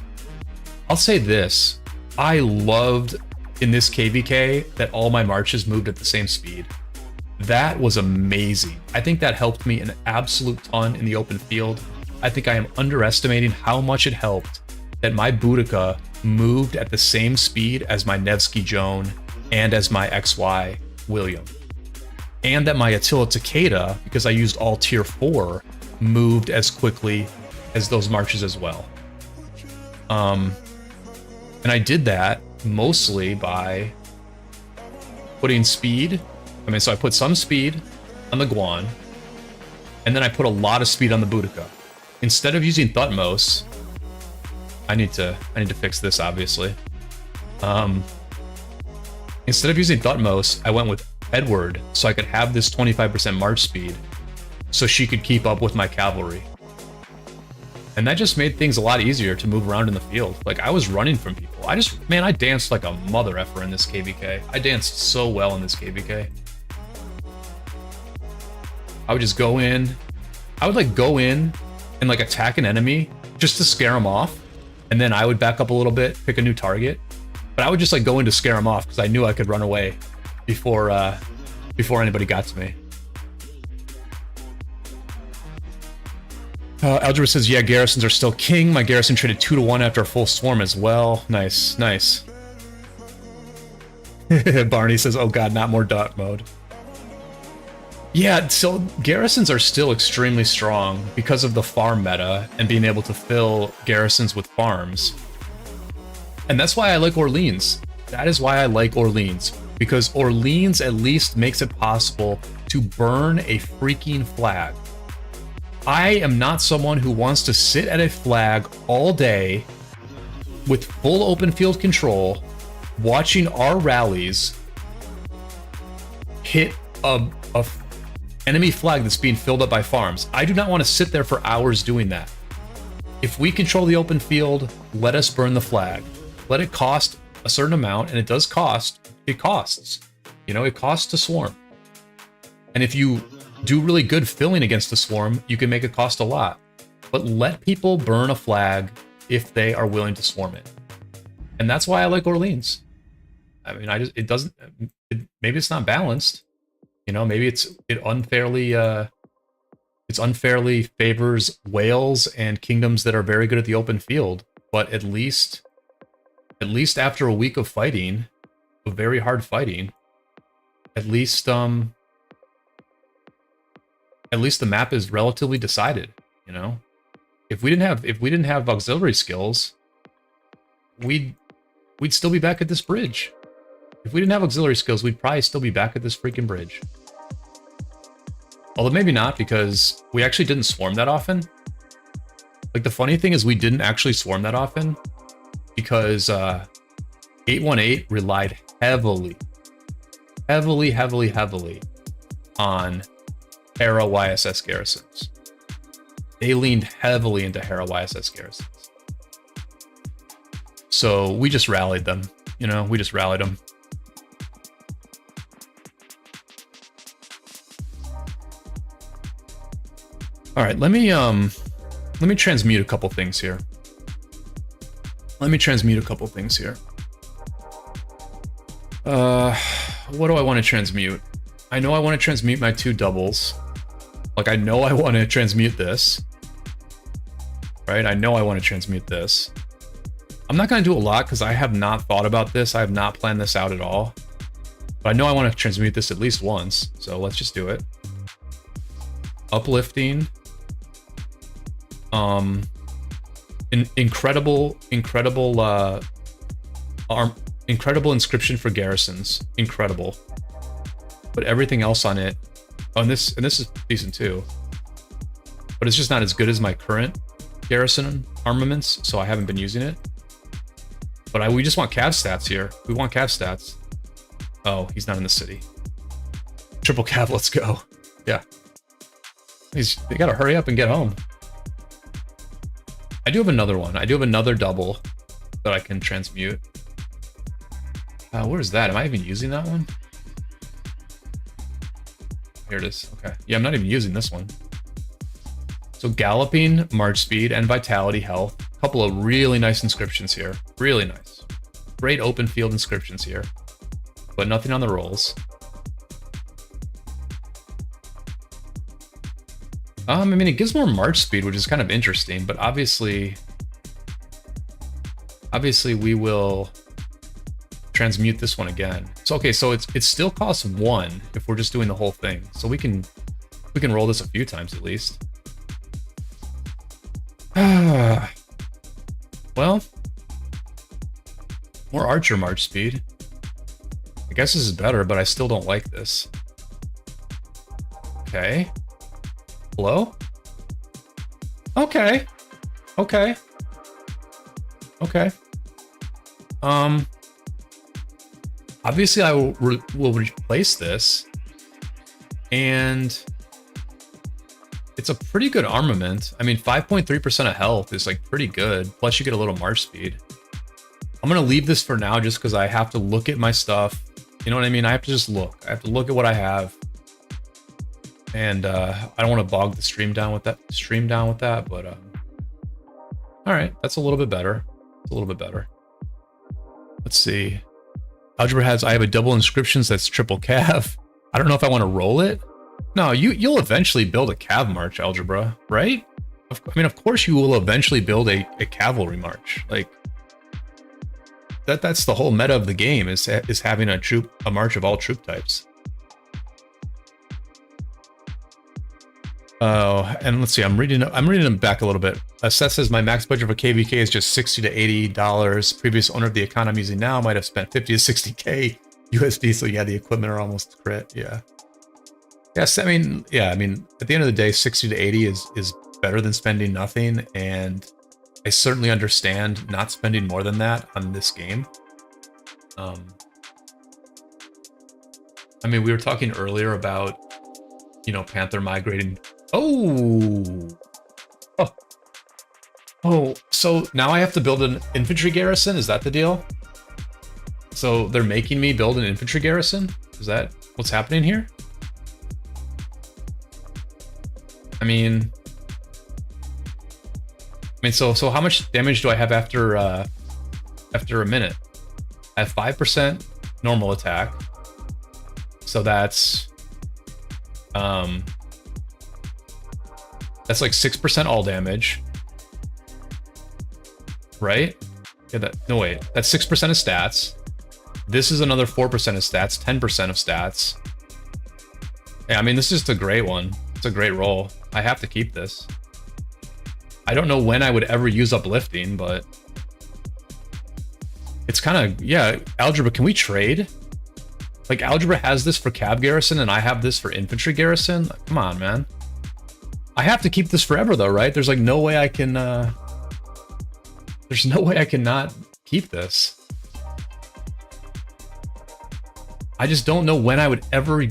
I'll say this. I loved in this KvK that all my marches moved at the same speed. That was amazing. I think that helped me an absolute ton in the open field. I think I am underestimating how much it helped that my Boudica moved at the same speed as my Nevsky Joan and as my XY William. And that my Attila Takeda, because I used all tier 4, moved as quickly as those marches as well. And I did that mostly by putting speed. I mean, so I put some speed on the Guan, and then I put a lot of speed on the Boudica. Instead of using Thutmose, I need to fix this, obviously. Instead of using Thutmose, I went with Edward, so I could have this 25% march speed, so she could keep up with my cavalry. And that just made things a lot easier to move around in the field. Like, I was running from people. I danced like a mother effer in this KvK. I danced so well in this KvK. I would just go in. I would, like, go in and, like, attack an enemy just to scare them off. And then I would back up a little bit, pick a new target. But I would just, like, go in to scare them off because I knew I could run away before anybody got to me. Algebra says, yeah, garrisons are still king. My garrison traded 2 to 1 after a full swarm as well. Nice, nice. Barney says, oh god, not more dot mode. Yeah, so garrisons are still extremely strong because of the farm meta and being able to fill garrisons with farms. And that's why I like Orleans. That is why I like Orleans. Because Orleans at least makes it possible to burn a freaking flag. I am not someone who wants to sit at a flag all day with full open field control, watching our rallies hit a enemy flag that's being filled up by farms. I do not want to sit there for hours doing that. If we control the open field, let us burn the flag. Let it cost a certain amount, and it does cost. It costs. You know, it costs to swarm. And if you do really good filling against the swarm, you can make it cost a lot. But let people burn a flag if they are willing to swarm it. And that's why I like Orleans. I mean, maybe it's not balanced. You know, maybe it unfairly favors Wales and kingdoms that are very good at the open field. But at least after a week of fighting, of very hard fighting, at least the map is relatively decided, you know? if we didn't have auxiliary skills, we'd still be back at this bridge. If we didn't have auxiliary skills, we'd probably still be back at this freaking bridge. Although maybe not, because we actually didn't swarm that often. Like, the funny thing is we didn't actually swarm that often because 818 relied heavily on Hera YSS garrisons. They leaned heavily into Hera YSS garrisons. So we just rallied them, you know, we just rallied them. All right, let me transmute a couple things here. What do I want to transmute? I know I want to transmute my 2 doubles. Like, I know I want to transmute this. Right? I know I want to transmute this. I'm not going to do a lot because I have not thought about this. I have not planned this out at all. But I know I want to transmute this at least once. So let's just do it. Uplifting. Incredible inscription for garrisons. Incredible. But everything else on it, oh, and this is decent too. But it's just not as good as my current garrison armaments, so I haven't been using it. But we just want cav stats here. We want cav stats. Oh, he's not in the city. Triple cav, let's go. Yeah. They gotta hurry up and get home. I do have another one. I do have another double that I can transmute. Where's that? Am I even using that one? Here it is. Okay. Yeah, I'm not even using this one. So galloping, march speed, and vitality health. A couple of really nice inscriptions here. Really nice. Great open field inscriptions here. But nothing on the rolls. I mean, it gives more march speed, which is kind of interesting, but obviously we will transmute this one again. So okay, so it still costs 1 if we're just doing the whole thing. So we can roll this a few times at least. Well, more archer march speed. I guess this is better, but I still don't like this. Okay. Hello? Okay. Okay. Okay. Obviously I will replace this, and it's a pretty good armament. I mean, 5.3% of health is like pretty good. Plus you get a little march speed. I'm gonna leave this for now just because I have to look at my stuff. You know what I mean? I have to just look. I have to look at what I have. And I don't want to bog the stream down with that. But all right, that's a little bit better. It's a little bit better. Let's see. Algebra has. I have a double inscriptions that's triple cav. I don't know if I want to roll it. No, you'll eventually build a cav march, Algebra, right? I mean, of course you will eventually build a cavalry march. Like that's the whole meta of the game is having a march of all troop types. Oh, and let's see. I'm reading them back a little bit. Seth says my max budget for KvK is just $60 to $80. Previous owner of the account I'm using now might have spent 50 to 60K USD. So yeah, the equipment are almost crit. Yeah. Yes, I mean, yeah. I mean, at the end of the day, 60 to 80 is better than spending nothing, and I certainly understand not spending more than that on this game. I mean, we were talking earlier about, you know, Panther migrating. Oh, so now I have to build an infantry garrison? Is that the deal? So they're making me build an infantry garrison? Is that what's happening here? I mean, so how much damage do I have after a minute? I have 5% normal attack. So that's like 6% all damage, right? Yeah, no wait, that's 6% of stats. This is another 4% of stats, 10% of stats. Yeah, I mean, this is just a great one. It's a great roll. I have to keep this. I don't know when I would ever use uplifting, but it's kind of, yeah, Algebra, can we trade? Like, Algebra has this for Cav Garrison, and I have this for Infantry Garrison? Like, come on, man. I have to keep this forever, though, right? There's, like, no way I can, there's no way I can not keep this. I just don't know when I would ever...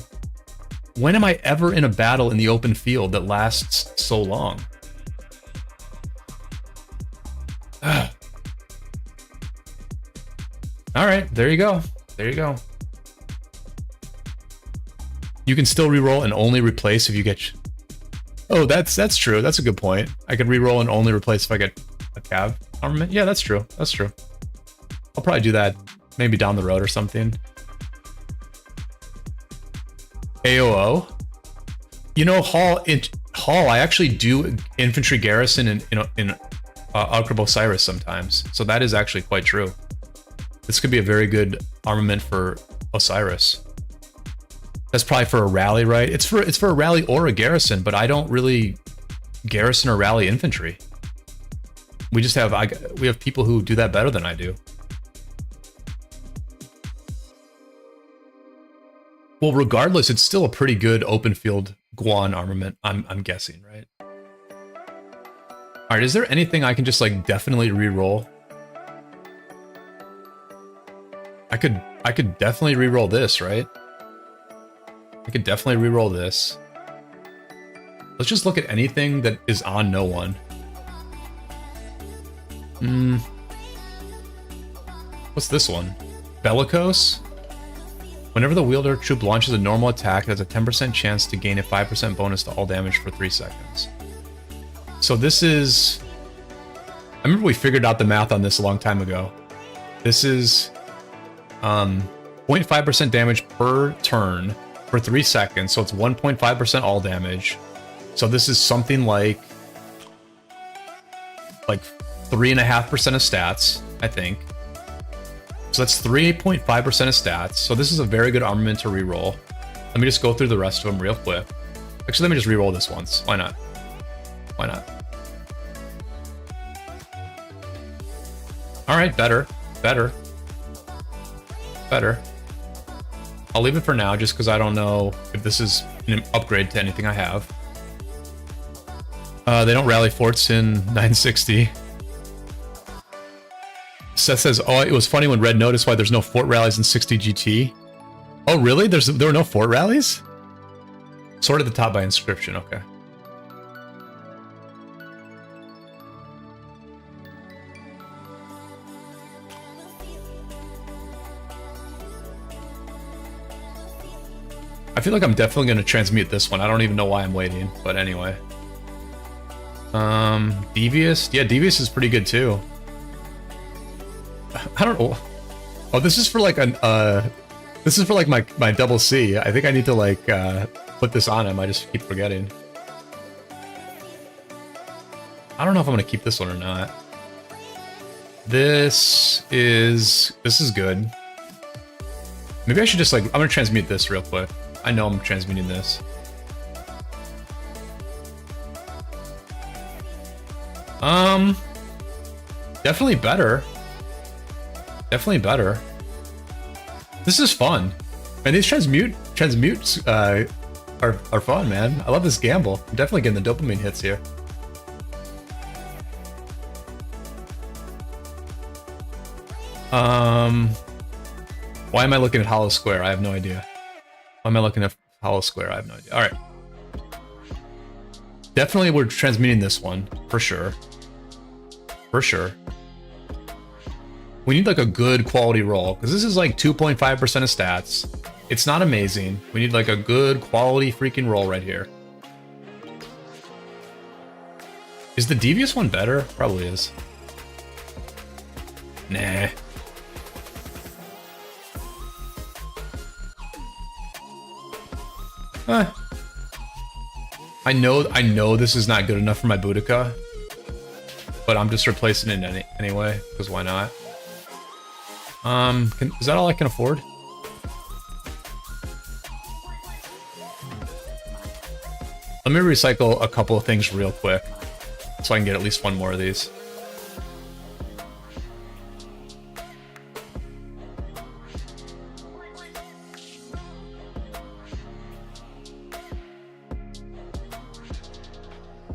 When am I ever in a battle in the open field that lasts so long? Ugh. All right, there you go. There you go. You can still reroll and only replace if you get... Oh, that's true. That's a good point. I could reroll and only replace if I get a Cav armament. Yeah, that's true. That's true. I'll probably do that maybe down the road or something. AOO. You know, Hall, I actually do Infantry Garrison in Archib Osiris sometimes. So that is actually quite true. This could be a very good armament for Osiris. That's probably for a rally, right? It's for a rally or a garrison, but I don't really garrison or rally infantry. We just have we have people who do that better than I do. Well, regardless, it's still a pretty good open field Guan armament, I'm guessing, right? All right, is there anything I can just like definitely re-roll? I could definitely re-roll this, right? I could definitely re-roll this. Let's just look at anything that is on no one. What's this one? Bellicose? Whenever the wielder troop launches a normal attack, it has a 10% chance to gain a 5% bonus to all damage for 3 seconds. So this is... I remember we figured out the math on this a long time ago. This is 0.5% damage per turn for 3 seconds, so it's 1.5% all damage. So this is something like 3.5% of stats, I think. So that's 3.5% of stats. So this is a very good armament to reroll. Let me just go through the rest of them real quick. Actually, let me just reroll this once. Why not? Why not? All right, better, better, better. I'll leave it for now just because I don't know if this is an upgrade to anything I have. They don't rally forts in 960. Seth says, oh, it was funny when Red noticed why there's no fort rallies in 60 GT. Oh, really? There were no fort rallies? Sort at the top by Inscription, okay. I feel like I'm definitely going to transmute this one. I don't even know why I'm waiting, but anyway. Devious? Yeah, Devious is pretty good too. I don't know. Oh, this is for like this is for like my double C. I think I need to like put this on him. I just keep forgetting. I don't know if I'm gonna keep this one or not. This is good. Maybe I should just like, I'm gonna transmute this real quick. I know I'm transmuting this. Definitely better. Definitely better. This is fun. Man, these transmutes are fun, man. I love this gamble. I'm definitely getting the dopamine hits here. Why am I looking at Hollow Square? I have no idea. Why am I looking at Hollow Square? I have no idea. All right. Definitely we're transmuting this one, for sure. For sure. We need like a good quality roll, because this is like 2.5% of stats. It's not amazing. We need like a good quality freaking roll right here. Is the Devious one better? Probably is. Nah. I know this is not good enough for my Boudica, but I'm just replacing it anyway, because why not? Is that all I can afford? Let me recycle a couple of things real quick. so I can get at least one more of these.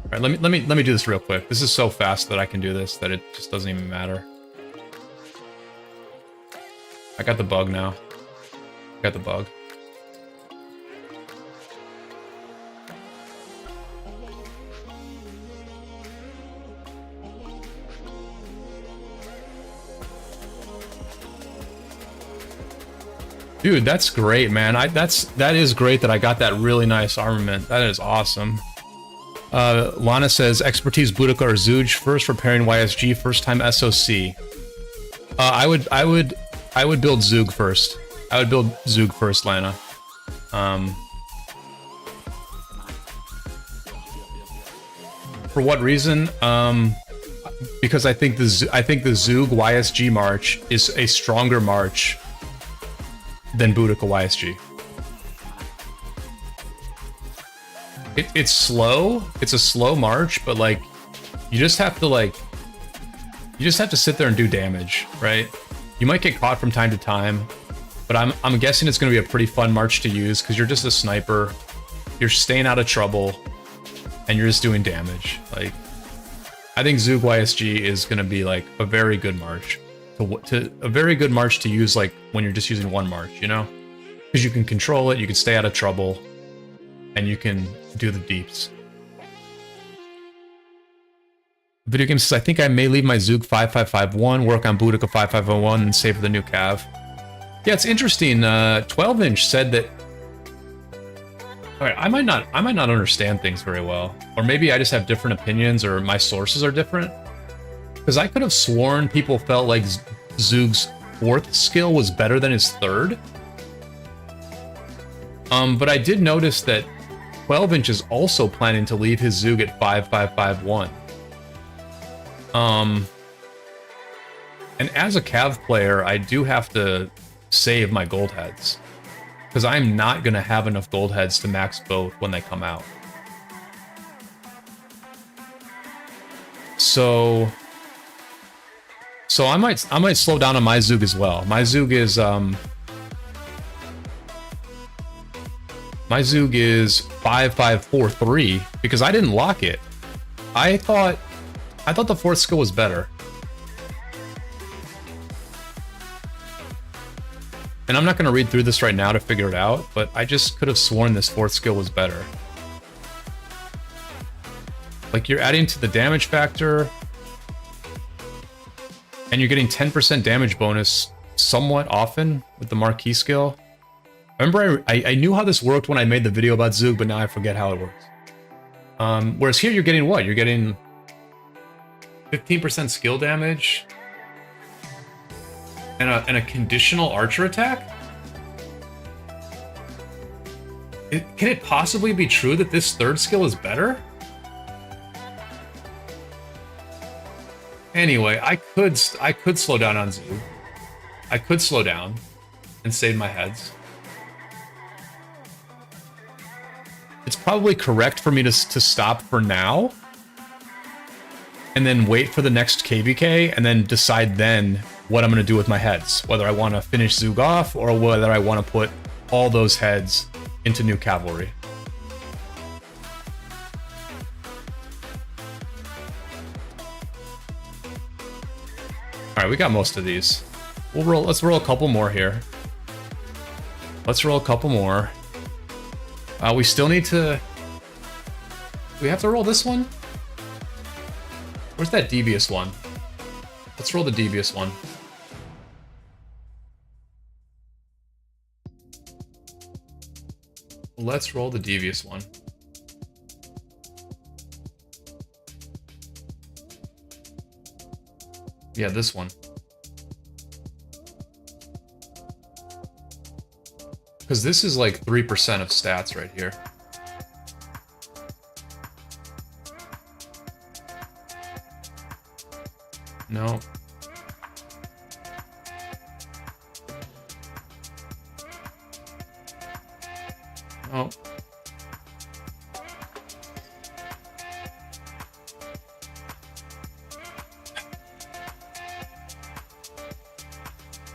All right, let me do this real quick. This is so fast that I can do this that it just doesn't even matter. I got the bug now. Got the bug. Dude, that's great, man. That is great that I got that really nice armament. That is awesome. Lana says expertise Boudica or Zooge first for pairing YSG first time SOC. I would build Zoog first. I would build Zoog first, Lana. For what reason? Because I think the Zoog YSG march is a stronger march than Boudica YSG. It's slow. It's a slow march, but like you just have to sit there and do damage, right? You might get caught from time to time, but I'm guessing it's going to be a pretty fun march to use because you're just a sniper. You're staying out of trouble, and you're just doing damage. Like, I think Zoog YSG is going to be like a very good march to use like when you're just using one march, you know, because you can control it, you can stay out of trouble, and you can do the deeps. Video game says, I think I may leave my Zoog 5551, work on Boudica 5501, and save for the new Cav. Yeah, it's interesting. 12-inch said that. All right, I might not understand things very well, or maybe I just have different opinions, or my sources are different. Because I could have sworn people felt like Zoog's 4th skill was better than his 3rd. But I did notice that 12-inch is also planning to leave his Zoog at 5551. And as a Cav player, I do have to save my gold heads. Because I'm not going to have enough gold heads to max both when they come out. So I might slow down on my Zoog as well. My Zoog is 5543 because I didn't lock it. I thought the 4th skill was better. And I'm not going to read through this right now to figure it out, but I just could have sworn this 4th skill was better. Like, you're adding to the damage factor, and you're getting 10% damage bonus somewhat often with the Marquee skill. Remember, I knew how this worked when I made the video about Zoog, but now I forget how it works. Whereas here, you're getting what? You're getting 15% skill damage and a conditional archer attack? Can it possibly be true that this 3rd skill is better? Anyway, I could slow down on Zoog. I could slow down and save my heads. It's probably correct for me to stop for now and then wait for the next KvK and then decide then what I'm going to do with my heads. Whether I want to finish Zoog off or whether I want to put all those heads into new cavalry. Alright, we got most of these. Let's roll a couple more here. Let's roll a couple more. We still need to... Do we have to roll this one? Where's that devious one? Let's roll the devious one. Let's roll the devious one. Yeah, this one. Because this is like 3% of stats right here. No. Oh.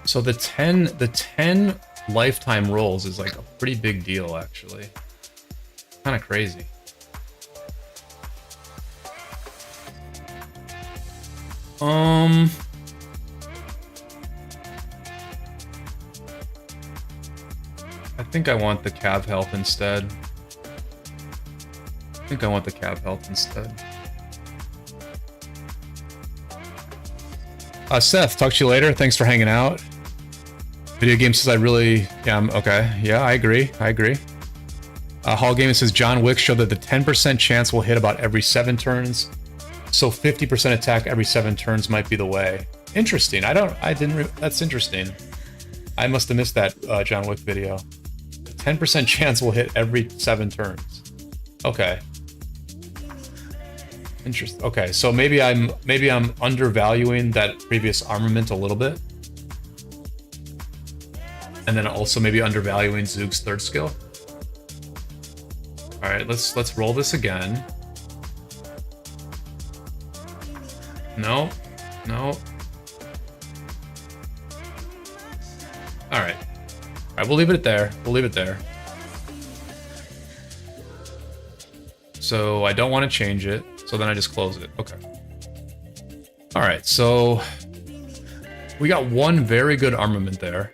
So the 10 lifetime rolls is like a pretty big deal, actually. Kind of crazy. I think I want the Cav health instead. Seth, talk to you later. Thanks for hanging out. Video game says okay. Yeah, I agree. Hall Gaming says John Wick showed that the 10% chance will hit about every 7 turns. So 50% attack every 7 turns might be the way. Interesting. That's interesting. I must have missed that John Wick video. 10% chance will hit every 7 turns. Okay. Interesting. Okay, so maybe I'm undervaluing that previous armament a little bit. And then also maybe undervaluing Zoog's 3rd skill. Alright, let's roll this again. No. Alright. Alright, we'll leave it there. So I don't want to change it, so then I just close it. Okay. Alright, so we got one very good armament there.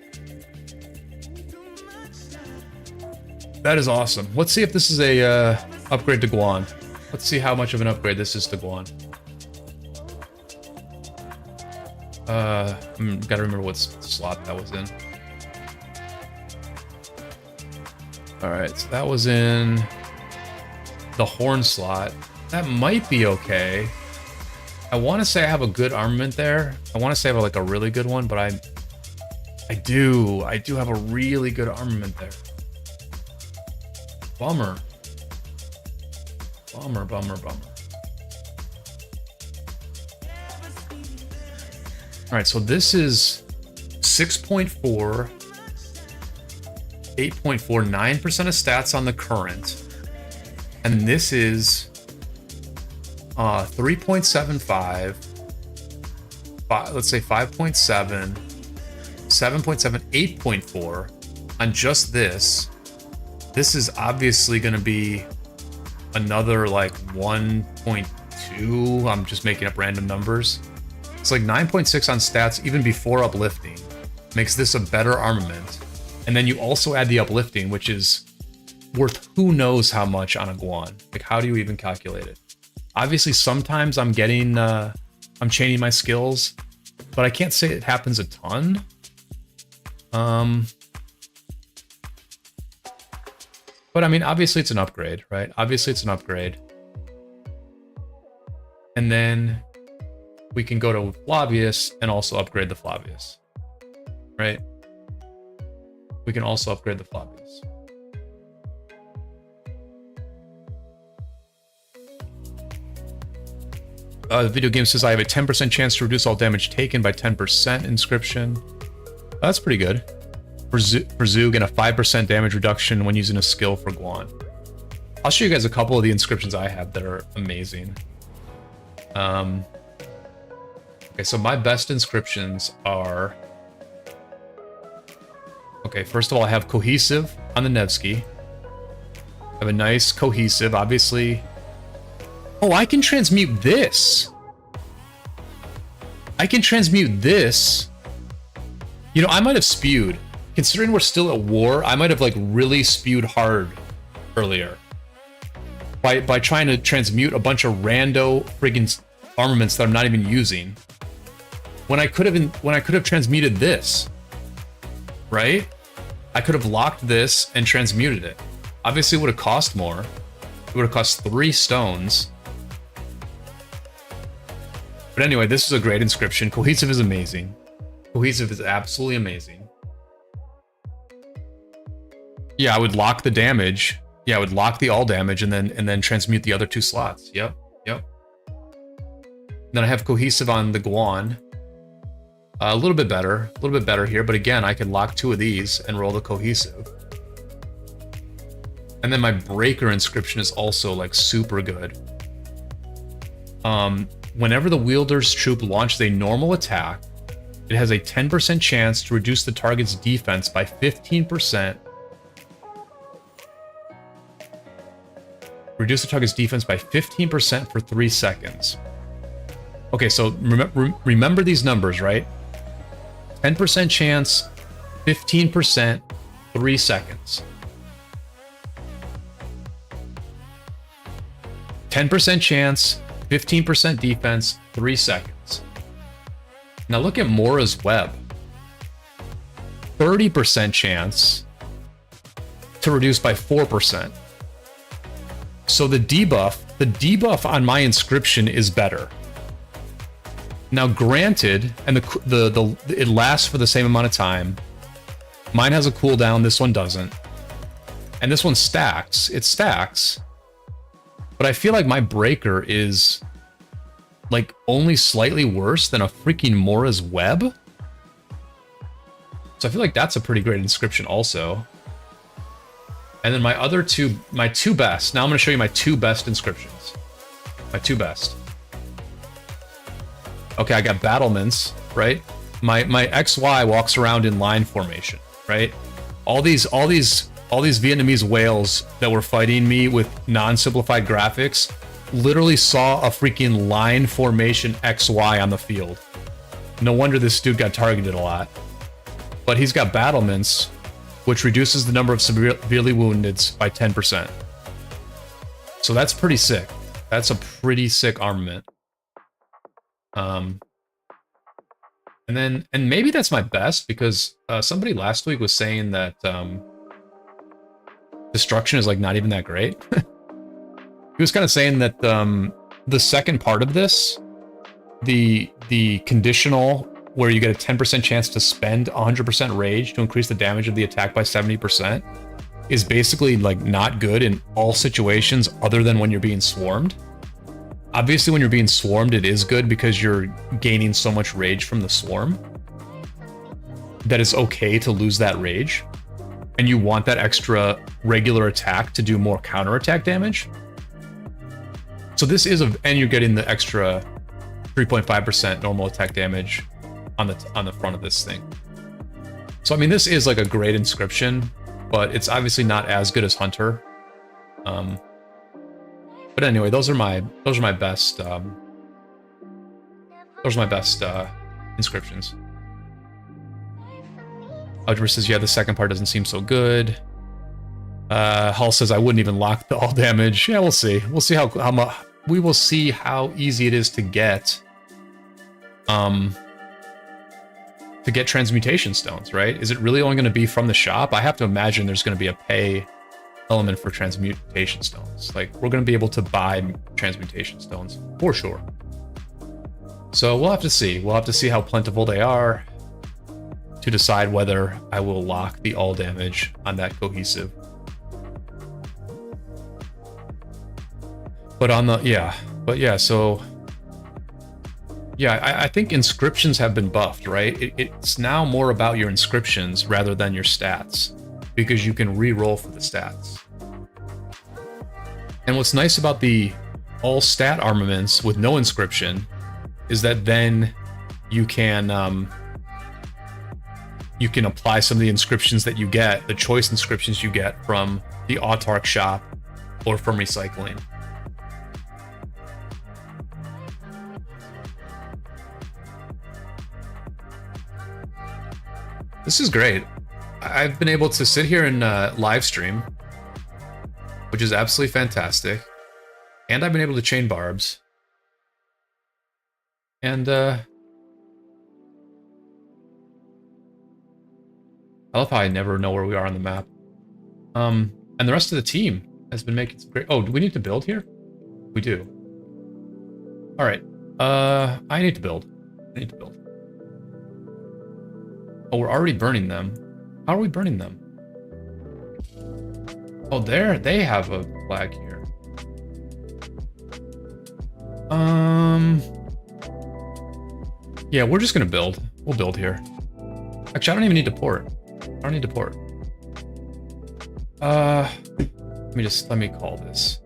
That is awesome. Let's see if this is a upgrade to Guan. Let's see how much of an upgrade this is to Guan. Gotta remember what slot that was in. Alright, so that was in the horn slot. That might be okay. I want to say I have a good armament there. I want to say I have like a really good one, but I do have a really good armament there. Bummer. Alright, so this is 6.4, 8.4, 9% of stats on the current. And this is 3.75, let's say 5.7, 7.7, 8.4 on just this. This is obviously going to be another like 1.2. I'm just making up random numbers. It's like 9.6 on stats even before uplifting. Makes this a better armament. And then you also add the uplifting, which is worth who knows how much on a Guan. Like, how do you even calculate it? Obviously, sometimes I'm chaining my skills, but I can't say it happens a ton. But I mean, obviously it's an upgrade, right? Obviously it's an upgrade. And then we can go to Flavius and also upgrade the Flavius, right? We can also upgrade the Flavius. The video game says I have a 10% chance to reduce all damage taken by 10% inscription. That's pretty good. For Zoog, and a 5% damage reduction when using a skill for Guan. I'll show you guys a couple of the inscriptions I have that are amazing. Okay, so my best inscriptions are... Okay, first of all, I have Cohesive on the Nevsky. I have a nice Cohesive, obviously. Oh, I can transmute this! I can transmute this! You know, I might have spewed. Considering we're still at war, I might have like really spewed hard earlier by trying to transmute a bunch of rando friggin' armaments that I'm not even using. When I could have transmuted this, right? I could have locked this and transmuted it. Obviously, it would have cost more. It would have cost 3 stones. But anyway, this is a great inscription. Cohesive is amazing. Cohesive is absolutely amazing. Yeah, I would lock the damage. Yeah, I would lock the all damage and then transmute the other 2 slots. Yep. Then I have Cohesive on the Guan. A little bit better here, but again, I can lock 2 of these and roll the Cohesive. And then my Breaker inscription is also like super good. Whenever the wielder's troop launches a normal attack, it has a 10% chance to reduce the target's defense by 15%. Reduce the target's defense by 15% for 3 seconds. Okay, so remember these numbers, right? 10% chance, 15%, 3 seconds. 10% chance, 15% defense, 3 seconds. Now look at Mora's web. 30% chance to reduce by 4%. So the debuff on my inscription is better. Now granted, and it lasts for the same amount of time. Mine has a cooldown, this one doesn't. And this one stacks. It stacks. But I feel like my breaker is like only slightly worse than a freaking Mora's web. So I feel like that's a pretty great inscription also. And then my two best. Now I'm going to show you my 2 best inscriptions. My 2 best. Okay, I got battlements, right? My XY walks around in line formation, right? All these Vietnamese whales that were fighting me with non-simplified graphics literally saw a freaking line formation XY on the field. No wonder this dude got targeted a lot. But he's got battlements, which reduces the number of severely wounded by 10%. So that's pretty sick. That's a pretty sick armament. And maybe that's my best because somebody last week was saying that destruction is like not even that great. He was kind of saying that the second part of this, the conditional where you get a 10% chance to spend 100% rage to increase the damage of the attack by 70%, is basically like not good in all situations other than when you're being swarmed. Obviously, when you're being swarmed, it is good because you're gaining so much rage from the swarm that it's okay to lose that rage. And you want that extra regular attack to do more counterattack damage. So this is and you're getting the extra 3.5% normal attack damage on the front of this thing. So I mean, this is like a great inscription, but it's obviously not as good as Hunter. But anyway, those are my best inscriptions. Algebra says, yeah, the second part doesn't seem so good. Hull says, I wouldn't even lock the all damage. Yeah, we'll see. We'll see how much. We will see how easy it is to get transmutation stones, right? Is it really only going to be from the shop? I have to imagine there's going to be a pay element for transmutation stones. Like, we're going to be able to buy transmutation stones for sure. So we'll have to see. We'll have to see how plentiful they are to decide whether I will lock the all damage on that cohesive. But on the, so yeah, I think inscriptions have been buffed, right? It's now more about your inscriptions rather than your stats, because you can re-roll for the stats. And what's nice about the all stat armaments with no inscription is that then you can apply some of the inscriptions that you get, the choice inscriptions you get from the Autarch shop or from recycling. This is great. I've been able to sit here and live stream, which is absolutely fantastic. And I've been able to chain barbs. And I love how I never know where we are on the map. And the rest of the team has been making some great... Oh, do we need to build here? We do. All right. I need to build. Oh, we're already burning them. How are we burning them? Oh, they have a flag here. Yeah, we're just gonna build. We'll build here. Actually, I don't even need to port. I don't need to port. Let me call this.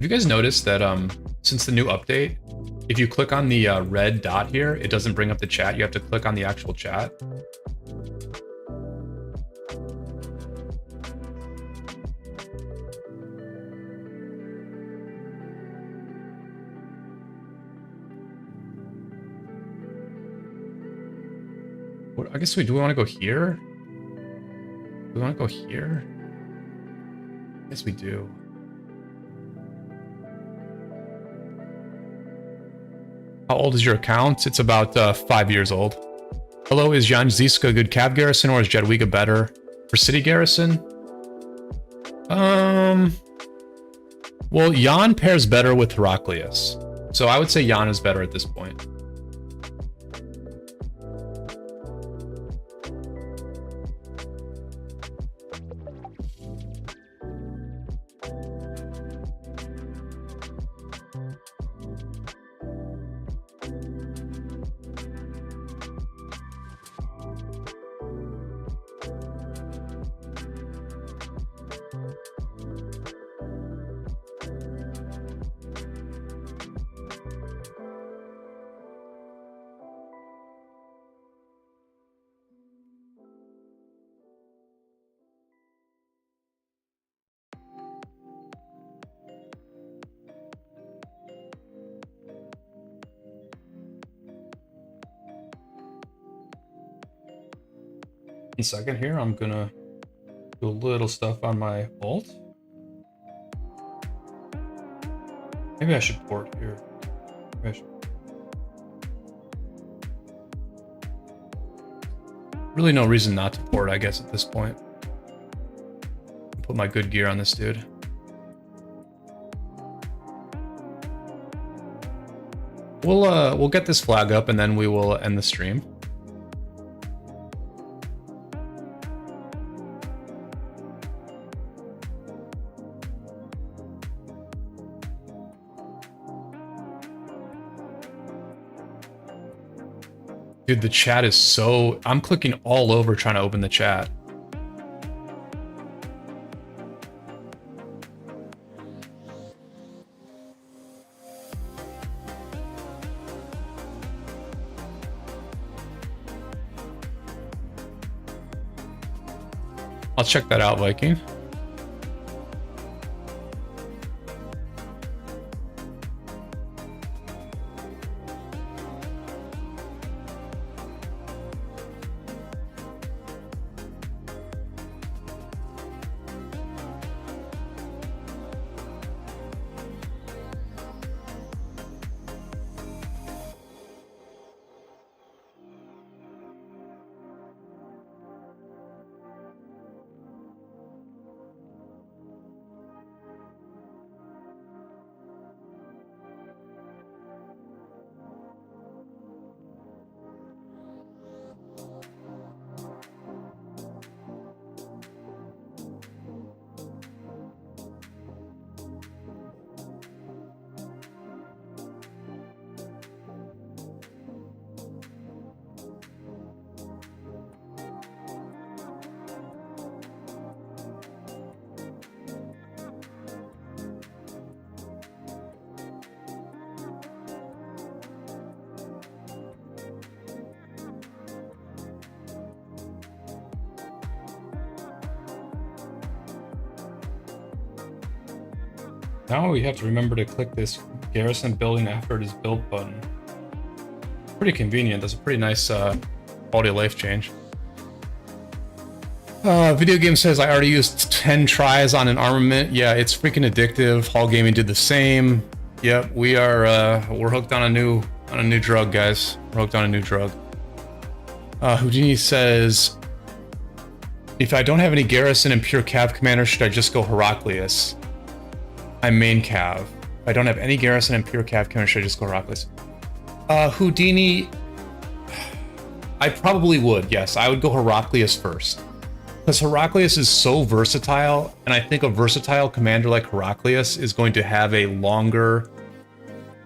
You guys notice that since the new update, if you click on the red dot here, it doesn't bring up the chat. You have to click on the actual chat. What, I guess do we want to go here? Do we want to go here? I guess we do. How old is your account? It's about 5 years old. Hello, is Jan Ziska a good Cav garrison or is Jadwiga better? For city garrison? Well, Jan pairs better with Heraclius. So I would say Jan is better at this point. One second here, I'm gonna do a little stuff on my ult. Maybe I should port here. Maybe I should. Really no reason not to port, I guess, at this point. Put my good gear on this dude. We'll get this flag up and then we will end the stream. Dude, the chat is so... I'm clicking all over trying to open the chat. I'll check that out, Viking. Now we have to remember to click this garrison building after it is built button. Pretty convenient. That's a pretty nice quality of life change. Video game says I already used 10 tries on an armament. Yeah, it's freaking addictive. Hall Gaming did the same. Yep, we're hooked on a new drug, guys. We're hooked on a new drug. Houdini says, if I don't have any garrison and pure cav commander, should I just go Heraclius? I'm main cav. If I don't have any garrison and pure cav commander, should I just go Heraclius? Houdini, I probably would, yes. I would go Heraclius first. Because Heraclius is so versatile, and I think a versatile commander like Heraclius is going to have a longer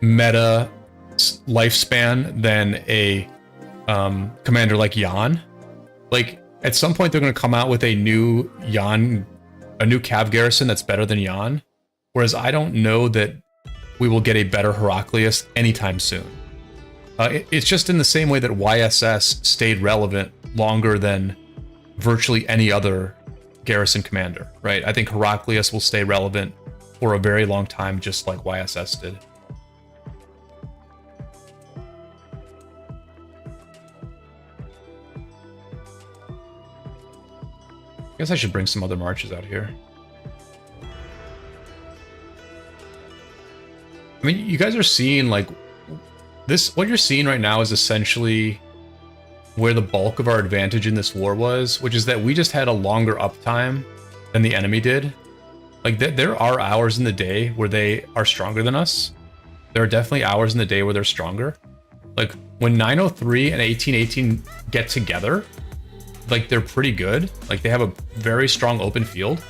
meta lifespan than a commander like Jan. Like, at some point they're going to come out with a new cav garrison that's better than Jan. Whereas I don't know that we will get a better Heraclius anytime soon. It's just in the same way that YSS stayed relevant longer than virtually any other garrison commander, right? I think Heraclius will stay relevant for a very long time, just like YSS did. I guess I should bring some other marches out here. I mean, you guys are seeing like this, what you're seeing right now is essentially where the bulk of our advantage in this war was, which is that we just had a longer uptime than the enemy did. Like there are hours in the day where they are stronger than us. There are definitely hours in the day where they're stronger. Like when 903 and 1818 get together, like they're pretty good. Like they have a very strong open field.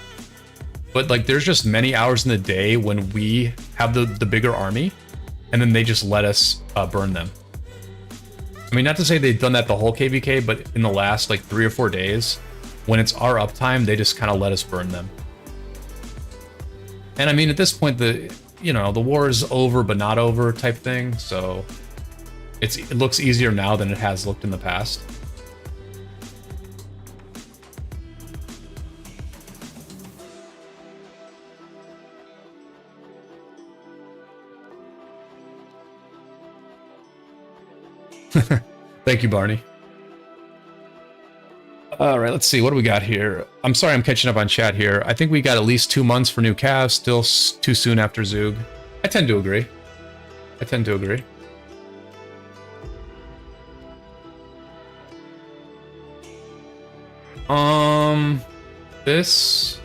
But like there's just many hours in the day when we have the bigger army, and then they just let us burn them. I mean, not to say they've done that the whole KvK, but in the last like 3 or 4 days, when it's our uptime, they just kind of let us burn them. And I mean, at this point, the war is over but not over type thing. So it looks easier now than it has looked in the past. Thank you, Barney. All right, let's see. What do we got here? I'm sorry I'm catching up on chat here. I think we got at least 2 months for new calves. Still too soon after Zug. I tend to agree. This...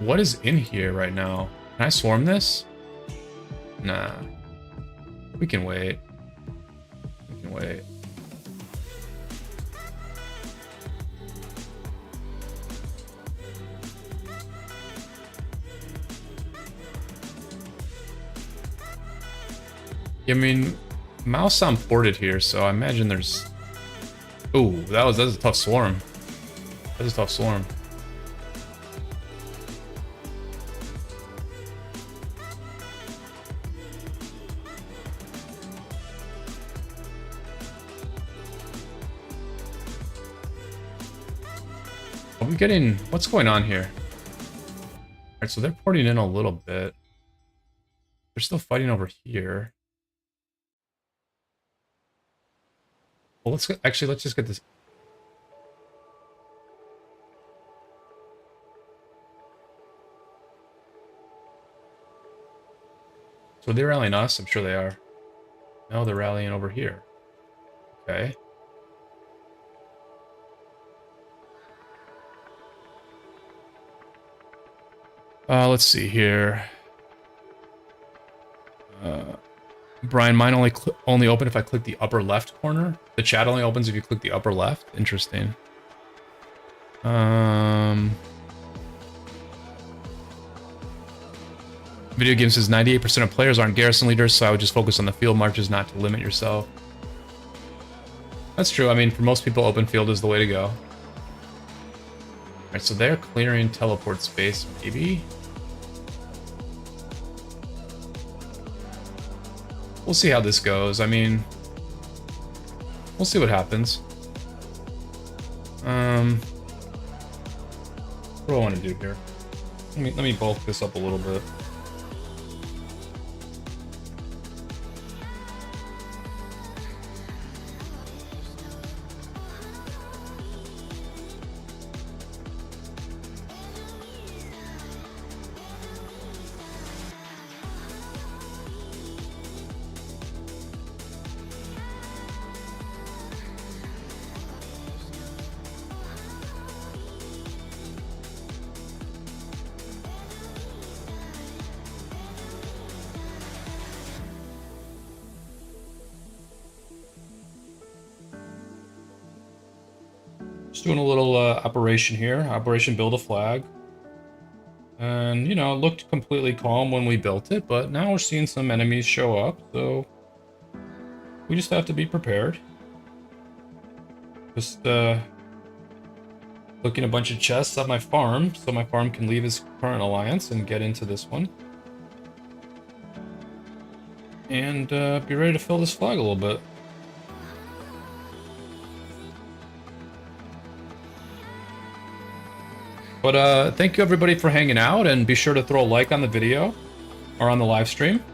What is in here right now? Can I swarm this? Nah. We can wait. I mean, Mouse sound ported here, so I imagine there's... Ooh, that's a tough swarm. That's a tough swarm. Are we getting... What's going on here? Alright, so they're porting in a little bit. They're still fighting over here. Well, let's just get this. So they're rallying us? I'm sure they are. No, they're rallying over here. Okay. Let's see here. Brian, mine only open if I click the upper left corner. The chat only opens if you click the upper left. Interesting. Video game says 98% of players aren't garrison leaders, so I would just focus on the field marches, not to limit yourself. That's true. I mean, for most people, open field is the way to go. Alright, so they're clearing teleport space, maybe? We'll see how this goes. I mean, we'll see what happens. What do I want to do here? Let me bulk this up a little bit. Just doing a little operation here. Operation Build a Flag. And, you know, it looked completely calm when we built it, but now we're seeing some enemies show up, so we just have to be prepared. Just Looking a bunch of chests on my farm, so my farm can leave his current alliance and get into this one. And be ready to fill this flag a little bit. But thank you everybody for hanging out, and be sure to throw a like on the video or on the live stream.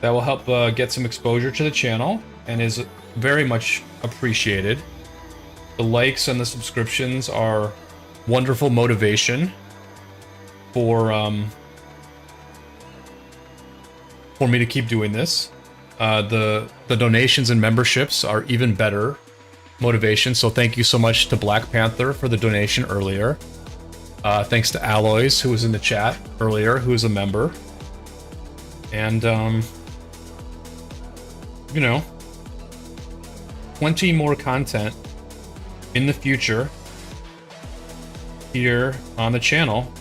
That will help get some exposure to the channel and is very much appreciated. The likes and the subscriptions are wonderful motivation for me to keep doing this. The donations and memberships are even better motivation. So thank you so much to Black Panther for the donation earlier. Thanks to Alloys, who was in the chat earlier, who is a member. And, you know, plenty more content in the future here on the channel.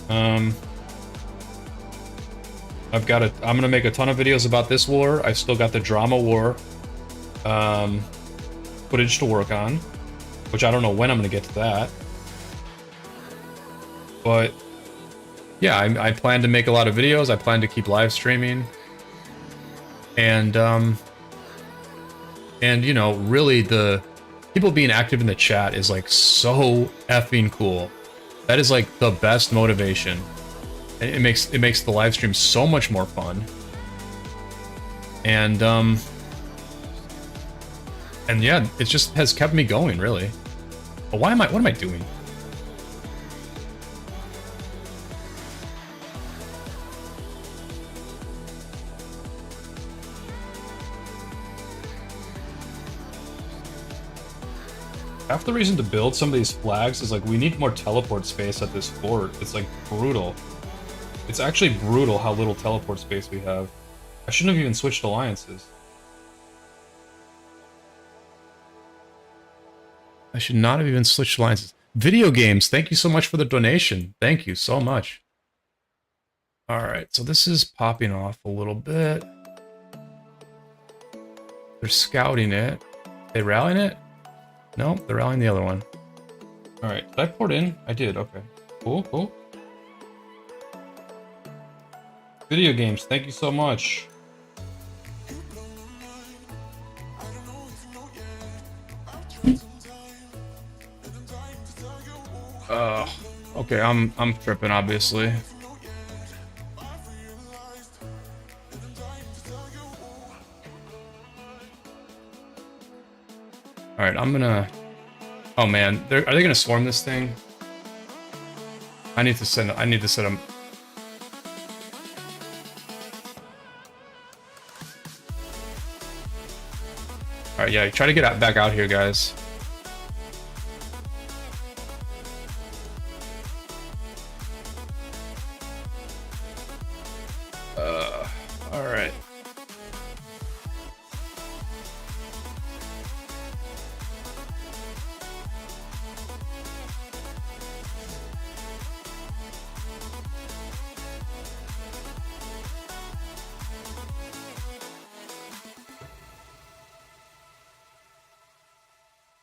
I'm gonna make a ton of videos about this war. I still got the drama war footage to work on, which I don't know when I'm gonna get to that. But yeah, I plan to make a lot of videos. I plan to keep live streaming, and you know, really the people being active in the chat is like so effing cool. That is like the best motivation. And it makes the live stream so much more fun. And yeah, it just has kept me going, really. But what am I doing? Half the reason to build some of these flags is like we need more teleport space at this fort. It's like brutal. It's actually brutal how little teleport space we have. I shouldn't have even switched alliances. I should not have even switched alliances. Video games, thank you so much for the donation. Thank you so much. Alright, so this is popping off a little bit. They're scouting it. They rallying it? No, they're rallying the other one. Alright, did I port in? I did, okay. Cool, cool. Video games, thank you so much. Okay, I'm tripping, obviously. Alright, I'm gonna... Oh man, are they gonna swarm this thing? I need to set them... Alright, yeah, try to get back out here, guys. Alright.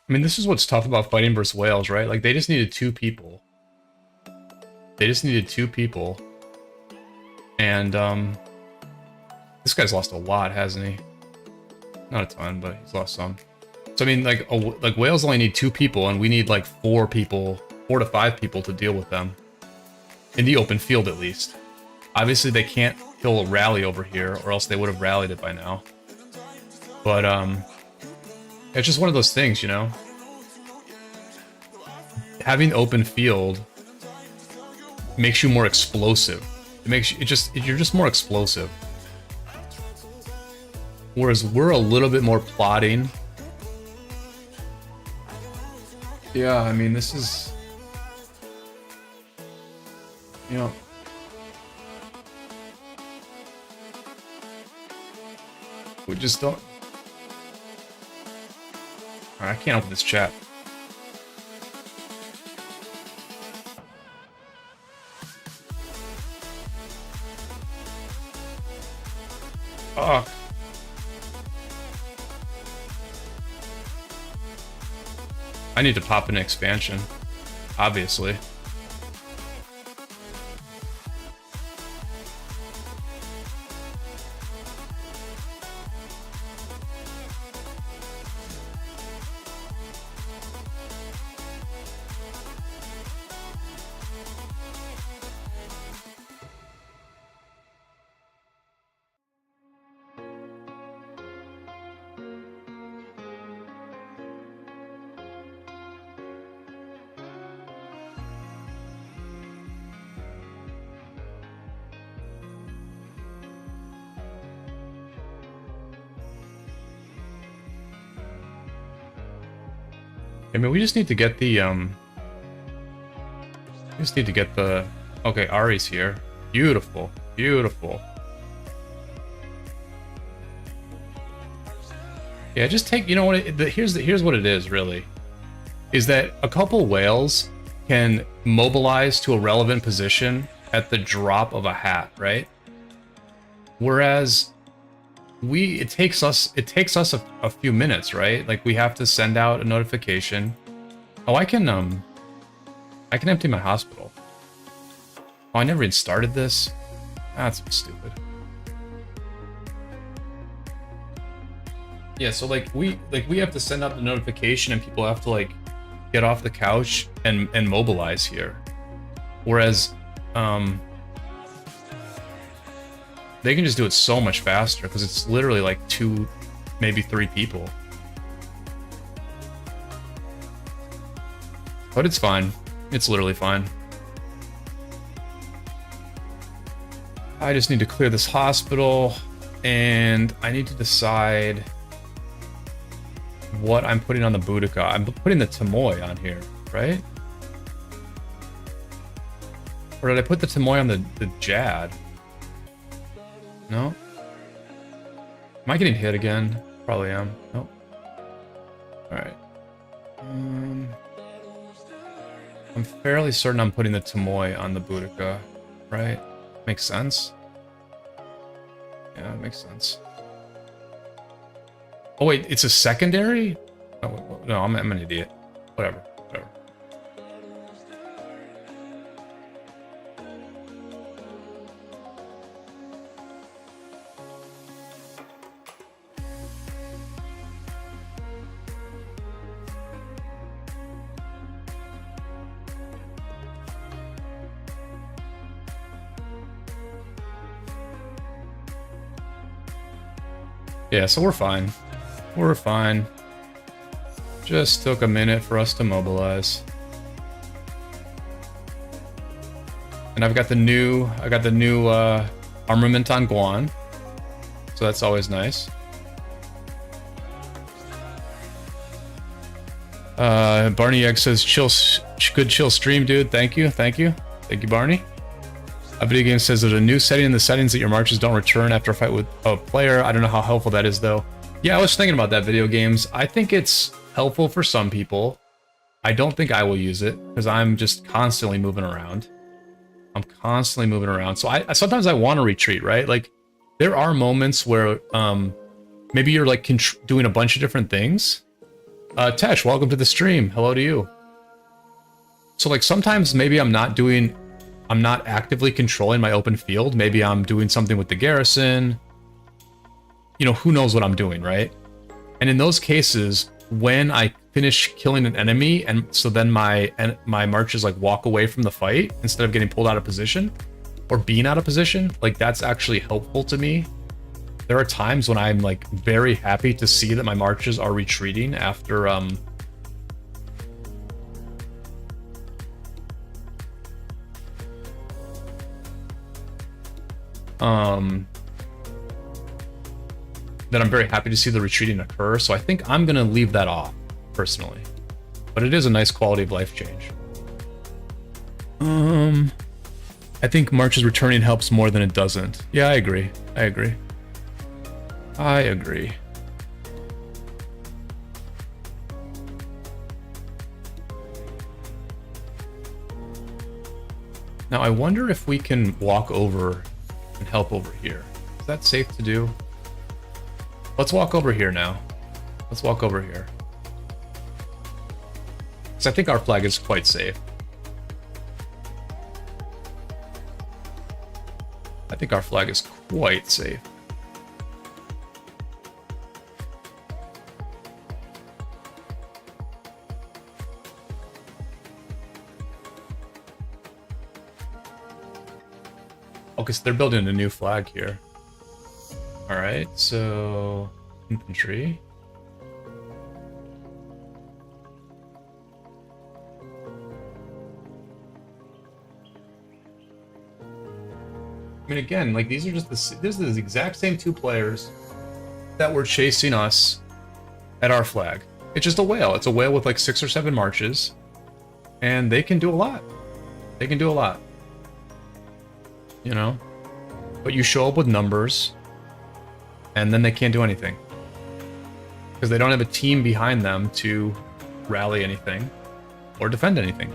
I mean, this is what's tough about fighting versus whales, right? Like, they just needed 2 people. They just needed 2 people. And, this guy's lost a lot, hasn't he? Not a ton, but he's lost some. So, I mean, like whales only need 2 people, and we need, like, 4 people, 4 to 5 people to deal with them. In the open field, at least. Obviously, they can't kill a rally over here, or else they would have rallied it by now. But, it's just one of those things, you know? Having open field makes you more explosive. You're just more explosive. Whereas we're a little bit more plotting. Yeah, I mean, this is... You know... We just don't... I can't open this chat. Fuck. I need to pop an expansion, obviously. I mean, we just need to get the, okay, Ari's here. Beautiful, beautiful. Yeah, just take, you know what, here's what it is, really. Is that a couple whales can mobilize to a relevant position at the drop of a hat, right? Whereas it takes us a few minutes, right? Like, we have to send out a notification. Oh, I can empty my hospital. Oh, I never even started this. That's stupid. Yeah, so like we have to send out the notification and people have to like get off the couch and mobilize here. Whereas they can just do it so much faster because it's literally like 2, maybe 3 people. But it's fine. It's literally fine. I just need to clear this hospital and I need to decide what I'm putting on the Boudica. I'm putting the Tamoy on here, right? Or did I put the Tamoy on the Jad? No? Am I getting hit again? Probably am. Nope. Alright. I'm fairly certain I'm putting the Tamoy on the Boudica, right? Makes sense? Yeah, it makes sense. Oh wait, it's a secondary? Oh, no, I'm an idiot. Whatever, whatever. Yeah, so we're fine. We're fine. Just took a minute for us to mobilize. And I got the new armament on Guan. So that's always nice. Barney Egg says, good chill stream, dude. Thank you, thank you. Thank you, Barney. A video game says there's a new setting in the settings that your marches don't return after a fight with a player. I don't know how helpful that is, though. Yeah, I was thinking about that, video games. I think it's helpful for some people. I don't think I will use it, because I'm just constantly moving around. I'm constantly moving around. So sometimes I want to retreat, right? Like, there are moments where maybe you're like doing a bunch of different things. Tesh, welcome to the stream. Hello to you. So like sometimes maybe I'm not actively controlling my open field. Maybe I'm doing something with the garrison. You know, who knows what I'm doing, right? And in those cases, when I finish killing an enemy, and so then my marches like walk away from the fight instead of getting pulled out of position or being out of position, like that's actually helpful to me. There are times when I'm like very happy to see that my marches are retreating after that I'm very happy to see the retreating occur. So I think I'm gonna leave that off personally, but it is a nice quality of life change. I think marches returning helps more than it doesn't. Yeah, I agree. I agree. I agree. Now I wonder if we can walk over and help over here. Is that safe to do? Let's walk over here now. Let's walk over here. Because I think our flag is quite safe. I think our flag is quite safe. Okay, so they're building a new flag here. Alright, so infantry. I mean, again, like these are just this is the exact same two players that were chasing us at our flag. It's just a whale. It's a whale with like 6 or 7 marches, and they can do a lot. They can do a lot. You know, but you show up with numbers, and then they can't do anything because they don't have a team behind them to rally anything or defend anything.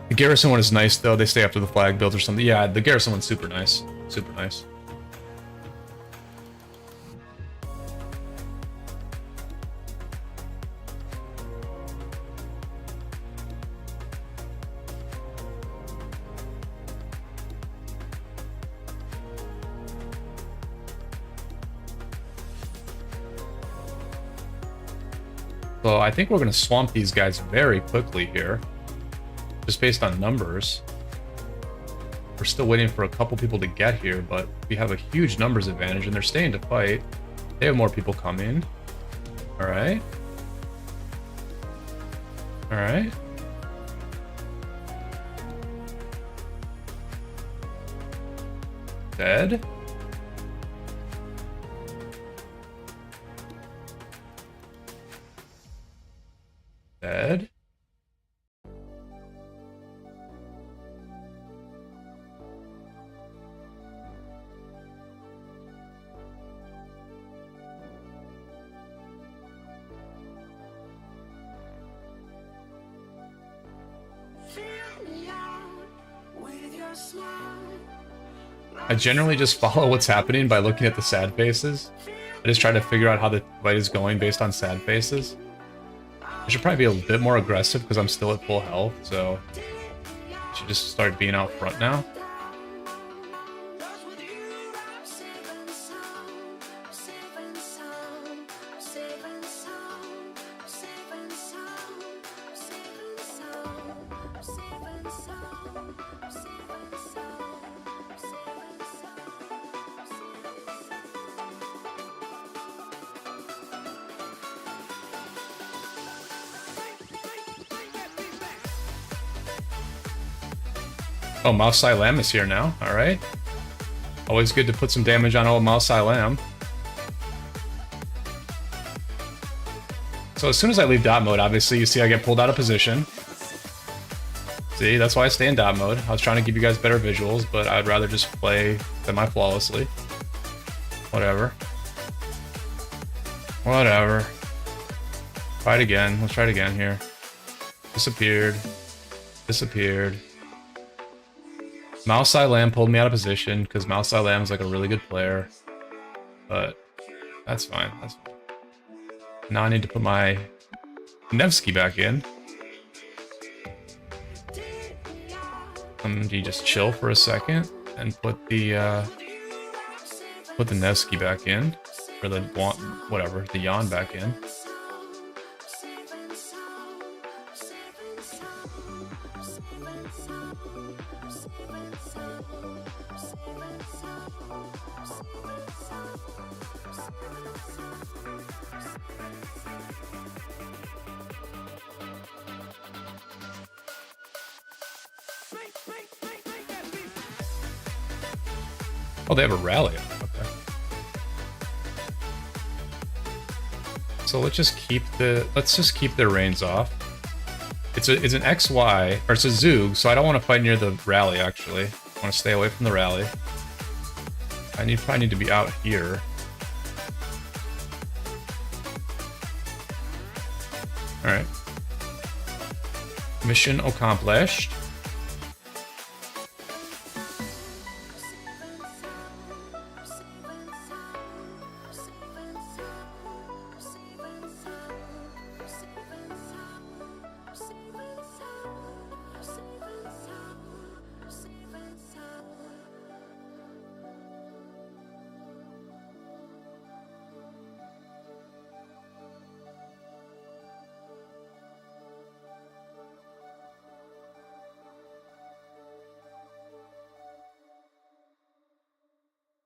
The garrison one is nice though. They stay after the flag built or something. Yeah, the garrison one's super nice. Super nice. So I think we're going to swamp these guys very quickly here, just based on numbers. We're still waiting for a couple people to get here, but we have a huge numbers advantage, and they're staying to fight. They have more people coming. All right. All right. Dead. Dead. I generally just follow what's happening by looking at the sad faces. I just try to figure out how the fight is going based on sad faces. I should probably be a bit more aggressive because I'm still at full health, so I should just start being out front now. Oh, Mao Sai Lam is here now. All right. Always good to put some damage on old Mao Sai Lam. So as soon as I leave dot mode, obviously you see I get pulled out of position. See, that's why I stay in dot mode. I was trying to give you guys better visuals, but I'd rather just play semi-flawlessly. Whatever. Whatever. Try it again. Let's try it again here. Disappeared. Disappeared. Mao Sai Lam pulled me out of position because Mao Sai Lam is like a really good player. But that's fine. That's fine. Now I need to put my Nevsky back in. You just chill for a second and put the Nevsky back in, or the whatever, the Yan back in. Oh, they have a rally. Okay. So let's just keep their reins off. It's an XY, or it's a Zug, so I don't want to fight near the rally actually. I want to stay away from the rally. I probably need to be out here. Alright. Mission accomplished.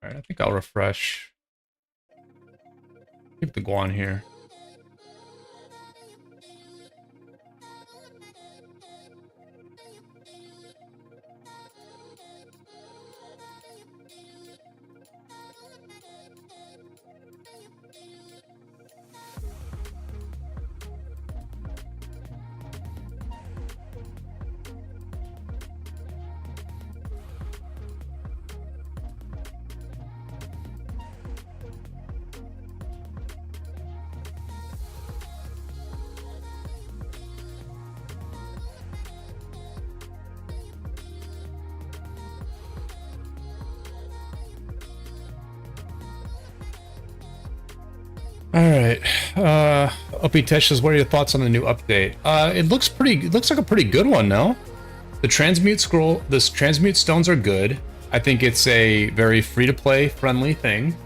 All right, I think I'll refresh. Keep the Guan here. All right, Upitesh says, what are your thoughts on the new update? It looks like a pretty good one, no? The transmute transmute stones are good. I think it's a very free-to-play friendly thing.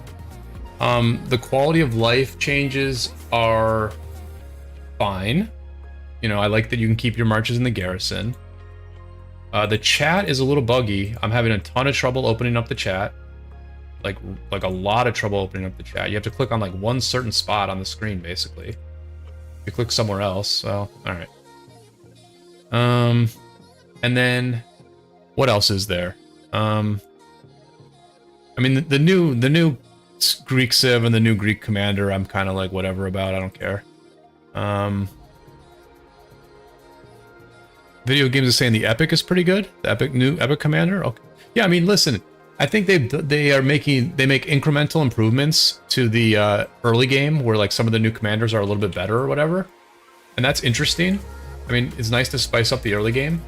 The quality of life changes are fine. You know, I like that you can keep your marches in the garrison. The chat is a little buggy. I'm having a ton of trouble opening up the chat. Like a lot of trouble opening up the chat. You have to click on like one certain spot on the screen, basically. If you click somewhere else, so all right. And then what else is there? I mean, the new Greek Civ and the new Greek Commander, I'm kind of like whatever about. I don't care. Video Games is saying the Epic is pretty good. The new Epic Commander. Okay. Yeah, I mean, listen. I think they make incremental improvements to the early game where like some of the new commanders are a little bit better or whatever, and that's interesting. I mean, it's nice to spice up the early game.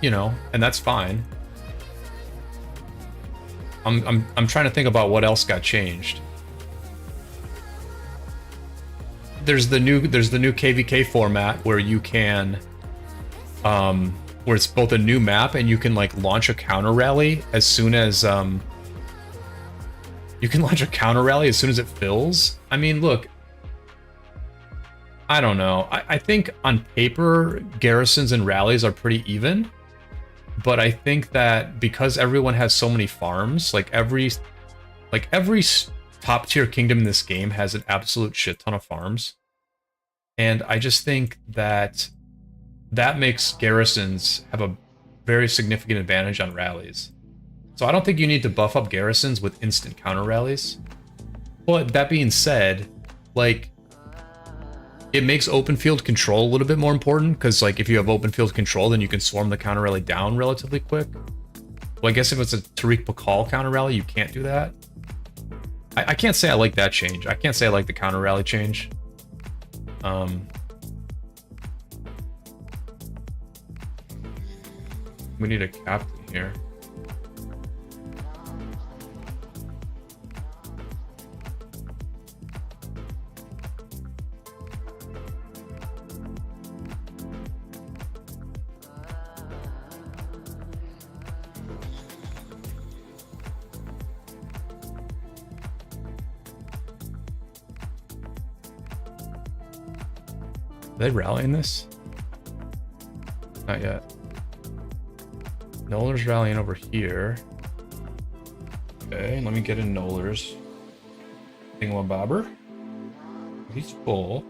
You know, and that's fine. I'm trying to think about what else got changed. There's the new KvK format where you can where it's both a new map and you can like launch a counter rally as soon as it fills. I mean, look, I don't know. I think on paper garrisons and rallies are pretty even, but I think that because everyone has so many farms, like every top tier kingdom in this game has an absolute shit ton of farms, and I just think that makes garrisons have a very significant advantage on rallies. So I don't think you need to buff up garrisons with instant counter rallies. But that being said, like, it makes open field control a little bit more important, because like if you have open field control, then you can swarm the counter rally down relatively quick. Well, I guess if it's a Tariq Pakal counter rally, you can't do that. I can't say I like that change. I can't say I like the counter rally change. We need a captain here. Are they rallying this? Not yet. Nolar's rallying over here. Okay, let me get in Nolar's thingamabobber. He's full.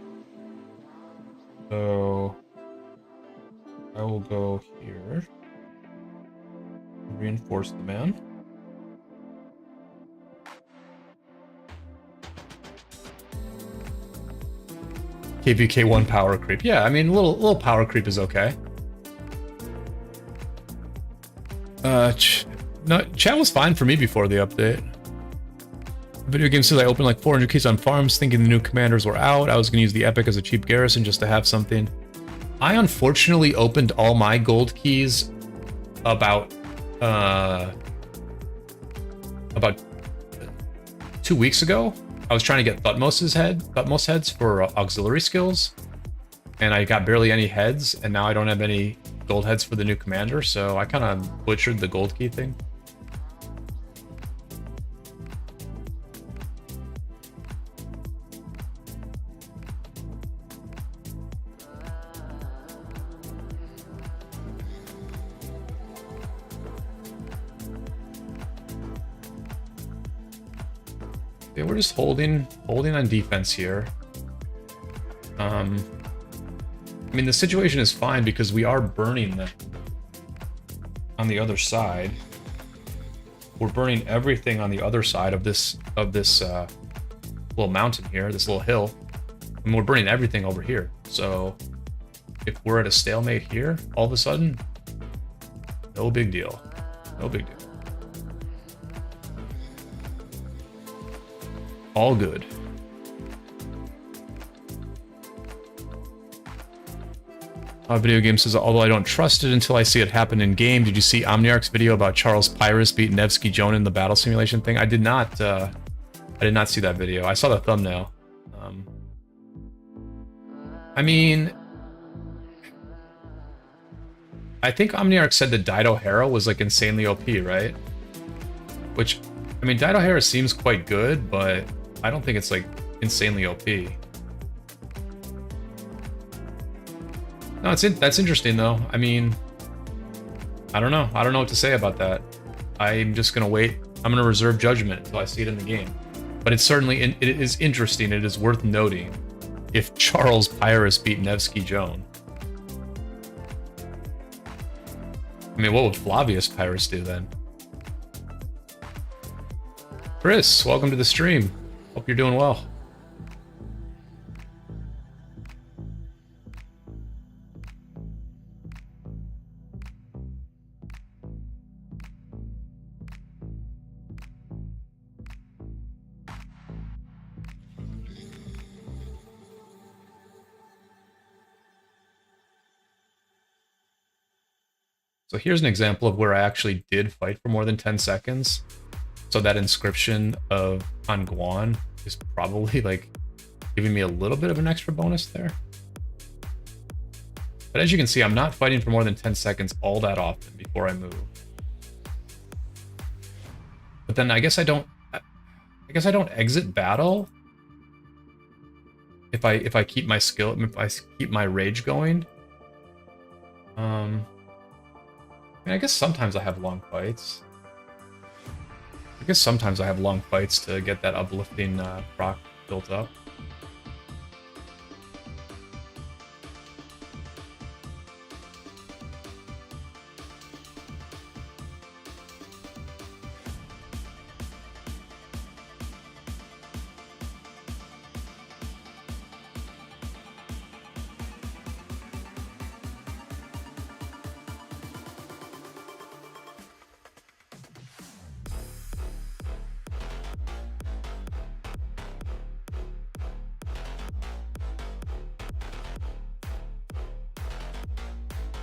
So I will go here. Reinforce the man. KvK 1 power creep. Yeah, I mean, a little power creep is okay. No, chat was fine for me before the update. Video game says I opened like 400 keys on farms thinking the new commanders were out. I was going to use the Epic as a cheap garrison just to have something. I unfortunately opened all my gold keys about 2 weeks ago. I was trying to get Thutmose heads for auxiliary skills, and I got barely any heads, and now I don't have any gold heads for the new commander, so I kind of butchered the gold key thing. Okay, we're just holding on defense here. I mean, the situation is fine because we are burning them on the other side. We're burning everything on the other side of this little mountain here, this little hill, and we're burning everything over here. So if we're at a stalemate here, all of a sudden, no big deal. No big deal. All good. Video game says, although I don't trust it until I see it happen in game. Did you see Omniarch's video about Charles Pyrrhus beat Nevsky Jones in the battle simulation thing? I did not. I did not see that video. I saw the thumbnail. I mean, I think Omniarch said that Dido Hera was like insanely OP, right? Which, I mean, Dido Hera seems quite good, but I don't think it's like insanely OP. No, that's interesting though. I mean, I don't know. I don't know what to say about that. I'm just gonna wait. I'm gonna reserve judgment until I see it in the game. But it's certainly, it is interesting. It is worth noting if Charles Pyrrhus beat Nevsky Jones. I mean, what would Flavius Pyrrhus do then? Chris, welcome to the stream. Hope you're doing well. So here's an example of where I actually did fight for more than 10 seconds. So that inscription of on Guan is probably like giving me a little bit of an extra bonus there. But as you can see, I'm not fighting for more than 10 seconds all that often before I move. But then I guess I don't exit battle if I keep my skill, if I keep my rage going. I guess sometimes I have long fights. I guess sometimes I have long fights to get that uplifting proc built up.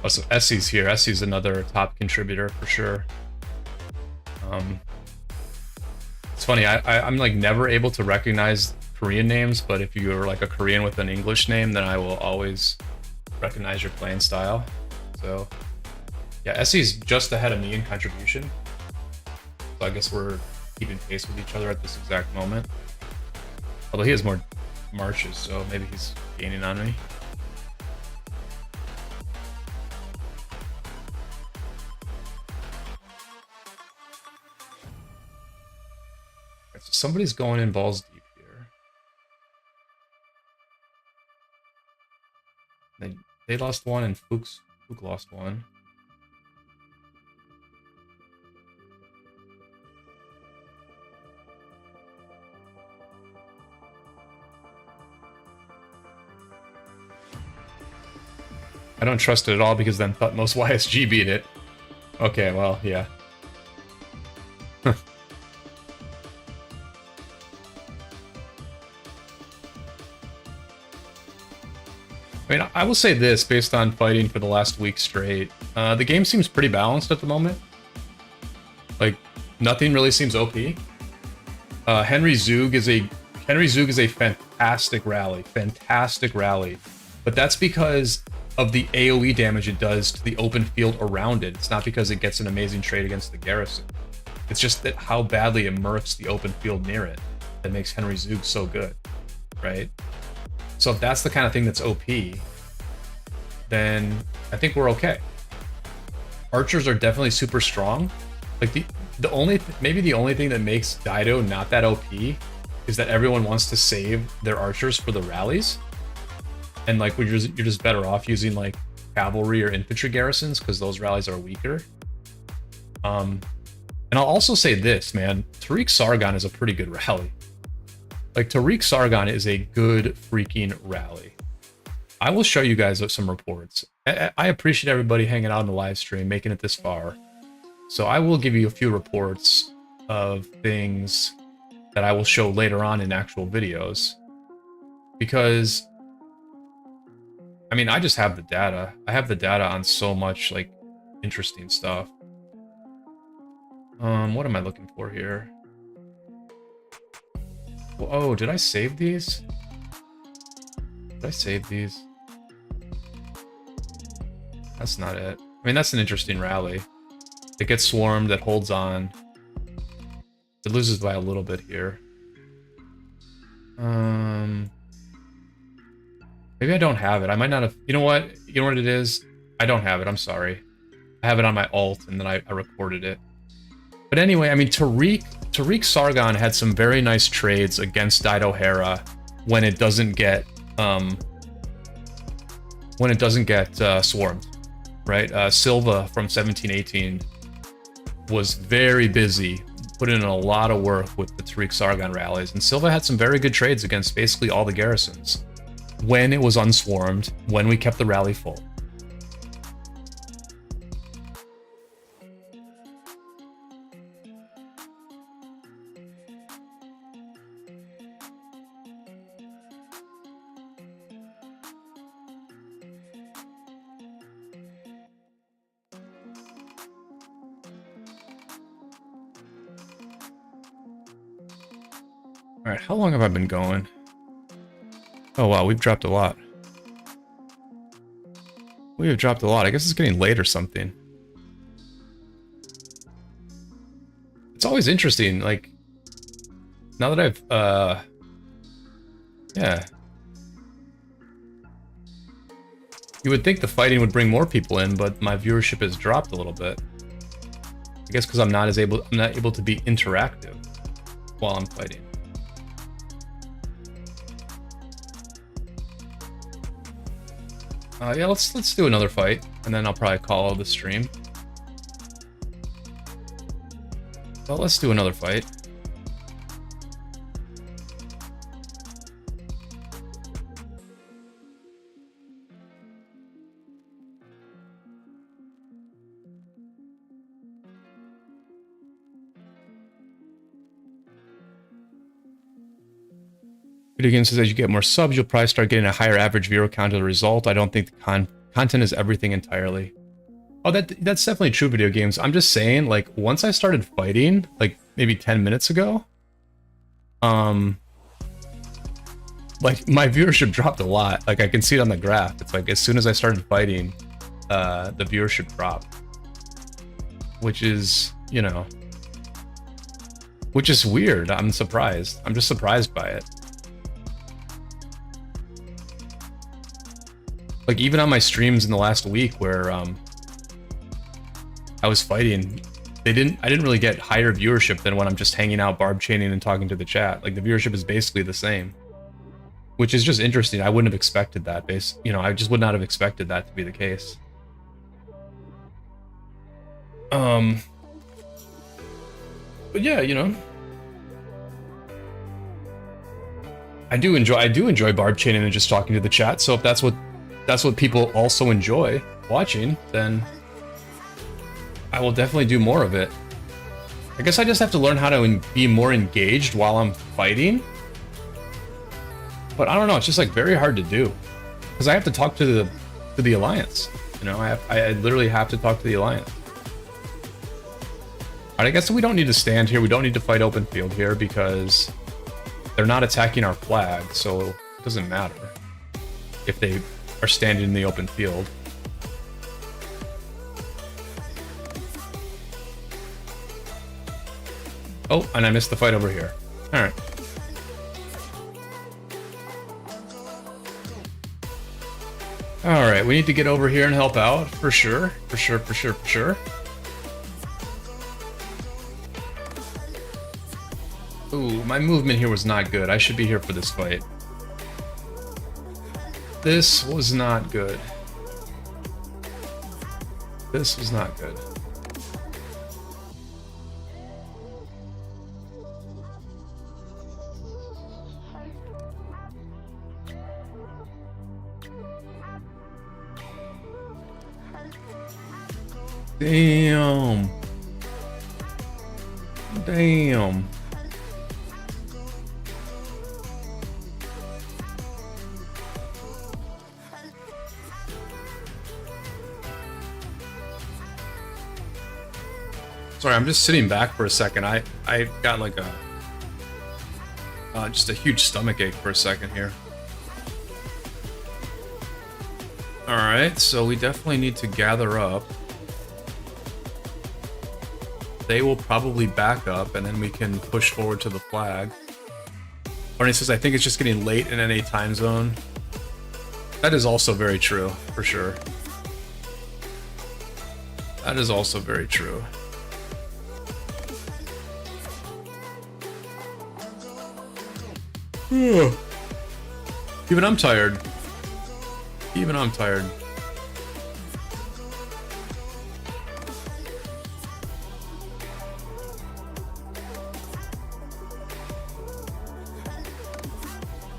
Oh, so Essie's here. Essie's another top contributor for sure. It's funny, I'm like never able to recognize Korean names, but if you are like a Korean with an English name, then I will always recognize your playing style. So yeah, Essie's just ahead of me in contribution. So I guess we're keeping pace with each other at this exact moment. Although he has more marches, so maybe he's gaining on me. Somebody's going in balls deep here. They lost one and Fook lost one. I don't trust it at all because then Thutmose YSG beat it. Okay, well, yeah. I mean, I will say this, based on fighting for the last week straight, the game seems pretty balanced at the moment. Like, nothing really seems OP. Henry Zug is a fantastic rally, but that's because of the AoE damage it does to the open field around it. It's not because it gets an amazing trade against the garrison. It's just that how badly it murks the open field near it that makes Henry Zug so good, right? So if that's the kind of thing that's OP, then I think we're okay. Archers are definitely super strong. Like the only thing that makes Dido not that OP is that everyone wants to save their archers for the rallies, and like you're just better off using like cavalry or infantry garrisons because those rallies are weaker. And I'll also say this, man, Tariq Sargon is a pretty good rally. Like Tariq Sargon is a good freaking rally. I will show you guys some reports. I appreciate everybody hanging out in the live stream, making it this far. So I will give you a few reports of things that I will show later on in actual videos. Because, I mean, I just have the data. I have the data on so much, like, interesting stuff. What am I looking for here? Oh, did I save these? Did I save these? That's not it. I mean, that's an interesting rally. It gets swarmed, it holds on. It loses by a little bit here. Maybe I don't have it. I might not have... You know what? You know what it is? I don't have it. I'm sorry. I have it on my alt, and then I recorded it. But anyway, I mean, Tariq Sargon had some very nice trades against Dido Hera when it doesn't get swarmed, right? Silva from 1718 was very busy, put in a lot of work with the Tariq Sargon rallies, and Silva had some very good trades against basically all the garrisons when it was unswarmed, when we kept the rally full. All right, how long have I been going? Oh wow, we've dropped a lot. We have dropped a lot. I guess it's getting late or something. It's always interesting, like, now that I've, yeah. You would think the fighting would bring more people in, but my viewership has dropped a little bit. I guess because I'm not able to be interactive while I'm fighting. Yeah, let's do another fight, and then I'll probably call the stream. Well, let's do another fight. Video Game says as you get more subs, you'll probably start getting a higher average viewer count as a result. I don't think the content is everything entirely. Oh, that's definitely true, Video Games. I'm just saying, like, once I started fighting, like, maybe 10 minutes ago, like, my viewership dropped a lot. Like, I can see it on the graph. It's like, as soon as I started fighting, the viewership dropped. Which is, you know... Which is weird. I'm surprised. I'm just surprised by it. Like, even on my streams in the last week where I was fighting, I didn't really get higher viewership than when I'm just hanging out, barb chaining, and talking to the chat. Like, the viewership is basically the same. Which is just interesting. I wouldn't have expected that. You know, I just would not have expected that to be the case. But yeah, you know. I do enjoy barb chaining and just talking to the chat, so if that's what people also enjoy watching, then I will definitely do more of it. I guess I just have to learn how to be more engaged while I'm fighting. But I don't know, it's just like very hard to do. Because I have to talk to the Alliance. You know, I literally have to talk to the Alliance. Alright, I guess we don't need to stand here, we don't need to fight open field here because they're not attacking our flag, so it doesn't matter if they are standing in the open field. Oh, and I missed the fight over here. Alright. Alright, we need to get over here and help out, for sure. For sure. Ooh, my movement here was not good. I should be here for this fight. This was not good. This was not good. Damn. Damn. Sorry, I'm just sitting back for a second. I got like a just a huge stomach ache for a second here. All right, so we definitely need to gather up. They will probably back up, and then we can push forward to the flag. Barney says, I think it's just getting late in NA time zone. That is also very true, for sure. That is also very true. Even I'm tired. Even I'm tired.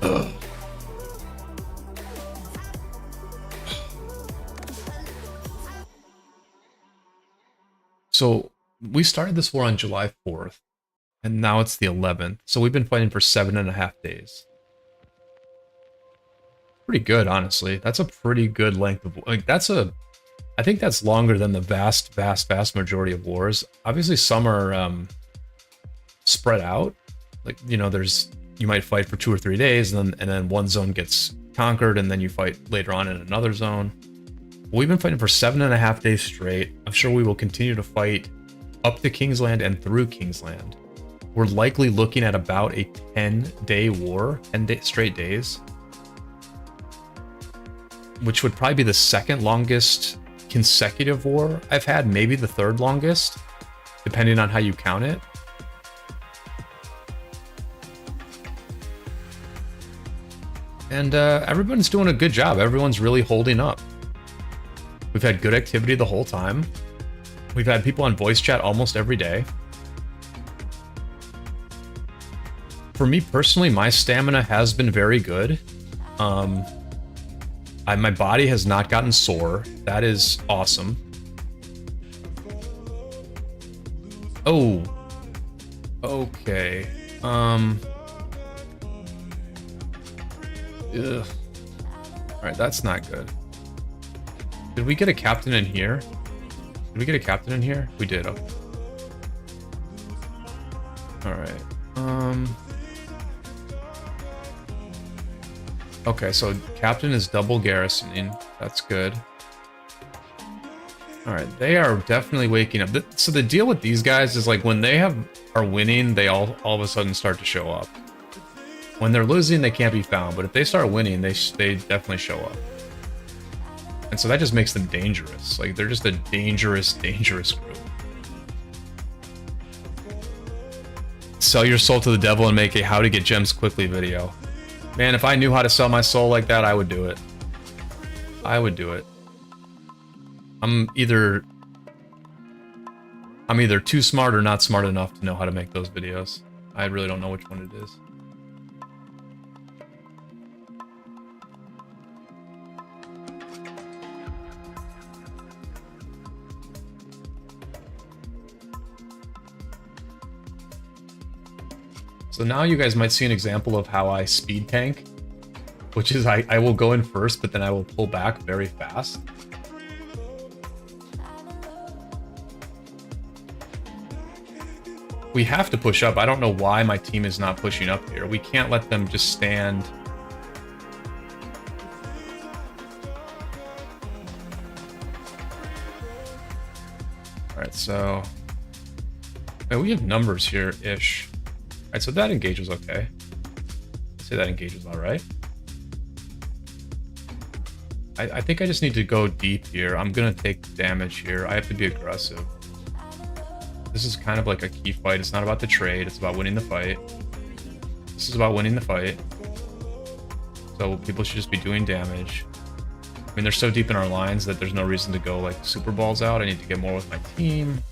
Ugh. So we started this war on July 4th, and now it's the 11th. So we've been fighting for 7.5 days. Pretty good, honestly. That's a pretty good length of, like, I think that's longer than the vast majority of wars. Obviously, some are spread out. Like, you know, you might fight for 2 or 3 days, and then one zone gets conquered, and then you fight later on in another zone. We've been fighting for 7.5 days straight. I'm sure we will continue to fight up to Kingsland and through Kingsland. We're likely looking at about a 10-day war, 10 straight days, which would probably be the second longest consecutive war I've had, maybe the third longest, depending on how you count it. And everyone's doing a good job. Everyone's really holding up. We've had good activity the whole time. We've had people on voice chat almost every day. For me personally, my stamina has been very good. My body has not gotten sore. That is awesome. Oh. Okay. Ugh. Alright, that's not good. Did we get a captain in here? Did we get a captain in here? We did. Okay. Alright. Okay, so captain is double garrisoning. That's good. Alright, they are definitely waking up. So the deal with these guys is, like, when they are winning, they all of a sudden start to show up. When they're losing, they can't be found, but if they start winning, they definitely show up. And so that just makes them dangerous. Like, they're just a dangerous group. Sell your soul to the devil and make a how to get gems quickly video. Man, if I knew how to sell my soul like that, I would do it. I would do it. I'm either too smart or not smart enough to know how to make those videos. I really don't know which one it is. So now you guys might see an example of how I speed tank, which is I will go in first, but then I will pull back very fast. We have to push up. I don't know why my team is not pushing up here. We can't let them just stand. All right, so we have numbers here-ish. All right, so that engage was okay. I'd say that engage was all right. I think I just need to go deep here. I'm gonna take damage here. I have to be aggressive. This is kind of like a key fight. It's not about the trade. It's about winning the fight. This is about winning the fight. So people should just be doing damage. I mean, they're so deep in our lines that there's no reason to go like super balls out. I need to get more with my team.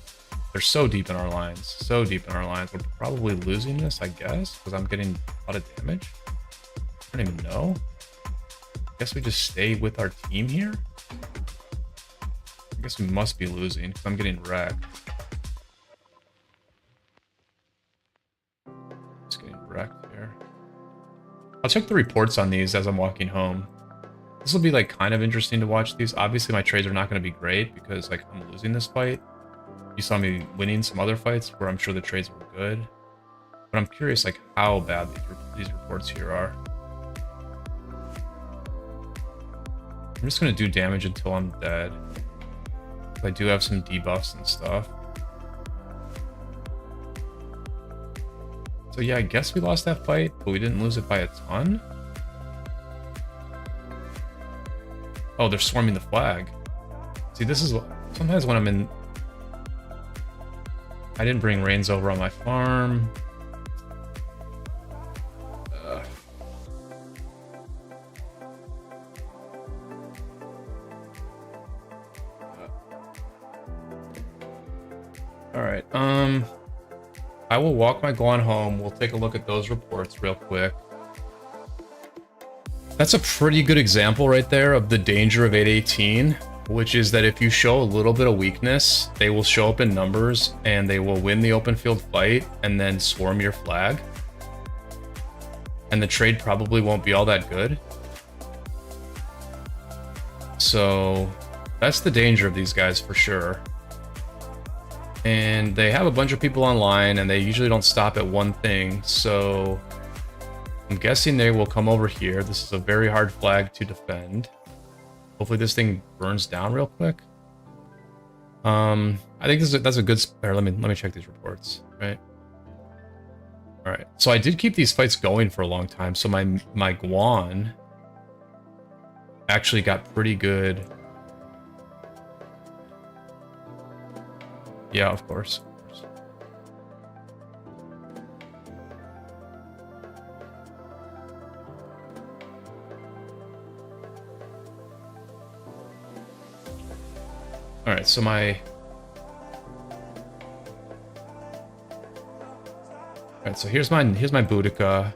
They're so deep in our lines. So deep in our lines. We're probably losing this, I guess, because I'm getting a lot of damage. I don't even know. I guess we just stay with our team here. I guess we must be losing because I'm getting wrecked. Just getting wrecked here. I'll check the reports on these as I'm walking home. This will be like kind of interesting to watch these. Obviously my trades are not going to be great because like I'm losing this fight. You saw me winning some other fights where I'm sure the trades were good. But I'm curious like how bad these reports here are. I'm just going to do damage until I'm dead. I do have some debuffs and stuff. So yeah, I guess we lost that fight, but we didn't lose it by a ton. Oh, they're swarming the flag. See, this is sometimes when I'm in... I didn't bring rains over on my farm. All right, I will walk my Guan home. We'll take a look at those reports real quick. That's a pretty good example right there of the danger of 818, which is that if you show a little bit of weakness, they will show up in numbers and they will win the open field fight and then swarm your flag. And the trade probably won't be all that good. So that's the danger of these guys for sure. And they have a bunch of people online and they usually don't stop at one thing. So I'm guessing they will come over here. This is a very hard flag to defend. Hopefully this thing burns down real quick. I think that's a good... Let me check these reports, right? All right, so I did keep these fights going for a long time. So my Guan actually got pretty good. Yeah, of course. All right, so my... All right, so here's my Boudica.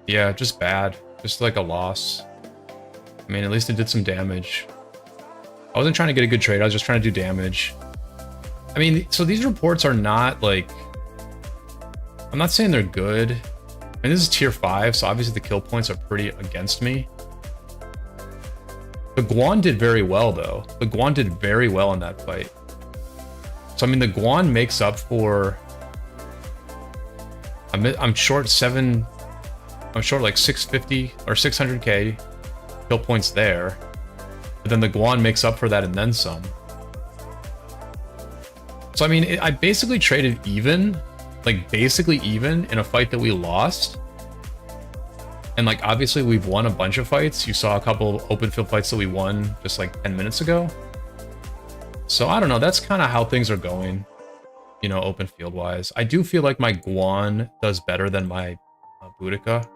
Yeah, just bad. Just like a loss. I mean, at least it did some damage. I wasn't trying to get a good trade. I was just trying to do damage. I mean, so these reports are not like... I'm not saying they're good. I mean, this is tier 5, so obviously the kill points are pretty against me. The Guan did very well, though. The Guan did very well in that fight. So, I mean, the Guan makes up for... I'm short 7... I'm short like 650 or 600k kill points there. But then the Guan makes up for that and then some. So, I mean, I basically traded even, like basically even in a fight that we lost. And like, obviously we've won a bunch of fights. You saw a couple of open field fights that we won just like 10 minutes ago. So I don't know, that's kind of how things are going, you know, open field wise. I do feel like my Guan does better than my Boudica.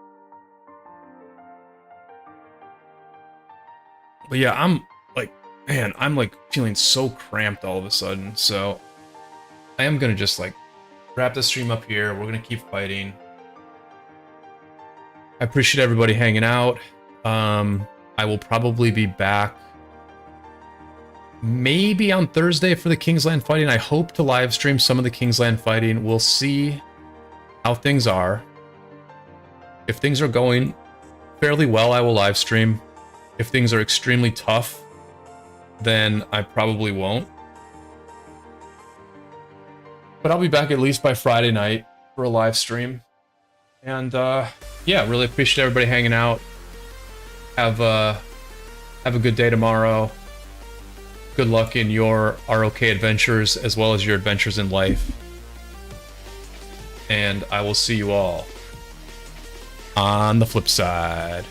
But yeah, I'm like, man, I'm like feeling so cramped all of a sudden. So I am going to just like wrap the stream up here. We're going to keep fighting. I appreciate everybody hanging out. I will probably be back maybe on Thursday for the Kingsland fighting. I hope to live stream some of the Kingsland fighting. We'll see how things are. If things are going fairly well, I will live stream. If things are extremely tough, then I probably won't. But I'll be back at least by Friday night for a live stream. And yeah, really appreciate everybody hanging out. Have a good day tomorrow. Good luck in your ROK adventures as well as your adventures in life. And I will see you all on the flip side.